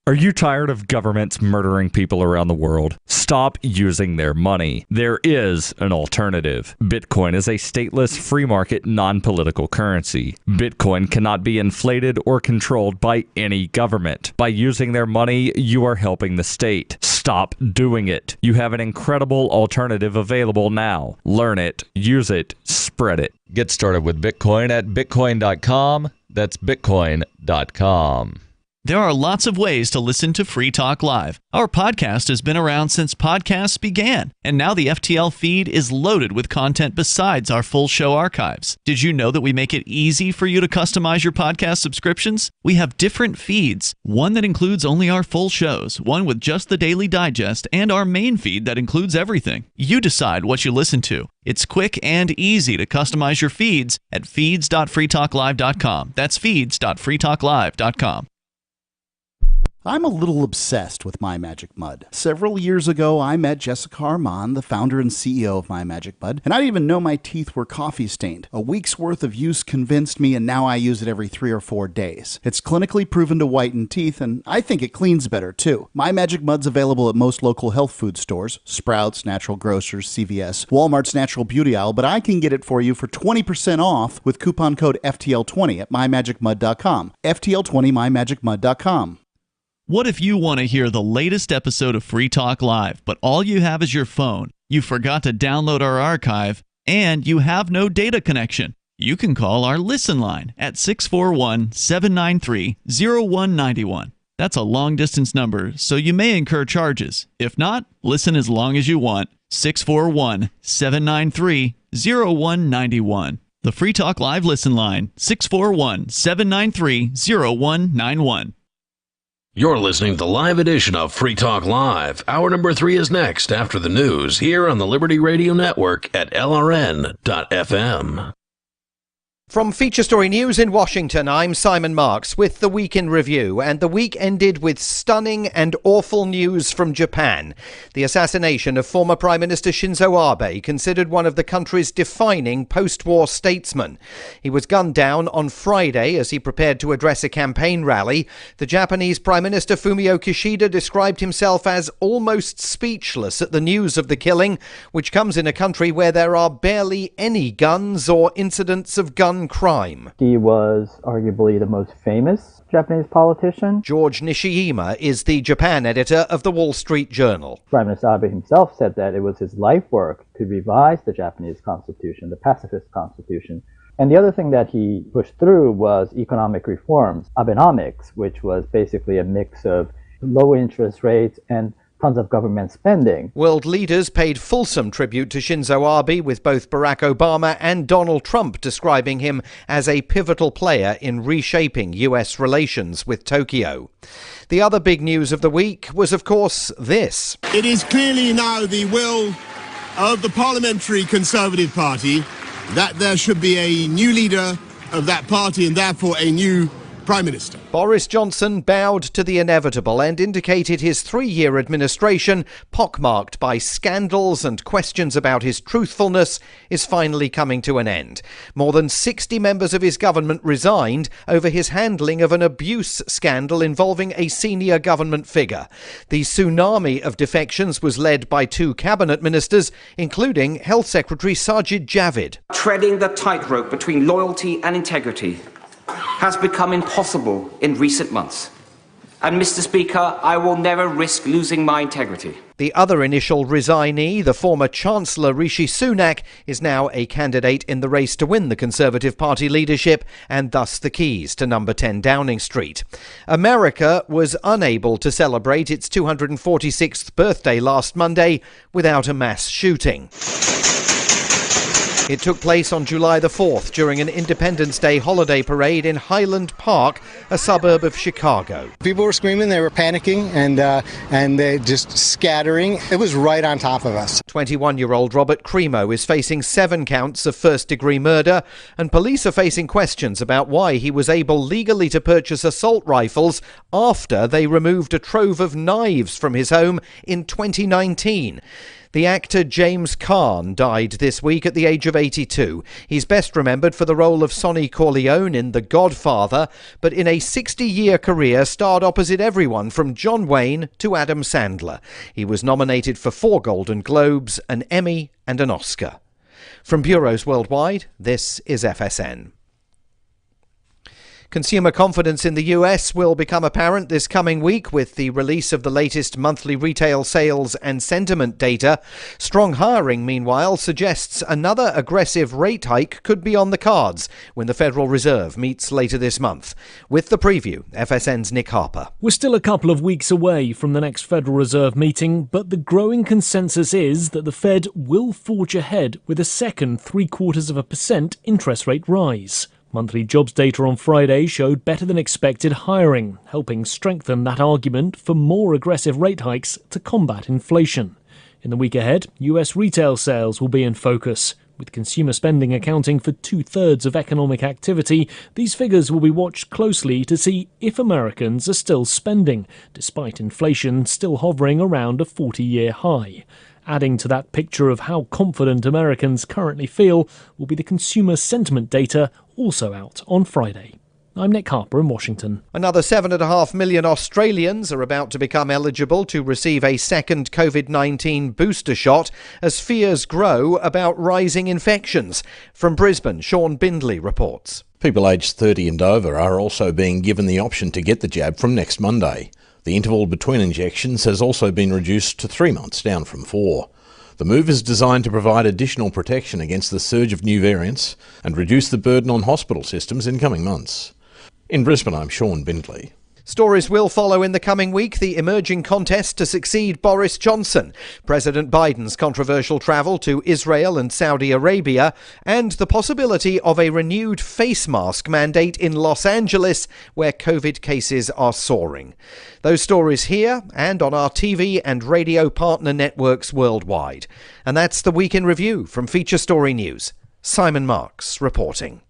Are you tired of governments murdering people around the world? Stop using their money. There is an alternative. Bitcoin is a stateless, free market, non-political currency. Bitcoin cannot be inflated or controlled by any government. By using their money, you are helping the state. Stop doing it. You have an incredible alternative available now. Learn it, use it, spread it. Get started with Bitcoin at bitcoin.com. That's bitcoin.com. There are lots of ways to listen to Free Talk Live. Our podcast has been around since podcasts began, and now the FTL feed is loaded with content besides our full show archives. Did you know that we make it easy for you to customize your podcast subscriptions? We have different feeds, one that includes only our full shows, one with just the Daily Digest, and our main feed that includes everything. You decide what you listen to. It's quick and easy to customize your feeds at feeds.freetalklive.com. That's feeds.freetalklive.com. I'm a little obsessed with My Magic Mud. Several years ago, I met Jessica Armand, the founder and CEO of My Magic Mud, and I didn't even know my teeth were coffee stained. A week's worth of use convinced me, and now I use it every 3 or 4 days. It's clinically proven to whiten teeth, and I think it cleans better, too. My Magic Mud's available at most local health food stores, Sprouts, Natural Grocers, CVS, Walmart's Natural Beauty Aisle, but I can get it for you for 20% off with coupon code FTL20 at MyMagicMud.com. FTL20, MyMagicMud.com. What if you want to hear the latest episode of Free Talk Live, but all you have is your phone, you forgot to download our archive, and you have no data connection? You can call our Listen line at 641-793-0191. That's a long-distance number, so you may incur charges. If not, listen as long as you want. 641-793-0191. The Free Talk Live Listen line, 641-793-0191. You're listening to the live edition of Free Talk Live. Hour number 3 is next after the news here on the Liberty Radio Network at LRN.FM. From Feature Story News in Washington, I'm Simon Marks with the Week in Review, and the week ended with stunning and awful news from Japan. The assassination of former Prime Minister Shinzo Abe, considered one of the country's defining post-war statesmen. He was gunned down on Friday as he prepared to address a campaign rally. The Japanese Prime Minister Fumio Kishida described himself as almost speechless at the news of the killing, which comes in a country where there are barely any guns or incidents of gun crime. He was arguably the most famous Japanese politician. George Nishiyama is the Japan editor of the Wall Street Journal. Prime Minister Abe himself said that it was his life work to revise the Japanese constitution, the pacifist constitution. And the other thing that he pushed through was economic reforms, Abenomics, which was basically a mix of low interest rates and tons of government spending. World leaders paid fulsome tribute to Shinzo Abe, with both Barack Obama and Donald Trump describing him as a pivotal player in reshaping U.S. relations with Tokyo. The other big news of the week was, of course, this. It is clearly now the will of the Parliamentary Conservative Party that there should be a new leader of that party and therefore a new Prime Minister. Boris Johnson bowed to the inevitable and indicated his 3-year administration, pockmarked by scandals and questions about his truthfulness, is finally coming to an end. More than 60 members of his government resigned over his handling of an abuse scandal involving a senior government figure. The tsunami of defections was led by 2 cabinet ministers, including Health Secretary Sajid Javid. Treading the tightrope between loyalty and integrity has become impossible in recent months. And Mr. Speaker, I will never risk losing my integrity. The other initial resignee, the former Chancellor Rishi Sunak, is now a candidate in the race to win the Conservative Party leadership and thus the keys to number 10 Downing Street. America was unable to celebrate its 246th birthday last Monday without a mass shooting. It took place on July the 4th during an Independence Day holiday parade in Highland Park, a suburb of Chicago. People were screaming, they were panicking, and they just scattering. It was right on top of us. 21-year-old Robert Cremo is facing 7 counts of first-degree murder, and police are facing questions about why he was able legally to purchase assault rifles after they removed a trove of knives from his home in 2019. The actor James Caan died this week at the age of 82. He's best remembered for the role of Sonny Corleone in The Godfather, but in a 60-year career starred opposite everyone from John Wayne to Adam Sandler. He was nominated for 4 Golden Globes, an Emmy and an Oscar. From bureaus worldwide, this is FSN. Consumer confidence in the US will become apparent this coming week with the release of the latest monthly retail sales and sentiment data. Strong hiring, meanwhile, suggests another aggressive rate hike could be on the cards when the Federal Reserve meets later this month. With the preview, FSN's Nick Harper. We're still a couple of weeks away from the next Federal Reserve meeting, but the growing consensus is that the Fed will forge ahead with a second 0.75% interest rate rise. Monthly jobs data on Friday showed better than expected hiring, helping strengthen that argument for more aggressive rate hikes to combat inflation. In the week ahead, US retail sales will be in focus. With consumer spending accounting for 2/3 of economic activity, these figures will be watched closely to see if Americans are still spending, despite inflation still hovering around a 40-year high. Adding to that picture of how confident Americans currently feel will be the consumer sentiment data, also out on Friday. I'm Nick Harper in Washington. Another 7.5 million Australians are about to become eligible to receive a second COVID-19 booster shot as fears grow about rising infections. From Brisbane, Sean Bindley reports. People aged 30 and over are also being given the option to get the jab from next Monday. The interval between injections has also been reduced to 3 months, down from 4. The move is designed to provide additional protection against the surge of new variants and reduce the burden on hospital systems in coming months. In Brisbane, I'm Sean Bindley. Stories will follow in the coming week: the emerging contest to succeed Boris Johnson, President Biden's controversial travel to Israel and Saudi Arabia, and the possibility of a renewed face mask mandate in Los Angeles, where COVID cases are soaring. Those stories here and on our TV and radio partner networks worldwide. And that's the Week in Review from Feature Story News. Simon Marks reporting.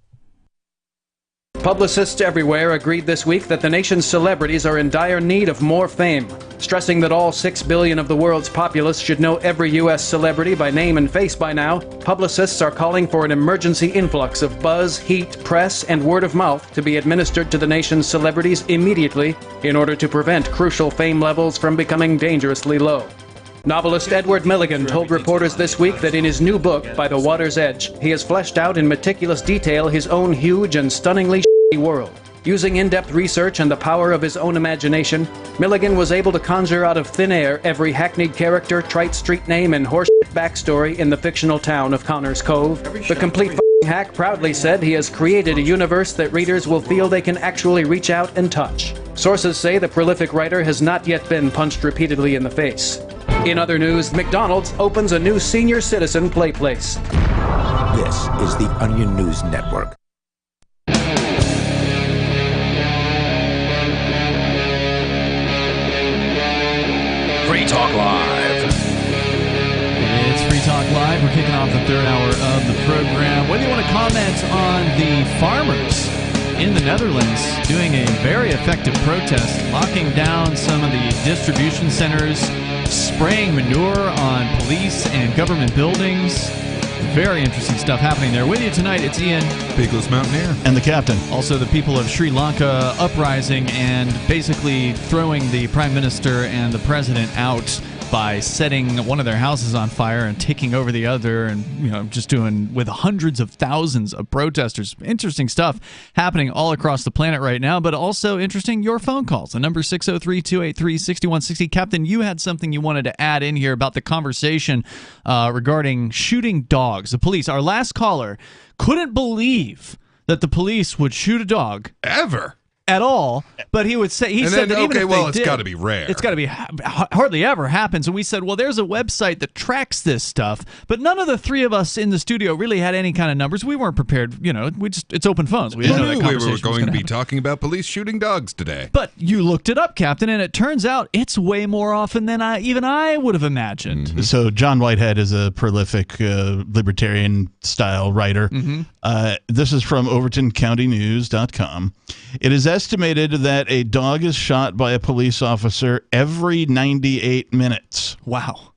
Publicists everywhere agreed this week that the nation's celebrities are in dire need of more fame, stressing that all 6 billion of the world's populace should know every U.S. celebrity by name and face by now. Publicists are calling for an emergency influx of buzz, heat, press, and word of mouth to be administered to the nation's celebrities immediately in order to prevent crucial fame levels from becoming dangerously low. Novelist Edward Milligan told reporters this week that in his new book, By the Water's Edge, he has fleshed out in meticulous detail his own huge and stunningly shitty world. Using in-depth research and the power of his own imagination, Milligan was able to conjure out of thin air every hackneyed character, trite street name, and horseshit backstory in the fictional town of Connors Cove. The complete hack proudly said he has created a universe that readers will feel they can actually reach out and touch. Sources say the prolific writer has not yet been punched repeatedly in the face. In other news, McDonald's opens a new senior citizen play place. This is the Onion News Network. Free Talk Live. It's Free Talk Live. We're kicking off the third hour of the program. Whether you want to comment on the farmers in the Netherlands doing a very effective protest, locking down some of the distribution centers, spraying manure on police and government buildings. Very interesting stuff happening there. With you tonight, it's Ian, Bigless Mountaineer, and the captain. Also, the people of Sri Lanka uprising and basically throwing the prime minister and the president out by setting one of their houses on fire and taking over the other, and just doing with hundreds of thousands of protesters. Interesting stuff happening all across the planet right now, but also interesting your phone calls. The number 603-283-6160. Captain, you had something you wanted to add in here about the conversation regarding shooting dogs. The police, our last caller, couldn't believe that the police would shoot a dog ever. At all, but he said that even if they it's did, got to be rare. It's got to be hardly ever happens. And we said, well, there's a website that tracks this stuff, but none of the three of us in the studio really had any kind of numbers. We weren't prepared. It's open phones. We didn't know that conversation we were going to be happen. talking about police shooting dogs today. But you looked it up, Captain, and it turns out it's way more often than I would have imagined. Mm-hmm. So John Whitehead is a prolific libertarian-style writer. Mm-hmm. This is from OvertonCountyNews.com. It is estimated that a dog is shot by a police officer every 98 minutes. Wow.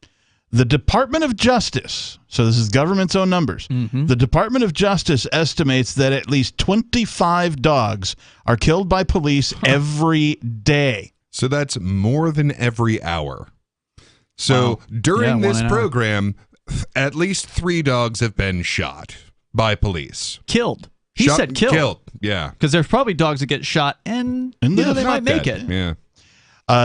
The Department of Justice, so this is government's own numbers, the Department of Justice estimates that at least 25 dogs are killed by police every day. So that's more than every hour. So during this program, at least 3 dogs have been shot by police. Killed. He said killed. Killed, yeah. Because there's probably dogs that get shot and they might make it. Yeah.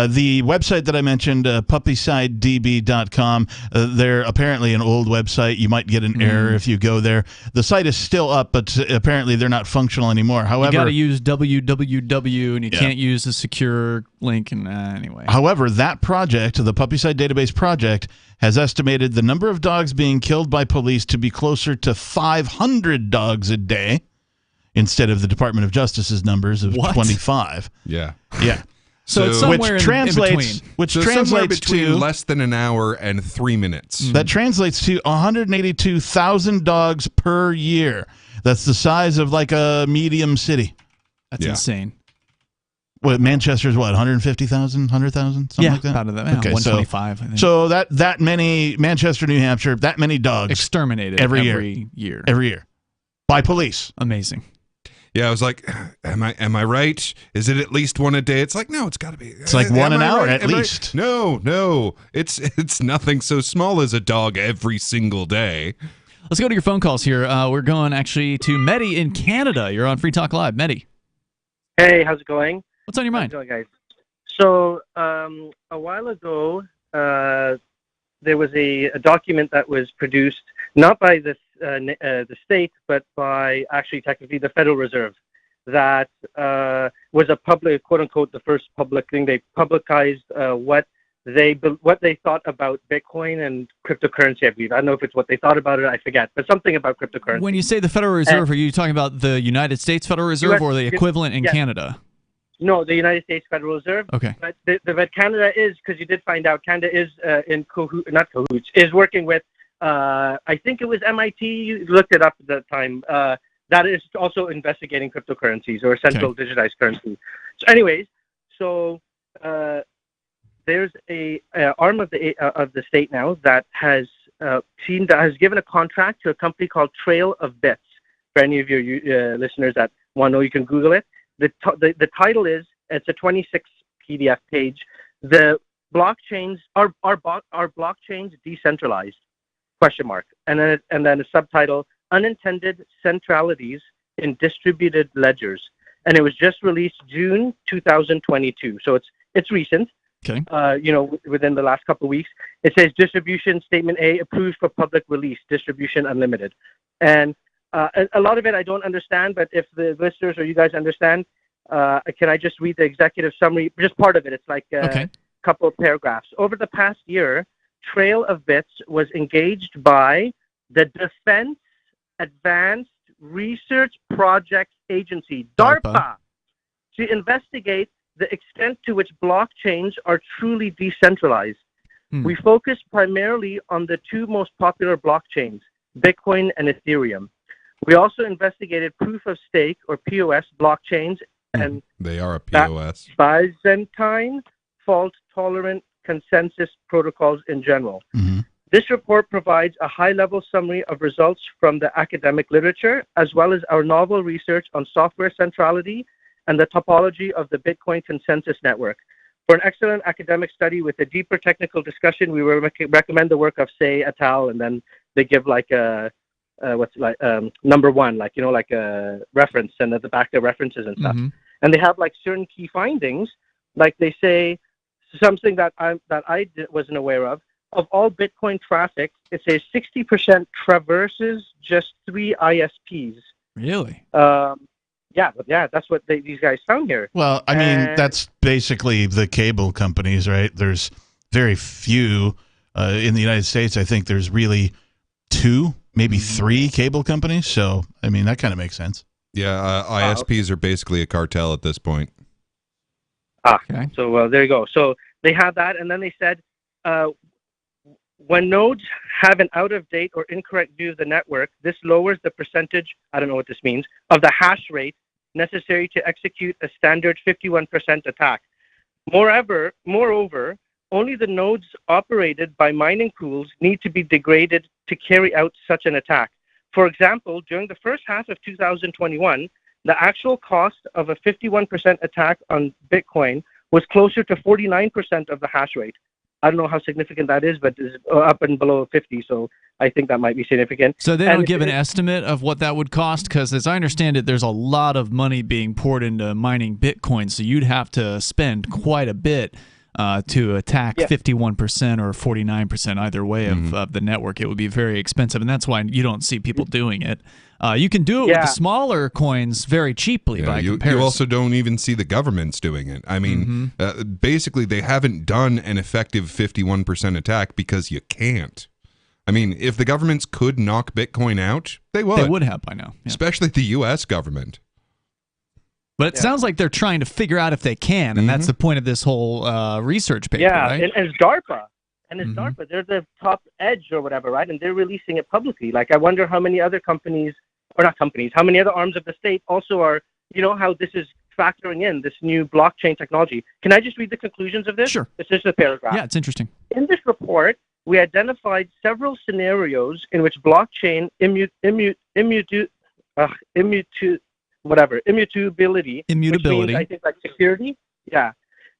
The website that I mentioned, puppysidedb.com, they're apparently an old website. You might get an error if you go there. The site is still up, but apparently they're not functional anymore. However, you got to use www, and you can't use a secure link. And anyway. However, that project, the Puppyside Database project, has estimated the number of dogs being killed by police to be closer to 500 dogs a day instead of the Department of Justice's numbers of 25. Yeah. Yeah. So it's somewhere which translates, in between. Which so translates between to less than an hour and 3 minutes. That translates to 182,000 dogs per year. That's the size of like a medium city. That's insane. What, Manchester's what, 150,000, 100,000, something like that? About that. Okay, 125. I think. So that many, Manchester, New Hampshire, that many dogs exterminated every year by police. Amazing. Yeah, I was like, am I right? Is it at least one a day? It's like, no, it's got to be. It's like one an hour at least. No, it's nothing so small as a dog every single day. Let's go to your phone calls here. We're going actually to Mehdi in Canada. You're on Free Talk Live, Mehdi. Hey, how's it going? What's on your mind? How's it going, guys? So a while ago, there was a document that was produced not by the state, but by actually technically the Federal Reserve. That was a public, quote unquote, the first public thing. They publicized what they thought about Bitcoin and cryptocurrency. I believe. I don't know if it's what they thought about it. I forget, but something about cryptocurrency. When you say the Federal Reserve, are you talking about the United States Federal Reserve or the equivalent in Canada? No, the United States Federal Reserve. Okay. But but Canada is, because you did find out, Canada is is working with. I think it was MIT. You looked it up at that time. That is also investigating cryptocurrencies or central digitized currency. So, anyways, there's a arm of the state now that has given a contract to a company called Trail of Bits. For any of your listeners that want to know, you can Google it. The title is, it's a 26 PDF page. The blockchains are blockchains decentralized? ? And then a subtitle: Unintended Centralities in Distributed Ledgers. And it was just released June 2022, so it's recent. Okay. Within the last couple of weeks. It says Distribution Statement A approved for public release. Distribution unlimited. And a lot of it I don't understand, but if the listeners or you guys understand, Can I just read the executive summary? Just part of it. It's like a couple of paragraphs. Over the past year, Trail of Bits was engaged by the Defense Advanced Research Projects Agency, DARPA, to investigate the extent to which blockchains are truly decentralized. We focus primarily on the two most popular blockchains, Bitcoin and Ethereum. We also investigated proof of stake or POS blockchains and they are a POS. Byzantine fault-tolerant consensus protocols in general. This report provides a high-level summary of results from the academic literature, as well as our novel research on software centrality and the topology of the Bitcoin consensus network. For an excellent academic study with a deeper technical discussion, we will recommend the work of Say et al. And then they give like a number one, like a reference, and at the back there references and stuff. And they have like certain key findings, like they say something that I wasn't aware of. Of all Bitcoin traffic, it says 60% traverses just 3 ISPs. Really? Yeah, that's what these guys found here. Well, I mean, that's basically the cable companies, right? There's very few in the United States. I think there's really 2, maybe 3 cable companies. So, I mean, that kind of makes sense. Yeah, ISPs are basically a cartel at this point. So there you go. So they had that, and then they said when nodes have an out-of-date or incorrect view of the network, this lowers the percentage, I don't know what this means, of the hash rate necessary to execute a standard 51% attack. Moreover, only the nodes operated by mining pools need to be degraded to carry out such an attack. For example, during the first half of 2021, the actual cost of a 51% attack on Bitcoin was closer to 49% of the hash rate. I don't know how significant that is, but it's up and below 50, so I think that might be significant. So they don't give an estimate of what that would cost? Because as I understand it, there's a lot of money being poured into mining Bitcoin, so you'd have to spend quite a bit to attack 51% or 49%, either way of the network. It would be very expensive, and that's why you don't see people doing it. You can do it with the smaller coins very cheaply by comparison. You also don't even see the governments doing it. I mean, basically, they haven't done an effective 51% attack because you can't. I mean, if the governments could knock Bitcoin out, they would. They would have by now. Yeah. Especially the U.S. government. But it sounds like they're trying to figure out if they can, and that's the point of this whole research paper, right? and it's DARPA. And it's DARPA. They're the top edge or whatever, right? And they're releasing it publicly. Like, I wonder how many other companies, or not companies, how many other arms of the state also are, how this is factoring in this new blockchain technology. Can I just read the conclusions of this? Sure. It's just a paragraph. Yeah, it's interesting. In this report, we identified several scenarios in which blockchain immutability, which means, I think, like security,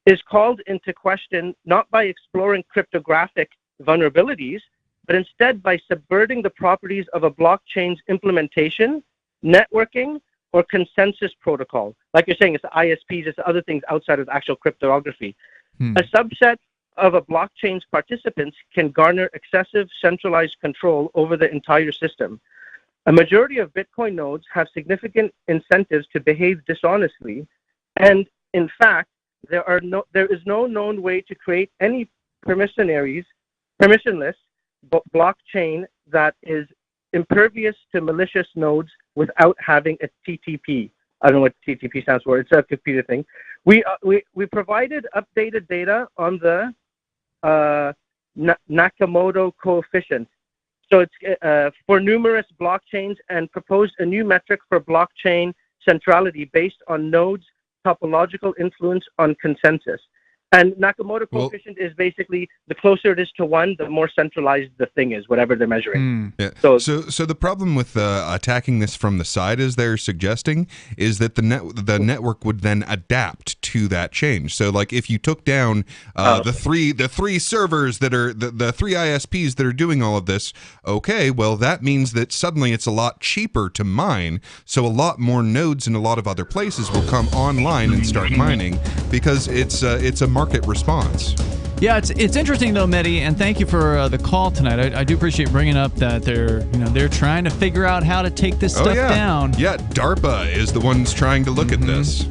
is called into question not by exploring cryptographic vulnerabilities, but instead by subverting the properties of a blockchain's implementation, networking, or consensus protocol. Like you're saying, it's the ISPs, it's the other things outside of actual cryptography. A subset of a blockchain's participants can garner excessive centralized control over the entire system. A majority of Bitcoin nodes have significant incentives to behave dishonestly, and in fact, there is no known way to create any permissionless blockchain that is impervious to malicious nodes without having a TTP. I don't know what TTP stands for. It's a computer thing. We provided updated data on the Nakamoto coefficient. So it's for numerous blockchains, and proposed a new metric for blockchain centrality based on nodes' topological influence on consensus. And Nakamoto coefficient is basically the closer it is to 1, the more centralized the thing is, whatever they're measuring. Yeah. So the problem with attacking this from the side, as they're suggesting, is that the network would then adapt to that change. So, like, if you took down the three servers that are the 3 ISPs that are doing all of this, okay, well, that means that suddenly it's a lot cheaper to mine. So a lot more nodes in a lot of other places will come online and start mining because it's a market response. Yeah, it's interesting though, Mehdi, and thank you for the call tonight. I do appreciate bringing up that they're trying to figure out how to take this stuff down. Yeah, DARPA is the ones trying to look at this.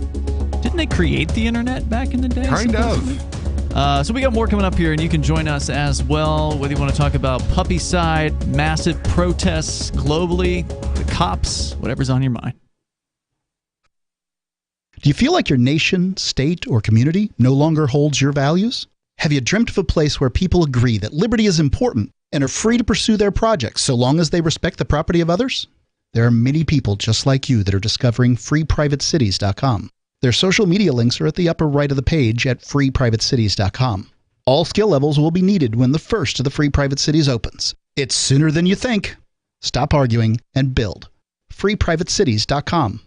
Didn't they create the internet back in the day? Kind of. So we got more coming up here, and you can join us as well, whether you want to talk about Puppycide, massive protests globally, the cops, whatever's on your mind. Do you feel like your nation, state, or community no longer holds your values? Have you dreamt of a place where people agree that liberty is important and are free to pursue their projects so long as they respect the property of others? There are many people just like you that are discovering freeprivatecities.com. Their social media links are at the upper right of the page at freeprivatecities.com. All skill levels will be needed when the first of the Free Private Cities opens. It's sooner than you think. Stop arguing and build. freeprivatecities.com.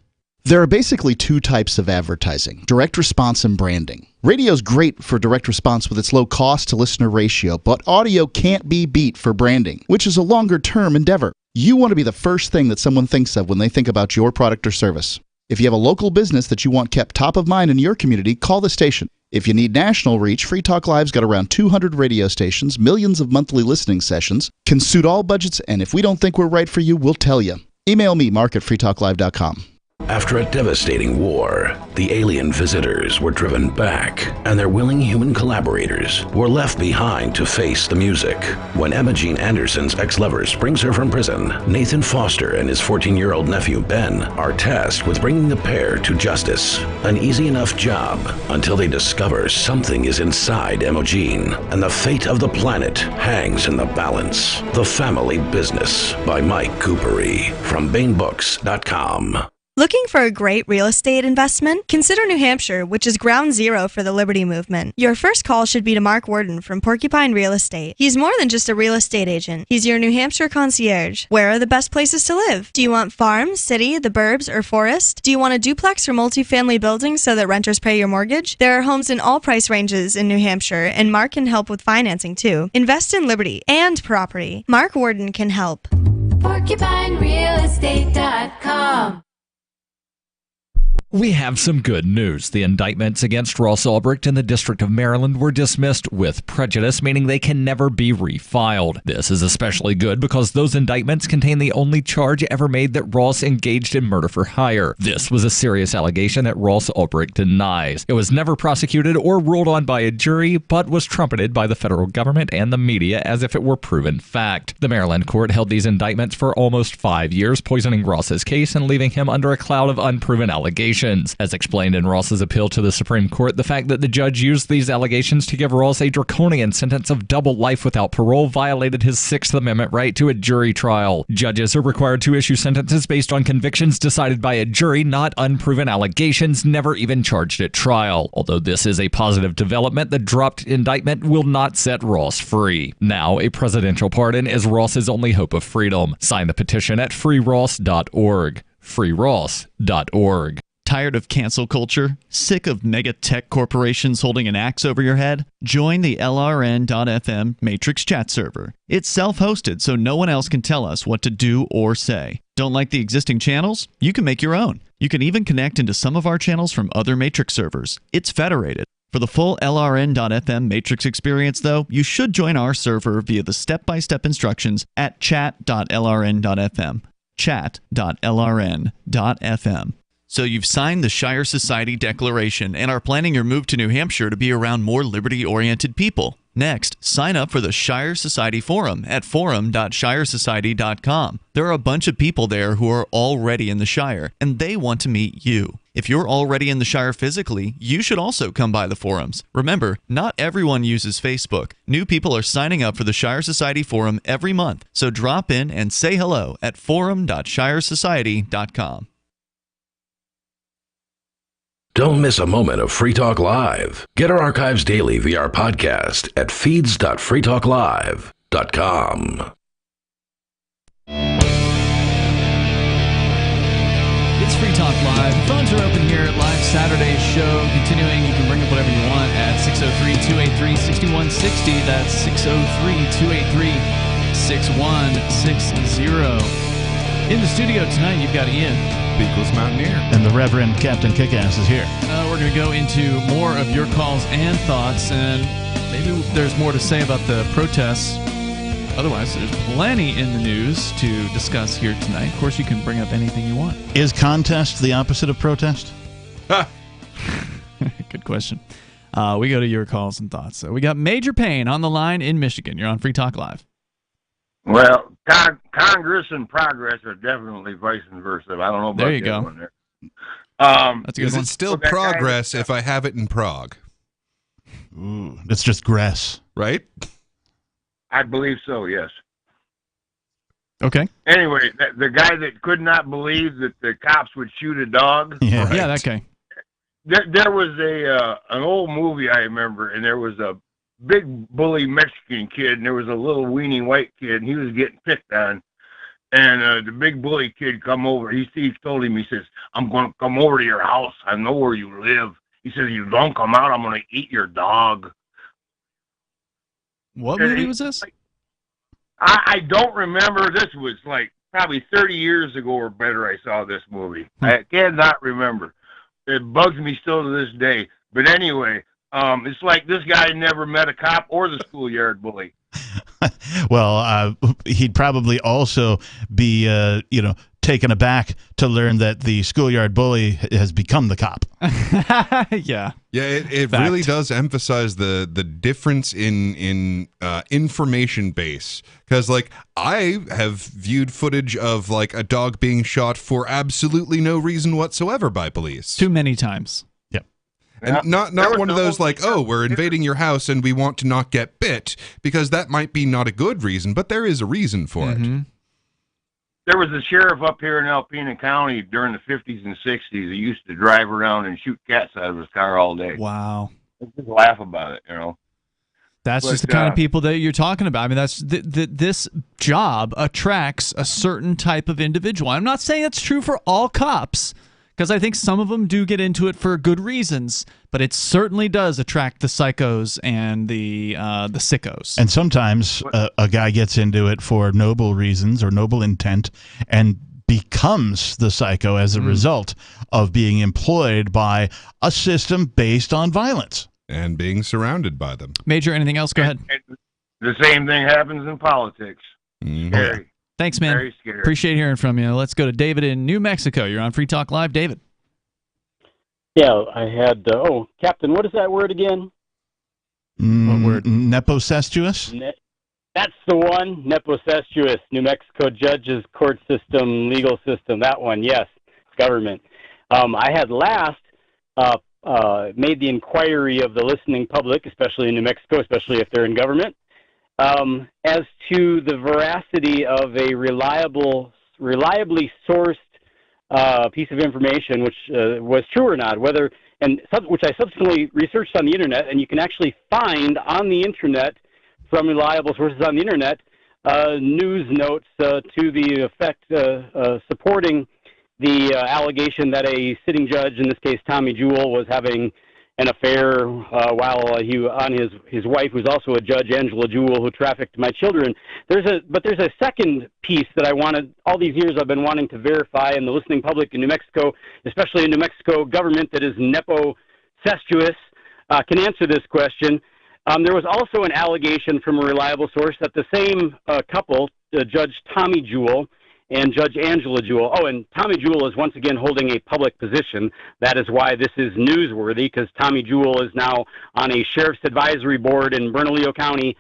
There are basically two types of advertising, direct response and branding. Radio's great for direct response with its low cost to listener ratio, but audio can't be beat for branding, which is a longer term endeavor. You want to be the first thing that someone thinks of when they think about your product or service. If you have a local business that you want kept top of mind in your community, call the station. If you need national reach, Free Talk Live's got around 200 radio stations, millions of monthly listening sessions, can suit all budgets, and if we don't think we're right for you, we'll tell you. Email me, mark@freetalklive.com. After a devastating war, the alien visitors were driven back, and their willing human collaborators were left behind to face the music. When Emma Jean Anderson's ex-lover brings her from prison, Nathan Foster and his 14-year-old nephew Ben are tasked with bringing the pair to justice. An easy enough job until they discover something is inside Emma Jean, and the fate of the planet hangs in the balance. The Family Business by Mike Coopery from BaneBooks.com. Looking for a great real estate investment? Consider New Hampshire, which is ground zero for the Liberty Movement. Your first call should be to Mark Worden from Porcupine Real Estate. He's more than just a real estate agent. He's your New Hampshire concierge. Where are the best places to live? Do you want farm, city, the burbs, or forest? Do you want a duplex or multifamily building so that renters pay your mortgage? There are homes in all price ranges in New Hampshire, and Mark can help with financing too. Invest in liberty and property. Mark Worden can help. PorcupineRealEstate.com. We have some good news. The indictments against Ross Ulbricht in the District of Maryland were dismissed with prejudice, meaning they can never be refiled. This is especially good because those indictments contain the only charge ever made that Ross engaged in murder for hire. This was a serious allegation that Ross Ulbricht denies. It was never prosecuted or ruled on by a jury, but was trumpeted by the federal government and the media as if it were proven fact. The Maryland court held these indictments for almost 5 years, poisoning Ross's case and leaving him under a cloud of unproven allegations. As explained in Ross's appeal to the Supreme Court, the fact that the judge used these allegations to give Ross a draconian sentence of double life without parole violated his Sixth Amendment right to a jury trial. Judges are required to issue sentences based on convictions decided by a jury, not unproven allegations never even charged at trial. Although this is a positive development, the dropped indictment will not set Ross free. Now, a presidential pardon is Ross's only hope of freedom. Sign the petition at freeross.org. freeross.org. Tired of cancel culture? Sick of mega tech corporations holding an axe over your head? Join the LRN.FM Matrix chat server. It's self-hosted, so no one else can tell us what to do or say. Don't like the existing channels? You can make your own. You can even connect into some of our channels from other Matrix servers. It's federated. For the full LRN.FM Matrix experience, though, you should join our server via the step-by-step instructions at chat.lrn.fm. chat.lrn.fm. So you've signed the Shire Society Declaration and are planning your move to New Hampshire to be around more liberty-oriented people. Next, sign up for the Shire Society Forum at forum.shiresociety.com. There are a bunch of people there who are already in the Shire, and they want to meet you. If you're already in the Shire physically, you should also come by the forums. Remember, not everyone uses Facebook. New people are signing up for the Shire Society Forum every month, so drop in and say hello at forum.shiresociety.com. Don't miss a moment of Free Talk Live. Get our archives daily via our podcast at feeds.freetalklive.com. It's Free Talk Live. Phones are open here at Live Saturday show. Continuing, you can bring up whatever you want at 603-283-6160. That's 603-283-6160. In the studio tonight, you've got Ian. Beakless Mountaineer. And the Reverend Captain Kickass is here. We're going to go into more of your calls and thoughts, and maybe there's more to say about the protests. Otherwise, there's plenty in the news to discuss here tonight. Of course, you can bring up anything you want. Is contest the opposite of protest? good question. We go to your calls and thoughts. So we got Major Payne on the line in Michigan. You're on Free Talk Live. Well, Congress and progress are definitely vice versa. I don't know about there you the go. other one there. That's a good Is one. it still progress if I have it in Prague? Ooh, it's just grass. Right? I believe so, yes. Okay. Anyway, the guy that could not believe that the cops would shoot a dog. Yeah, yeah, that guy. There was an old movie I remember, and there was a big bully Mexican kid, and there was a little weenie white kid, and he was getting picked on. And the big bully kid come over. He told him, he says, "I'm going to come over to your house. I know where you live." He says, "You don't come out, I'm going to eat your dog." What movie was this? I don't remember. This was like probably 30 years ago or better I saw this movie. I cannot remember. It bugs me still to this day. But anyway, it's like this guy never met a cop or the schoolyard bully. Well, he'd probably also be, taken aback to learn that the schoolyard bully has become the cop. Yeah. Yeah, it really does emphasize the difference in information base. Because, like, I have viewed footage of, like, a dog being shot for absolutely no reason whatsoever by police. Too many times. Yep. And not one of those, like, oh, we're invading your house and we want to not get bit, because that might be not a good reason, but there is a reason for it. There was a sheriff up here in Alpena County during the 50s and 60s who used to drive around and shoot cats out of his car all day. Wow. Just laugh about it, you know. That's just the kind of people that you're talking about. I mean, that's this job attracts a certain type of individual. I'm not saying that's true for all cops, because I think some of them do get into it for good reasons, but it certainly does attract the psychos and the sickos. And sometimes a guy gets into it for noble reasons or noble intent and becomes the psycho as a result of being employed by a system based on violence. And being surrounded by them. Major, anything else? Go ahead. The same thing happens in politics. Scary. Thanks, man. Very scary. Appreciate hearing from you. Let's go to David in New Mexico. You're on Free Talk Live. David. Yeah, I had, Captain, what is that word again? What word? Nepocestuous? That's the one, nepocestuous. New Mexico judges, court system, legal system, that one, yes, government. I had last made the inquiry of the listening public, especially in New Mexico, especially if they're in government, as to the veracity of a reliably sourced piece of information, which was true or not, which I subsequently researched on the internet, and you can actually find on the internet from reliable sources on the internet news notes to the effect supporting the allegation that a sitting judge, in this case Tommy Jewell, was having an affair while he on his wife, who's also a judge, Angela Jewell, who trafficked my children. There's a second piece that I wanted. All these years I've been wanting to verify, and the listening public in New Mexico, especially in New Mexico government that is nepocestuous, can answer this question. There was also an allegation from a reliable source that the same couple, Judge Tommy Jewell and Judge Angela Jewell. Oh, and Tommy Jewell is once again holding a public position. That is why this is newsworthy, because Tommy Jewell is now on a sheriff's advisory board in Bernalillo County.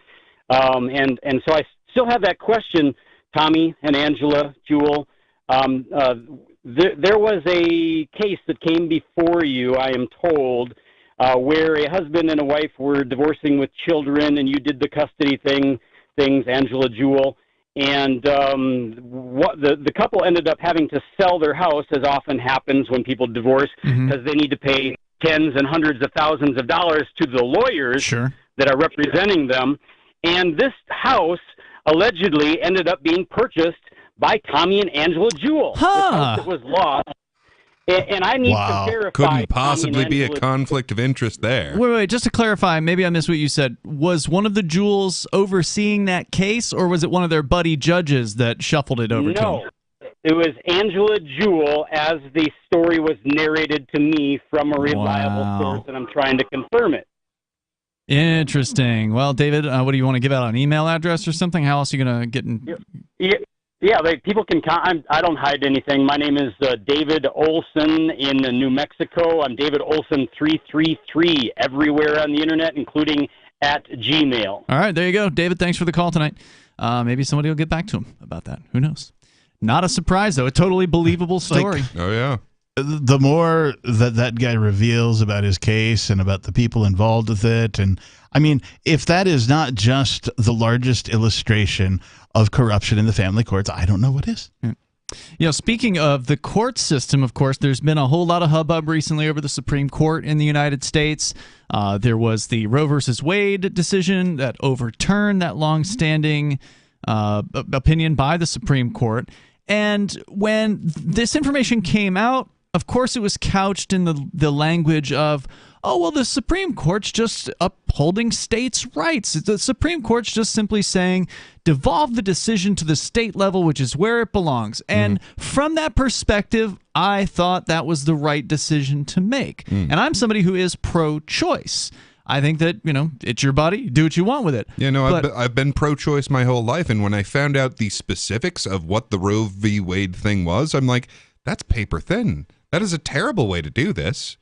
And so I still have that question, Tommy and Angela Jewell. There was a case that came before you, I am told, where a husband and a wife were divorcing with children, and you did the custody things, Angela Jewell. And the couple ended up having to sell their house, as often happens when people divorce, because they need to pay tens and hundreds of thousands of dollars to the lawyers that are representing them. And this house allegedly ended up being purchased by Tommy and Angela Jewell. This house that was lost. And I need to verify. Couldn't possibly be a conflict of interest there. Wait, just to clarify, maybe I missed what you said. Was one of the Jewels overseeing that case, or was it one of their buddy judges that shuffled it over to them? No, it was Angela Jewell, as the story was narrated to me from a reliable source, and I'm trying to confirm it. Interesting. Well, David, what do you want to give out, an email address or something? How else are you going to get in? Yeah, people can. I don't hide anything. My name is David Olson in New Mexico. I'm David Olson 333 everywhere on the internet, including at Gmail. All right, there you go, David. Thanks for the call tonight. Maybe somebody will get back to him about that. Who knows? Not a surprise though. A totally believable story. Oh yeah. The more that guy reveals about his case and about the people involved with it, and I mean, if that is not just the largest illustration of corruption in the family courts, I don't know what is. Yeah. You know, speaking of the court system, of course, there's been a whole lot of hubbub recently over the Supreme Court in the United States. There was the Roe versus Wade decision that overturned that longstanding opinion by the Supreme Court. And when this information came out, of course, it was couched in the language of, oh, well, the Supreme Court's just upholding states' rights. The Supreme Court's just simply saying, devolve the decision to the state level, which is where it belongs. And from that perspective, I thought that was the right decision to make. And I'm somebody who is pro-choice. I think that, you know, it's your body. Do what you want with it. Yeah, no, I've been pro-choice my whole life. And when I found out the specifics of what the Roe v. Wade thing was, I'm like, that's paper thin. That is a terrible way to do this.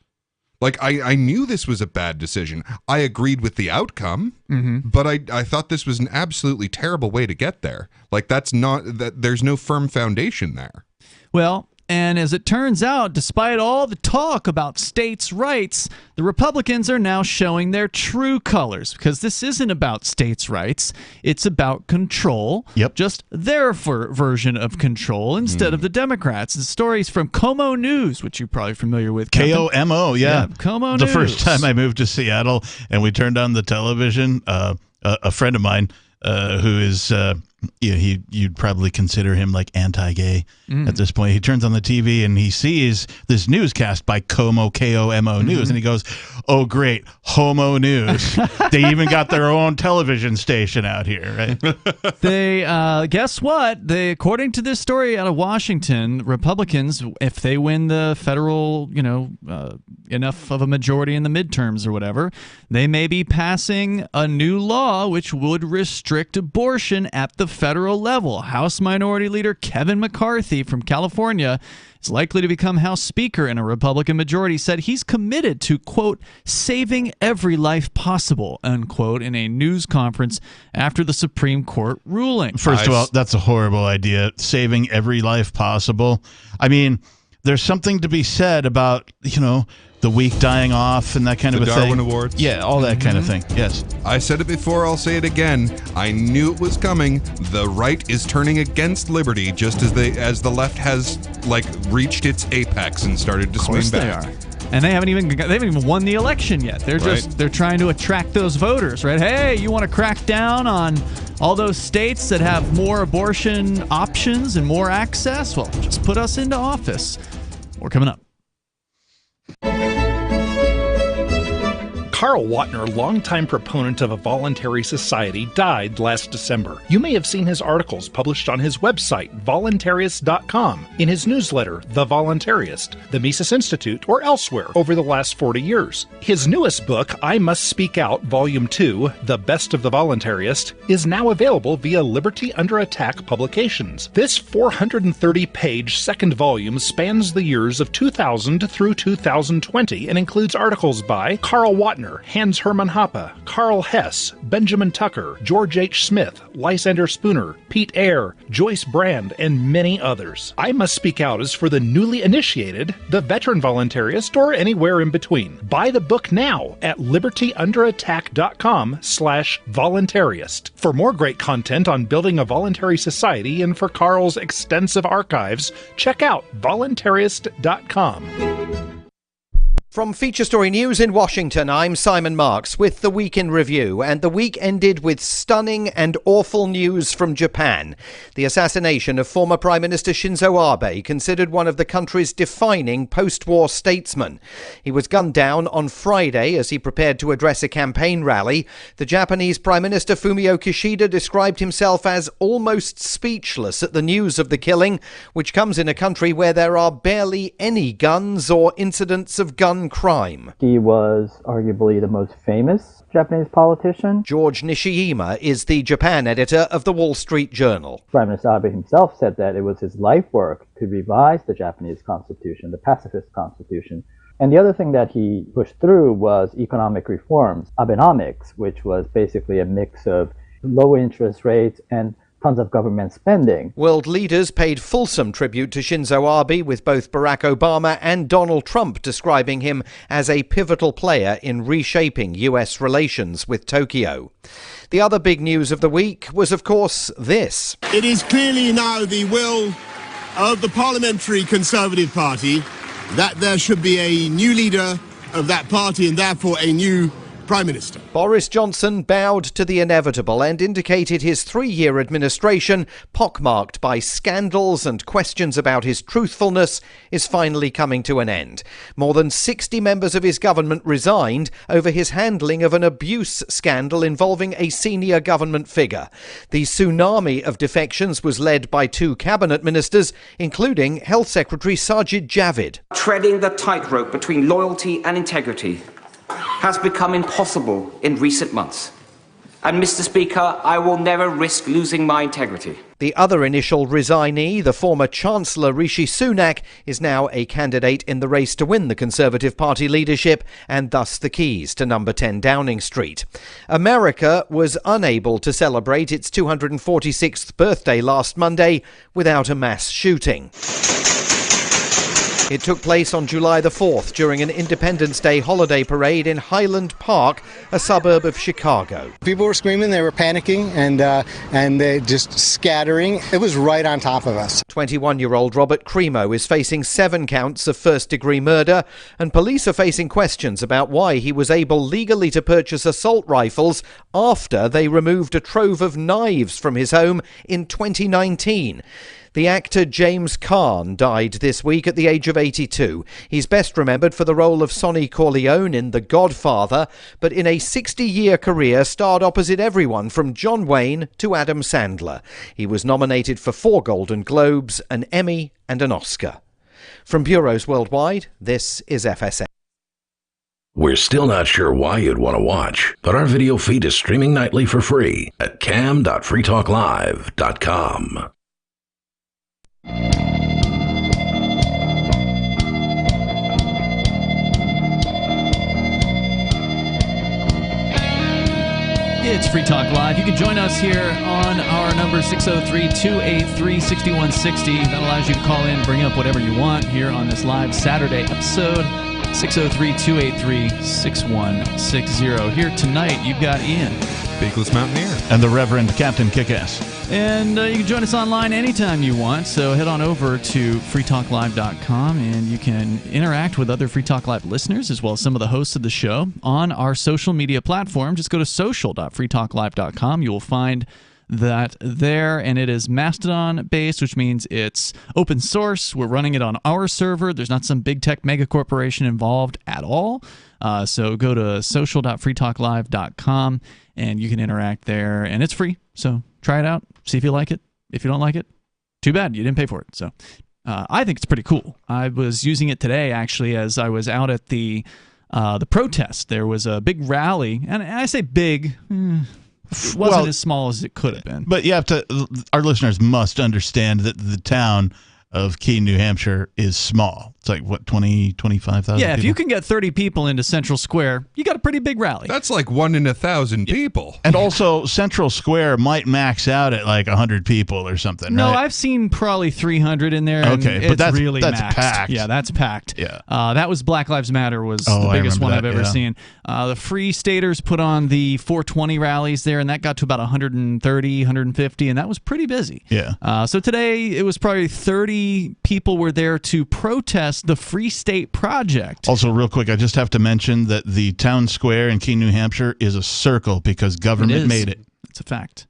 Like, I knew this was a bad decision. I agreed with the outcome, but I thought this was an absolutely terrible way to get there. Like, there's no firm foundation there. Well, and as it turns out, despite all the talk about states' rights, the Republicans are now showing their true colors, because this isn't about states' rights. It's about control. Yep. Just their version of control instead of the Democrats. The story's from KOMO News, which you're probably familiar with. KOMO, yeah. KOMO News. The first time I moved to Seattle and we turned on the television, a friend of mine who is... you'd probably consider him like anti-gay at this point. He turns on the TV and he sees this newscast by KOMO, K-O-M-O News, and he goes, oh, great, Homo News. They even got their own television station out here, right? They, guess what? According to this story out of Washington, Republicans, if they win the federal, enough of a majority in the midterms or whatever, they may be passing a new law which would restrict abortion at the federal level. House Minority Leader Kevin McCarthy from California is likely to become House Speaker, and a Republican majority said he's committed to, quote, saving every life possible, unquote, in a news conference after the Supreme Court ruling. First of all, that's a horrible idea, saving every life possible. I mean, there's something to be said about, the weak dying off and that kind of a thing. The Darwin Awards. Yeah, all that kind of thing. Yes. I said it before, I'll say it again. I knew it was coming. The right is turning against liberty just as the left has reached its apex and started to swing back. Of course they are. And they haven't even won the election yet. They're trying to attract those voters, right? Hey, you want to crack down on all those states that have more abortion options and more access? Well, just put us into office. We're coming up. Carl Watner, longtime proponent of a voluntary society, died last December. You may have seen his articles published on his website, voluntarist.com, in his newsletter, The Voluntarist, the Mises Institute, or elsewhere over the last 40 years. His newest book, I Must Speak Out, Volume 2, The Best of the Voluntarist, is now available via Liberty Under Attack Publications. This 430-page second volume spans the years of 2000 through 2020 and includes articles by Carl Watner, Hans Hermann Hoppe, Carl Hess, Benjamin Tucker, George H. Smith, Lysander Spooner, Pete Eyre, Joyce Brand, and many others. I Must Speak Out is for the newly initiated, the veteran voluntarist, or anywhere in between. Buy the book now at libertyunderattack.com/voluntarist. For more great content on building a voluntary society and for Carl's extensive archives, check out voluntarist.com. From Feature Story News in Washington, I'm Simon Marks with the Week in Review, and the week ended with stunning and awful news from Japan. The assassination of former Prime Minister Shinzo Abe, considered one of the country's defining post-war statesmen. He was gunned down on Friday as he prepared to address a campaign rally. The Japanese Prime Minister Fumio Kishida described himself as almost speechless at the news of the killing, which comes in a country where there are barely any guns or incidents of gun one crime. He was arguably the most famous Japanese politician. George Nishiyama is the Japan editor of the Wall Street Journal. Prime Minister Abe himself said that it was his life work to revise the Japanese constitution, the pacifist constitution. And the other thing that he pushed through was economic reforms, Abenomics, which was basically a mix of low interest rates and tons of government spending. World leaders paid fulsome tribute to Shinzo Abe, with both Barack Obama and Donald Trump describing him as a pivotal player in reshaping U.S. relations with Tokyo. The other big news of the week was, of course, this. It is clearly now the will of the Parliamentary Conservative Party that there should be a new leader of that party and therefore a new Prime Minister. Boris Johnson bowed to the inevitable and indicated his 3-year administration, pockmarked by scandals and questions about his truthfulness, is finally coming to an end. More than 60 members of his government resigned over his handling of an abuse scandal involving a senior government figure. The tsunami of defections was led by 2 cabinet ministers, including Health Secretary Sajid Javid. Treading the tightrope between loyalty and integrity has become impossible in recent months. And Mr. Speaker, I will never risk losing my integrity. The other initial resignee, the former Chancellor Rishi Sunak, is now a candidate in the race to win the Conservative Party leadership and thus the keys to number 10 Downing Street. America was unable to celebrate its 246th birthday last Monday without a mass shooting. It took place on July the 4th during an Independence Day holiday parade in Highland Park, a suburb of Chicago. People were screaming, they were panicking, and they just scattering. It was right on top of us. 21-year-old Robert Cremo is facing 7 counts of first-degree murder, and police are facing questions about why he was able legally to purchase assault rifles after they removed a trove of knives from his home in 2019. The actor James Caan died this week at the age of 82. He's best remembered for the role of Sonny Corleone in The Godfather, but in a 60-year career starred opposite everyone from John Wayne to Adam Sandler. He was nominated for 4 Golden Globes, an Emmy and an Oscar. From bureaus worldwide, this is FSN. We're still not sure why you'd want to watch, but our video feed is streaming nightly for free at cam.freetalklive.com. It's Free Talk Live. You can join us here on our number 603-283-6160. That allows you to call in and bring up whatever you want here on this live Saturday episode. 603-283-6160. Here tonight, you've got Ian. Beakless Mountaineer. And the Reverend Captain Kickass. And you can join us online anytime you want, so head on over to freetalklive.com and you can interact with other Free Talk Live listeners as well as some of the hosts of the show on our social media platform. Just go to social.freetalklive.com. You will find that there, and it is Mastodon-based, which means it's open source. We're running it on our server. There's not some big tech mega corporation involved at all. So go to social.freetalklive.com and you can interact there, and it's free. So try it out. See if you like it. If you don't like it, too bad. You didn't pay for it. So I think it's pretty cool. I was using it today, actually, as I was out at the protest. There was a big rally, and I say big, it wasn't as small as it could have been. But you have to, our listeners must understand that the town of Keene, New Hampshire is small. It's like, what, 20, 25,000 Yeah, people? if you can get 30 people into Central Square, you got a pretty big rally. That's like 1 in 1,000 people. And also, Central Square might max out at like 100 people or something, No, right? I've seen probably 300 in there. Okay, and but it's that's really maxed. packed. Yeah, that's packed. Yeah. That was Black Lives Matter was the I biggest remember one that, I've ever yeah. seen. The Free Staters put on the 420 rallies there, and that got to about 130, 150, and that was pretty busy. Yeah. So today, it was probably 30 people were there to protest the Free State Project. Also, real quick, I just have to mention that the town square in Keene, New Hampshire is a circle because government made it. It's a fact.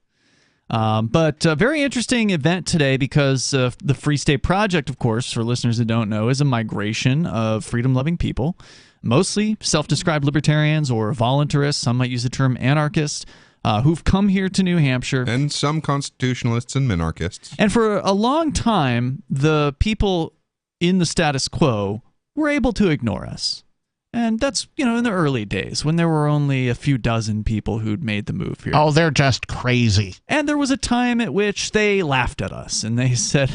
But a very interesting event today because the Free State Project, of course, for listeners that don't know, is a migration of freedom-loving people, mostly self-described libertarians or voluntarists. Some might use the term anarchist, who've come here to New Hampshire. And some constitutionalists and minarchists. And for a long time, the people in the status quo were able to ignore us. And that's, in the early days when there were only a few dozen people who'd made the move here. Oh, they're just crazy. And there was a time at which they laughed at us and they said,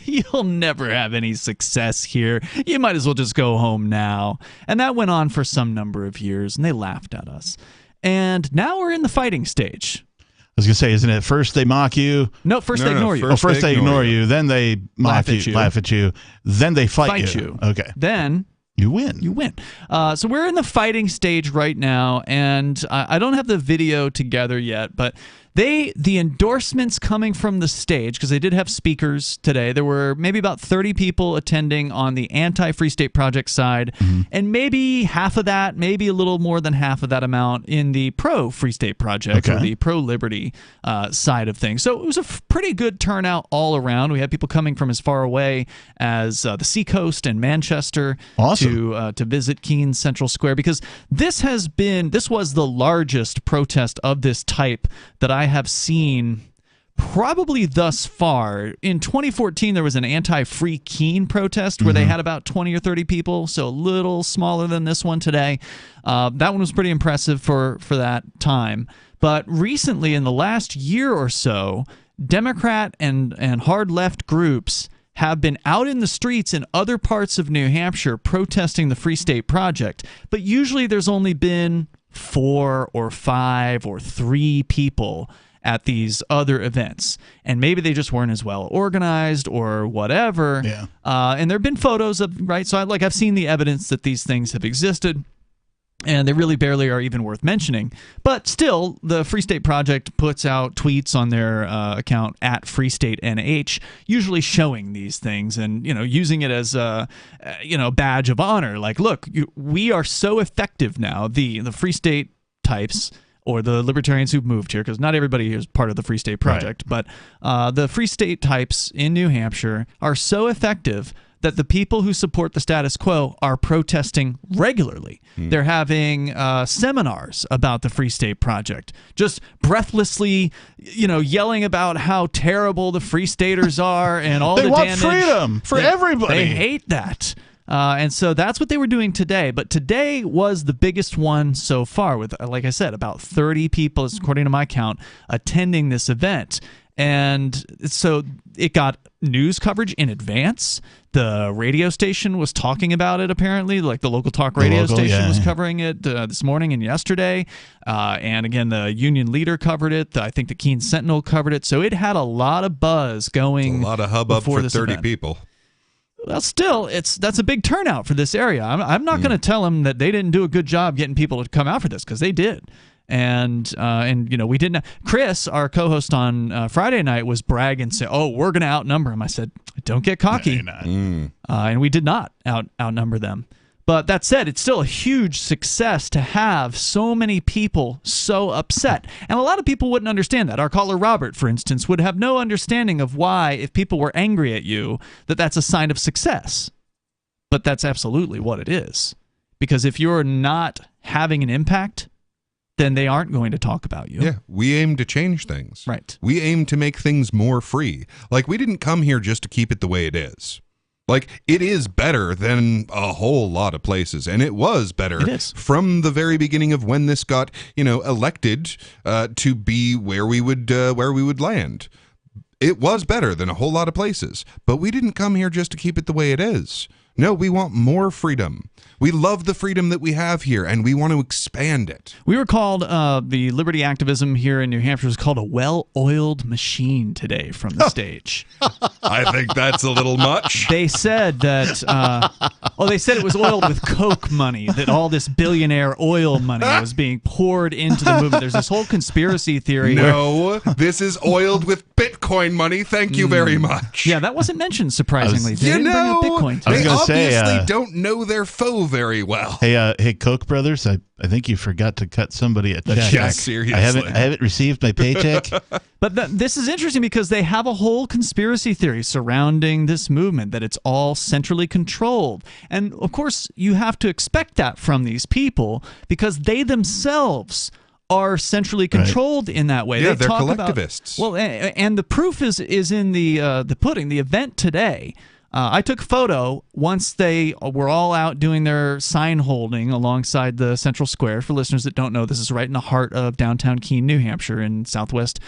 you'll never have any success here. You might as well just go home now. And that went on for some number of years, and they laughed at us. And now we're in the fighting stage. I was going to say, isn't it first they mock you? No, first they ignore you. First they ignore you, then they mock you, laugh at you, then they fight you. Okay. Then you win. You win. So we're in the fighting stage right now, and I don't have the video together yet, but the endorsements coming from the stage, because they did have speakers today. There were maybe about 30 people attending on the anti-Free State Project side, and maybe half of that, maybe a little more than half of that amount in the pro-Free State Project or the pro-liberty side of things. So it was a pretty good turnout all around. We had people coming from as far away as the Seacoast and Manchester to visit Keene Central Square, because this was the largest protest of this type that I have seen probably thus far. In 2014, there was an anti-Free Keene protest where they had about 20 or 30 people, so a little smaller than this one today. That one was pretty impressive for that time. But recently, in the last year or so, Democrat and hard left groups have been out in the streets in other parts of New Hampshire protesting the Free State Project. But usually there's only been 4 or 5 or 3 people at these other events, and maybe they just weren't as well organized or whatever. And there have been photos of, so I've seen the evidence that these things have existed, and they really barely are even worth mentioning. But still, the Free State Project puts out tweets on their account at Free State NH, usually showing these things and using it as a badge of honor. Like, look, we are so effective now. The Free State types, or the libertarians who've moved here, because not everybody here is part of the Free State Project, but the Free State types in New Hampshire are so effective that the people who support the status quo are protesting regularly. They're having seminars about the Free State Project, just breathlessly, yelling about how terrible the Free Staters are and all the damage. They want freedom for everybody. They hate that. And so that's what they were doing today. But today was the biggest one so far, with, like I said, about 30 people, according to my count, attending this event. And so it got news coverage in advance. The radio station was talking about it, apparently. Like the local talk radio station was covering it this morning and yesterday. And again, the union leader covered it. I think the Keene Sentinel covered it. So it had a lot of buzz going. A lot of hubbub for 30 people. Well, still, that's a big turnout for this area. I'm not going to tell them that they didn't do a good job getting people to come out for this, because they did. And we didn't. Chris, our co-host on Friday night, was bragging, saying, "Oh, we're going to outnumber them." I said, "Don't get cocky." No, and we did not outnumber them. But that said, it's still a huge success to have so many people so upset. And a lot of people wouldn't understand that. Our caller Robert, for instance, would have no understanding of why, if people were angry at you, that's a sign of success. But that's absolutely what it is. Because if you're not having an impact, then they aren't going to talk about you. Yeah, we aim to change things. Right. We aim to make things more free. Like, we didn't come here just to keep it the way it is. Like, it is better than a whole lot of places, and it was better from the very beginning of when this got, elected to be where we would land. It was better than a whole lot of places, but we didn't come here just to keep it the way it is. No, we want more freedom. We love the freedom that we have here, and we want to expand it. We were called, the liberty activism here in New Hampshire was called a well-oiled machine today from the stage. I think that's a little much. They said that, they said it was oiled with Coke money, that all this billionaire oil money was being poured into the movement. There's this whole conspiracy theory. No, this is oiled with Bitcoin money. Thank you very much. Yeah, that wasn't mentioned, surprisingly. They didn't bring up Bitcoin today. They obviously don't know their foe very well. Hey, Koch brothers, I think you forgot to cut somebody a check. Yeah, seriously. I haven't received my paycheck. But this is interesting because they have a whole conspiracy theory surrounding this movement, that it's all centrally controlled. And of course, you have to expect that from these people because they themselves are centrally controlled in that way. Yeah, they they're talk collectivists. And the proof is in the pudding. The event today, I took a photo once they were all out doing their sign holding alongside the Central Square. For listeners that don't know, this is right in the heart of downtown Keene, New Hampshire, in southwest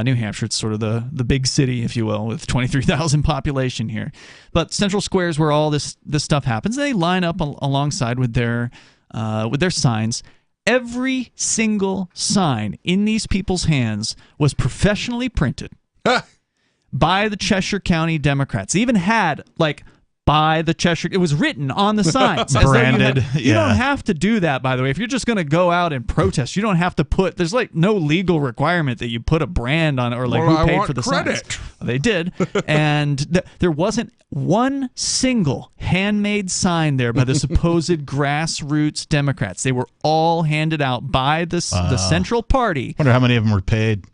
New Hampshire. It's sort of the big city, if you will, with 23,000 population here. But Central Square is where all this stuff happens. They line up alongside with their signs. Every single sign in these people's hands was professionally printed by the Cheshire County Democrats. They even had, like, by the Cheshire... It was written on the signs. Branded. You don't have to do that, by the way. If you're just going to go out and protest, you don't have to put... There's, like, no legal requirement that you put a brand on it or, like, who paid for the signs. They did. And there wasn't one single handmade sign there by the supposed grassroots Democrats. They were all handed out by the Central Party. Wonder how many of them were paid.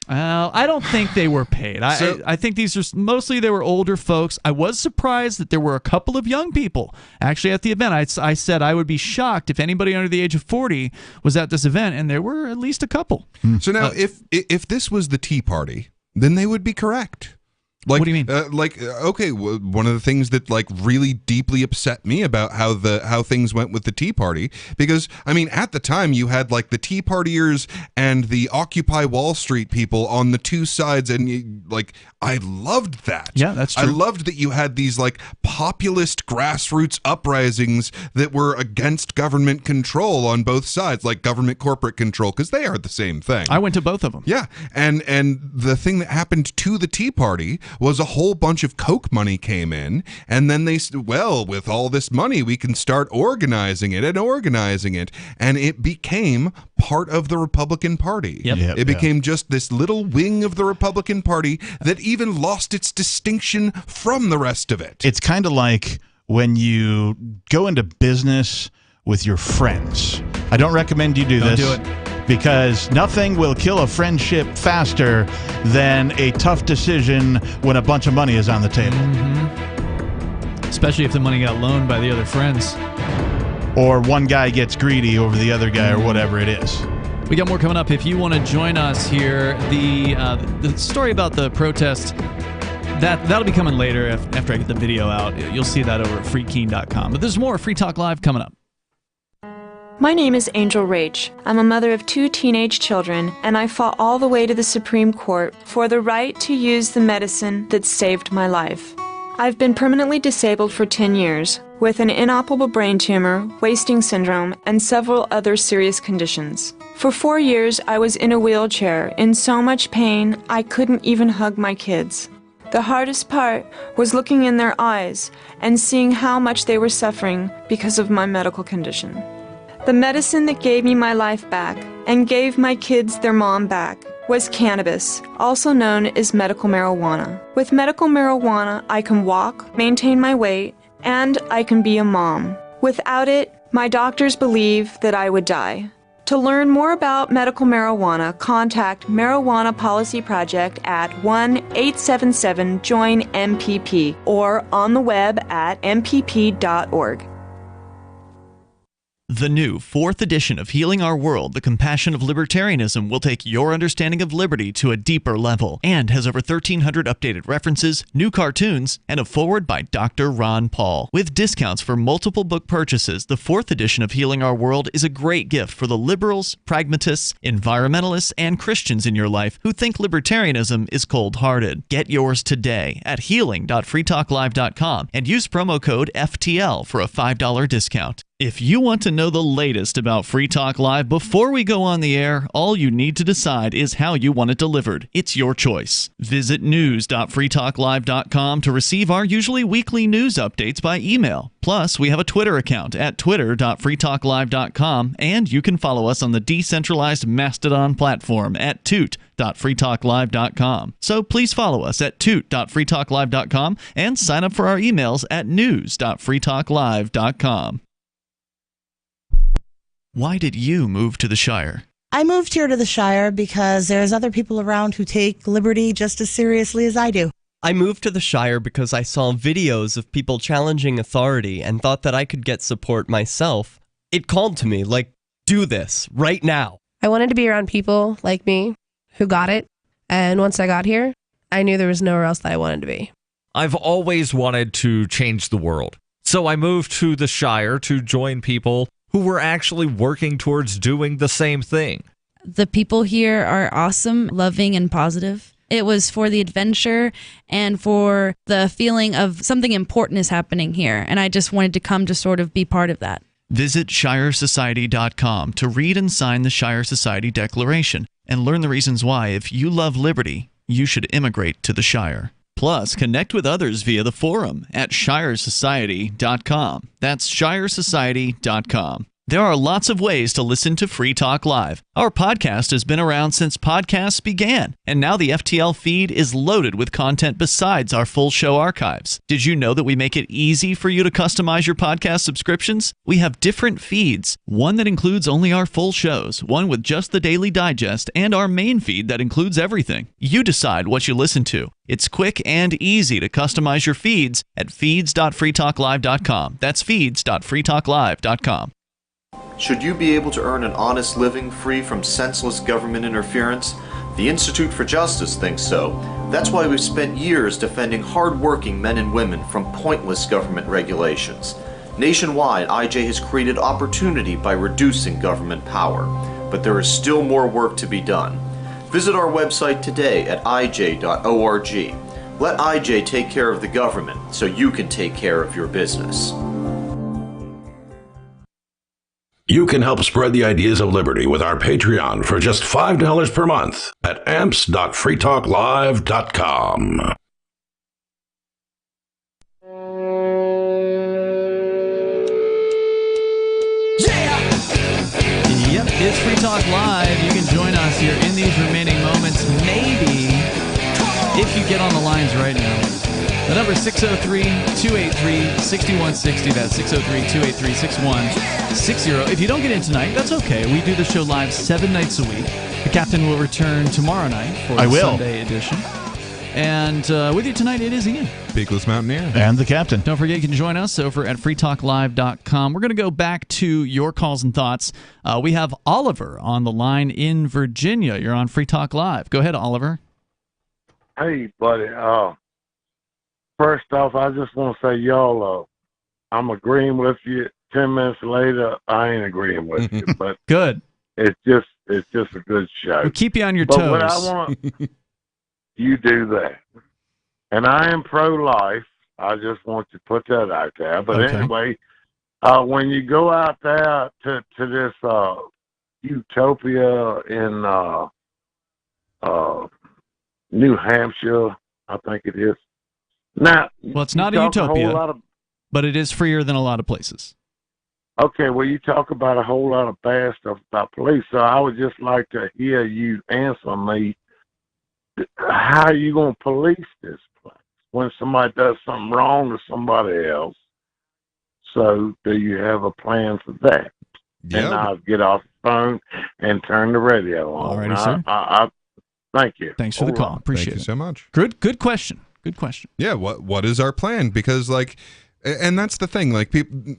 I don't think they were paid. I think these are mostly they were older folks. I was surprised that there were a couple of young people actually at the event. I said I would be shocked if anybody under the age of 40 was at this event, and there were at least a couple. So now, if this was the Tea Party, then they would be correct. Like, what do you mean? One of the things that like really deeply upset me about how things went with the Tea Party, because I mean at the time you had like the Tea Partiers and the Occupy Wall Street people on the two sides, and I loved that. Yeah, that's true. I loved that you had these like populist grassroots uprisings that were against government control on both sides, like government corporate control, because they are the same thing. I went to both of them. Yeah, and the thing that happened to the Tea Party was a whole bunch of Koch money came in, and then they said, well, with all this money, we can start organizing it, and it became part of the Republican Party. It became just this little wing of the Republican Party that even lost its distinction from the rest of it. It's kind of like when you go into business with your friends. I don't recommend you do this. Don't do it. Because nothing will kill a friendship faster than a tough decision when a bunch of money is on the table. Mm-hmm. Especially if the money got loaned by the other friends. Or one guy gets greedy over the other guy, or whatever it is. We got more coming up. If you want to join us here, the story about the protest, that'll be coming later after I get the video out. You'll see that over at freekeene.com. But there's more Free Talk Live coming up. My name is Angel Rach. I'm a mother of 2 teenage children, and I fought all the way to the Supreme Court for the right to use the medicine that saved my life. I've been permanently disabled for 10 years, with an inoperable brain tumor, wasting syndrome, and several other serious conditions. For 4 years, I was in a wheelchair, in so much pain I couldn't even hug my kids. The hardest part was looking in their eyes and seeing how much they were suffering because of my medical condition. The medicine that gave me my life back and gave my kids their mom back was cannabis, also known as medical marijuana. With medical marijuana, I can walk, maintain my weight, and I can be a mom. Without it, my doctors believe that I would die. To learn more about medical marijuana, contact Marijuana Policy Project at 1-877-JOIN-MPP or on the web at mpp.org. The new 4th edition of Healing Our World, The Compassion of Libertarianism, will take your understanding of liberty to a deeper level and has over 1,300 updated references, new cartoons, and a foreword by Dr. Ron Paul. With discounts for multiple book purchases, the 4th edition of Healing Our World is a great gift for the liberals, pragmatists, environmentalists, and Christians in your life who think libertarianism is cold-hearted. Get yours today at healing.freetalklive.com and use promo code FTL for a $5 discount. If you want to know the latest about Free Talk Live before we go on the air, all you need to decide is how you want it delivered. It's your choice. Visit news.freetalklive.com to receive our usually weekly news updates by email. Plus, we have a Twitter account at twitter.freetalklive.com, and you can follow us on the decentralized Mastodon platform at toot.freetalklive.com. So please follow us at toot.freetalklive.com and sign up for our emails at news.freetalklive.com. Why did you move to the Shire? I moved here to the Shire because there's other people around who take liberty just as seriously as I do. I moved to the Shire because I saw videos of people challenging authority and thought that I could get support myself. It called to me, like, do this, right now. I wanted to be around people like me who got it, and once I got here, I knew there was nowhere else that I wanted to be. I've always wanted to change the world. So I moved to the Shire to join people who were actually working towards doing the same thing. The people here are awesome, loving, and positive. It was for the adventure and for the feeling of something important is happening here. And I just wanted to come to sort of be part of that. Visit ShireSociety.com to read and sign the Shire Society Declaration and learn the reasons why, if you love liberty, you should immigrate to the Shire. Plus, connect with others via the forum at ShireSociety.com. That's ShireSociety.com. There are lots of ways to listen to Free Talk Live. Our podcast has been around since podcasts began, and now the FTL feed is loaded with content besides our full show archives. Did you know that we make it easy for you to customize your podcast subscriptions? We have different feeds, one that includes only our full shows, one with just the Daily Digest, and our main feed that includes everything. You decide what you listen to. It's quick and easy to customize your feeds at feeds.freetalklive.com. That's feeds.freetalklive.com. Should you be able to earn an honest living free from senseless government interference? The Institute for Justice thinks so. That's why we've spent years defending hard-working men and women from pointless government regulations. Nationwide, IJ has created opportunity by reducing government power. But there is still more work to be done. Visit our website today at ij.org. Let IJ take care of the government so you can take care of your business. You can help spread the ideas of liberty with our Patreon for just $5 per month at amps.freetalklive.com. Yep, it's Free Talk Live. You can join us here in these remaining moments, maybe, if you get on the lines right now. The number is 603-283-6160. That's 603-283-6160. If you don't get in tonight, that's okay. We do the show live 7 nights a week. The captain will return tomorrow night for the Sunday edition. And with you tonight, it is Ian. Beakless Mountaineer. And the captain. Don't forget, you can join us over at freetalklive.com. We're going to go back to your calls and thoughts. We have Oliver on the line in Virginia. You're on Free Talk Live. Go ahead, Oliver. Hey, buddy. First off, I just want to say, y'all, I'm agreeing with you. 10 minutes later, I ain't agreeing with you. But good. It's just a good show. We'll keep you on your toes. toes. But what I want, you do that. And I am pro-life. I just want to put that out there. But Okay. anyway, when you go out there to this utopia in New Hampshire, I think it is. Now, Well, it's not you a talk utopia, whole lot of, but it is freer than a lot of places. okay, well, you talk about a whole lot of bad stuff about police, so I would just like to hear you answer me. How are you going to police this place when somebody does something wrong to somebody else? So do you have a plan for that? Yeah. And I'll get off the phone and turn the radio on. All righty, sir. I thank you. Thanks for the call. Appreciate Thank you it. so much. Good question. Good question. Yeah, what is our plan? Because and that's the thing, people,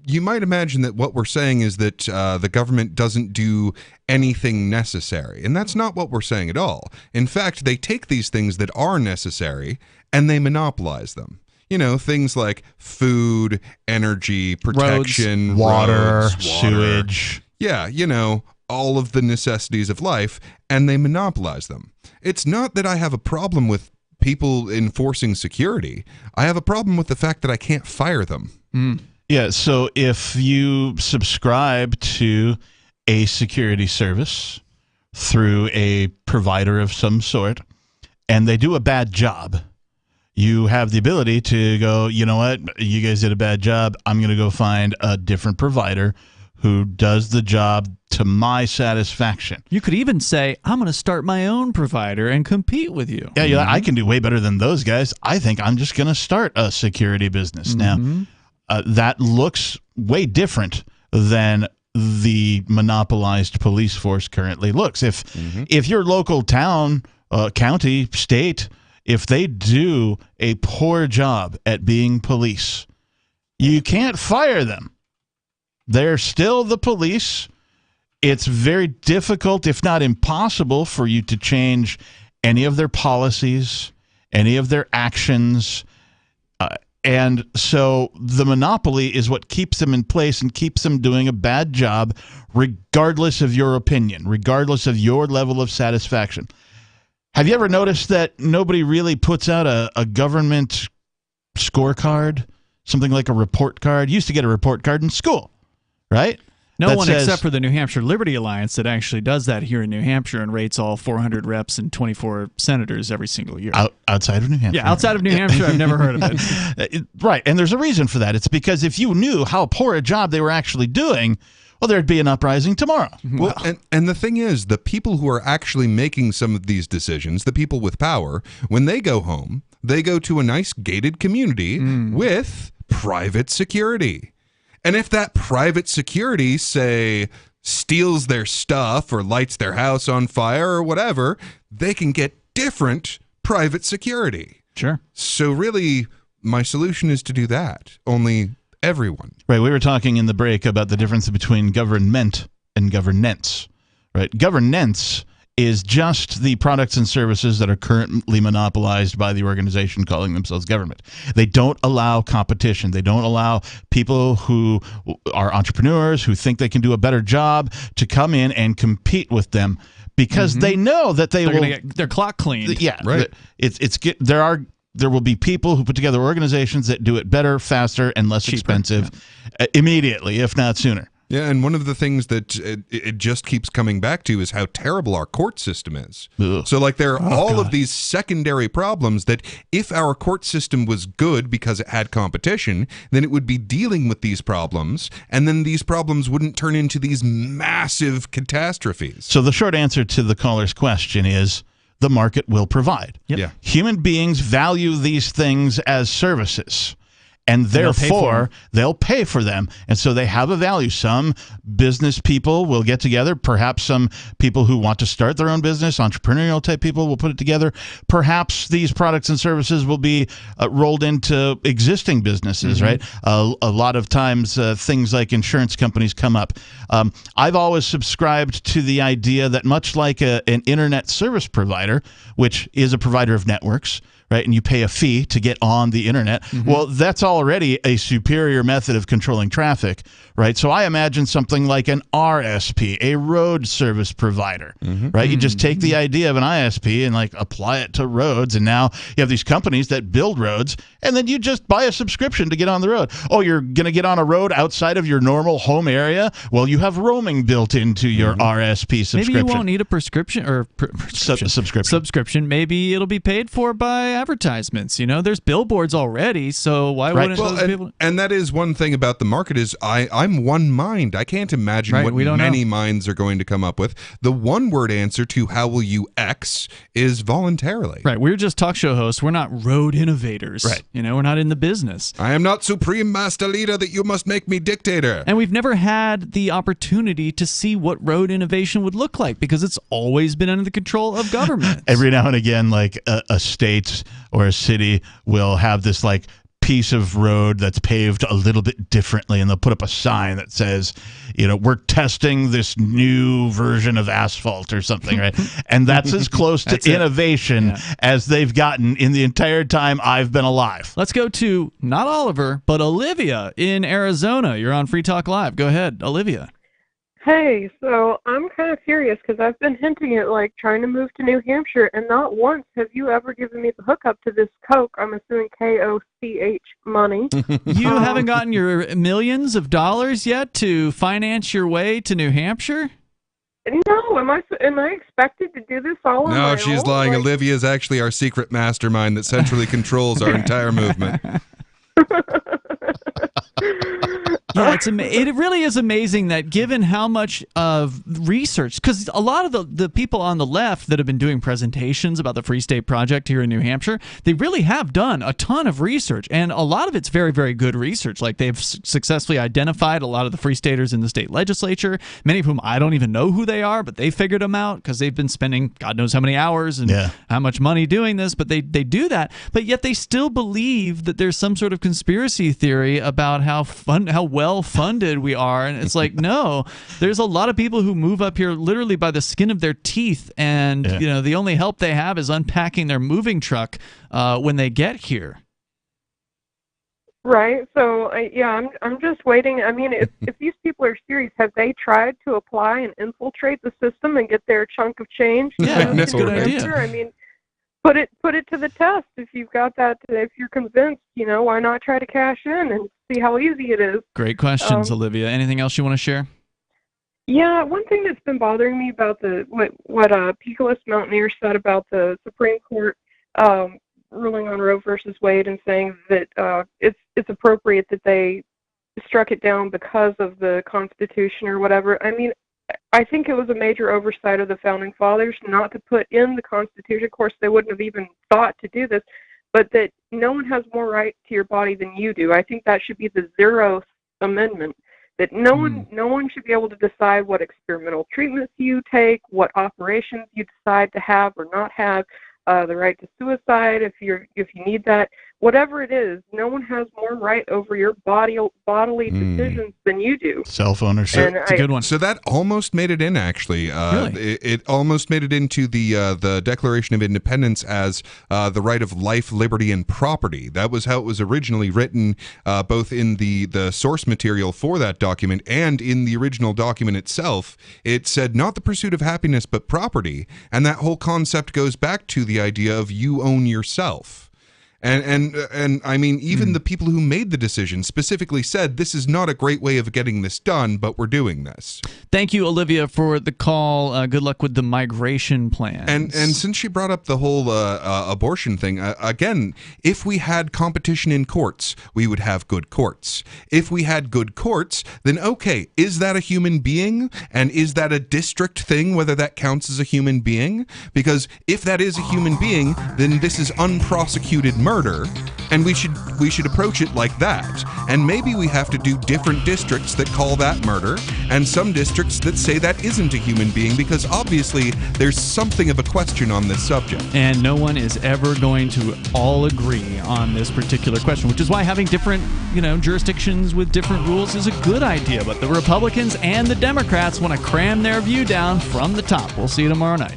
you might imagine that what we're saying is that the government doesn't do anything necessary, and that's not what we're saying at all. In fact, they take these things that are necessary and they monopolize them. You know, things like food, energy, protection, water, roads, sewage. Yeah, all of the necessities of life, and they monopolize them. It's not that I have a problem with people enforcing security. I have a problem with the fact that I can't fire them. Yeah, so if you subscribe to a security service through a provider of some sort, and they do a bad job, you have the ability to go, you know what, you guys did a bad job. I'm going to go find a different provider who does the job to my satisfaction. You could even say, I'm going to start my own provider and compete with you. Yeah, I can do way better than those guys. I think I'm just going to start a security business. Now, that looks way different than the monopolized police force currently looks. If your local town, county, state, if they do a poor job at being police, you can't fire them. They're still the police. It's very difficult, if not impossible, for you to change any of their policies, any of their actions, And so the monopoly is what keeps them in place and keeps them doing a bad job, regardless of your opinion, regardless of your level of satisfaction. Have you ever noticed that nobody really puts out a government scorecard, something like a report card? You used to get a report card in school, right? No That one says- except for the New Hampshire Liberty Alliance that actually does that here in New Hampshire and rates all 400 reps and 24 senators every single year. Outside of New Hampshire. Yeah, outside of New Hampshire, I've never heard of it. Right, and there's a reason for that. It's because if you knew how poor a job they were actually doing, well, there'd be an uprising tomorrow. Well, and the thing is, the people who are actually making some of these decisions, the people with power, when they go home, they go to a nice gated community with private security. And if that private security, say, steals their stuff or lights their house on fire or whatever, they can get different private security. Sure. So really, my solution is to do that. Only everyone. Right, we were talking in the break about the difference between government and governance. Right, governance is just the products and services that are currently monopolized by the organization calling themselves government. They don't allow competition. They don't allow people who are entrepreneurs, who think they can do a better job, to come in and compete with them because they know that They're will going to get their clock cleaned. Yeah, right. There will be people who put together organizations that do it better, faster, and less expensive immediately, if not sooner. Yeah, and one of the things that it just keeps coming back to is how terrible our court system is. Ugh. So, like, there are all of these secondary problems that if our court system was good because it had competition, then it would be dealing with these problems, and then these problems wouldn't turn into these massive catastrophes. So the short answer to the caller's question is the market will provide. Yep. Yeah. Human beings value these things as services. And they'll pay for therefore, they'll pay for them. And so they have a value. Some business people will get together. Perhaps some people who want to start their own business, entrepreneurial type people, will put it together. Perhaps these products and services will be rolled into existing businesses, right? A lot of times things like insurance companies come up. I've always subscribed to the idea that much like an internet service provider, which is a provider of networks, right, and you pay a fee to get on the internet. Well, that's already a superior method of controlling traffic, right? So I imagine something like an RSP, a road service provider, right? You just take the idea of an ISP and like apply it to roads, and now you have these companies that build roads, and then you just buy a subscription to get on the road. Oh, you're going to get on a road outside of your normal home area? Well, you have roaming built into your RSP subscription. Maybe you won't need a prescription or subscription. Maybe it'll be paid for by advertisements. You know, there's billboards already, so why wouldn't those people? And that is one thing about the market is I'm one mind. I can't imagine what many minds are going to come up with. The one word answer to how will you X is voluntarily. Right. We're just talk show hosts. We're not road innovators. Right. You know, we're not in the business. I am not supreme master leader that you must make me dictator. And we've never had the opportunity to see what road innovation would look like because it's always been under the control of government. Every now and again, like a state or a city will have this like piece of road that's paved a little bit differently, and they'll put up a sign that says, you know, we're testing this new version of asphalt or something, right? And that's as close to innovation as they've gotten in the entire time I've been alive. Let's go to not Oliver, but Olivia in Arizona. You're on Free Talk Live. Go ahead, Olivia. Hey, so I'm kind of curious because I've been hinting at like trying to move to New Hampshire, and not once have you ever given me the hookup to this Coke. I'm assuming KOCH money. You haven't gotten your millions of dollars yet to finance your way to New Hampshire? No, am I expected to do this all on my No, she's own? lying. Like, Olivia is actually our secret mastermind that centrally controls our entire movement. Yeah, it really is amazing that given how much of research, because a lot of the people on the left that have been doing presentations about the Free State Project here in New Hampshire, they really have done a ton of research, and a lot of it's very, very good research. Like they've successfully identified a lot of the Free Staters in the state legislature, many of whom I don't even know who they are, but they figured them out because they've been spending God knows how many hours and how much money doing this, but they do that, but yet they still believe that there's some sort of conspiracy theory about how well funded we are, and it's like, no, there's a lot of people who move up here literally by the skin of their teeth, and you know, the only help they have is unpacking their moving truck when they get here. Right. So I'm just waiting. I mean, if these people are serious, have they tried to apply and infiltrate the system and get their chunk of change? Yeah, that's a good idea. I mean, put it to the test. If you've got that, if you're convinced, why not try to cash in and see how easy it is? Great questions, Olivia. Anything else you want to share? Yeah, one thing that's been bothering me about what Peakless Mountaineer said about the Supreme Court ruling on Roe versus Wade and saying that it's appropriate that they struck it down because of the Constitution or whatever. I mean, I think it was a major oversight of the Founding Fathers not to put in the Constitution. Of course, they wouldn't have even thought to do this, but that no one has more right to your body than you do. I think that should be the 0th Amendment. That no one should be able to decide what experimental treatments you take, what operations you decide to have or not have, the right to suicide if you need that, whatever it is. No one has more right over your bodily decisions than you do. Self-ownership. It's a good one. So that almost made it in, actually. Really? It almost made it into the Declaration of Independence as the right of life, liberty, and property. That was how it was originally written, both in the source material for that document and in the original document itself. It said not the pursuit of happiness, but property. And that whole concept goes back to the idea of you own yourself. And I mean, even the people who made the decision specifically said this is not a great way of getting this done, but we're doing this. Thank you, Olivia, for the call. Good luck with the migration plan. And since she brought up the whole abortion thing, again, if we had competition in courts, we would have good courts. If we had good courts, then okay, is that a human being? And is that a district thing, whether that counts as a human being? Because if that is a human being, then this is unprosecuted murder, and we should approach it like that. And maybe we have to do different districts that call that murder, and some districts that say that isn't a human being, because obviously there's something of a question on this subject. And no one is ever going to all agree on this particular question, which is why having different, jurisdictions with different rules is a good idea. But the Republicans and the Democrats want to cram their view down from the top. We'll see you tomorrow night.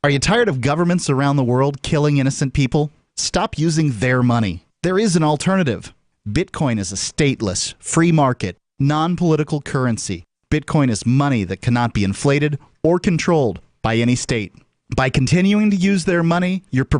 Are you tired of governments around the world killing innocent people? Stop using their money. There is an alternative. Bitcoin is a stateless, free market, non-political currency. Bitcoin is money that cannot be inflated or controlled by any state. By continuing to use their money, you're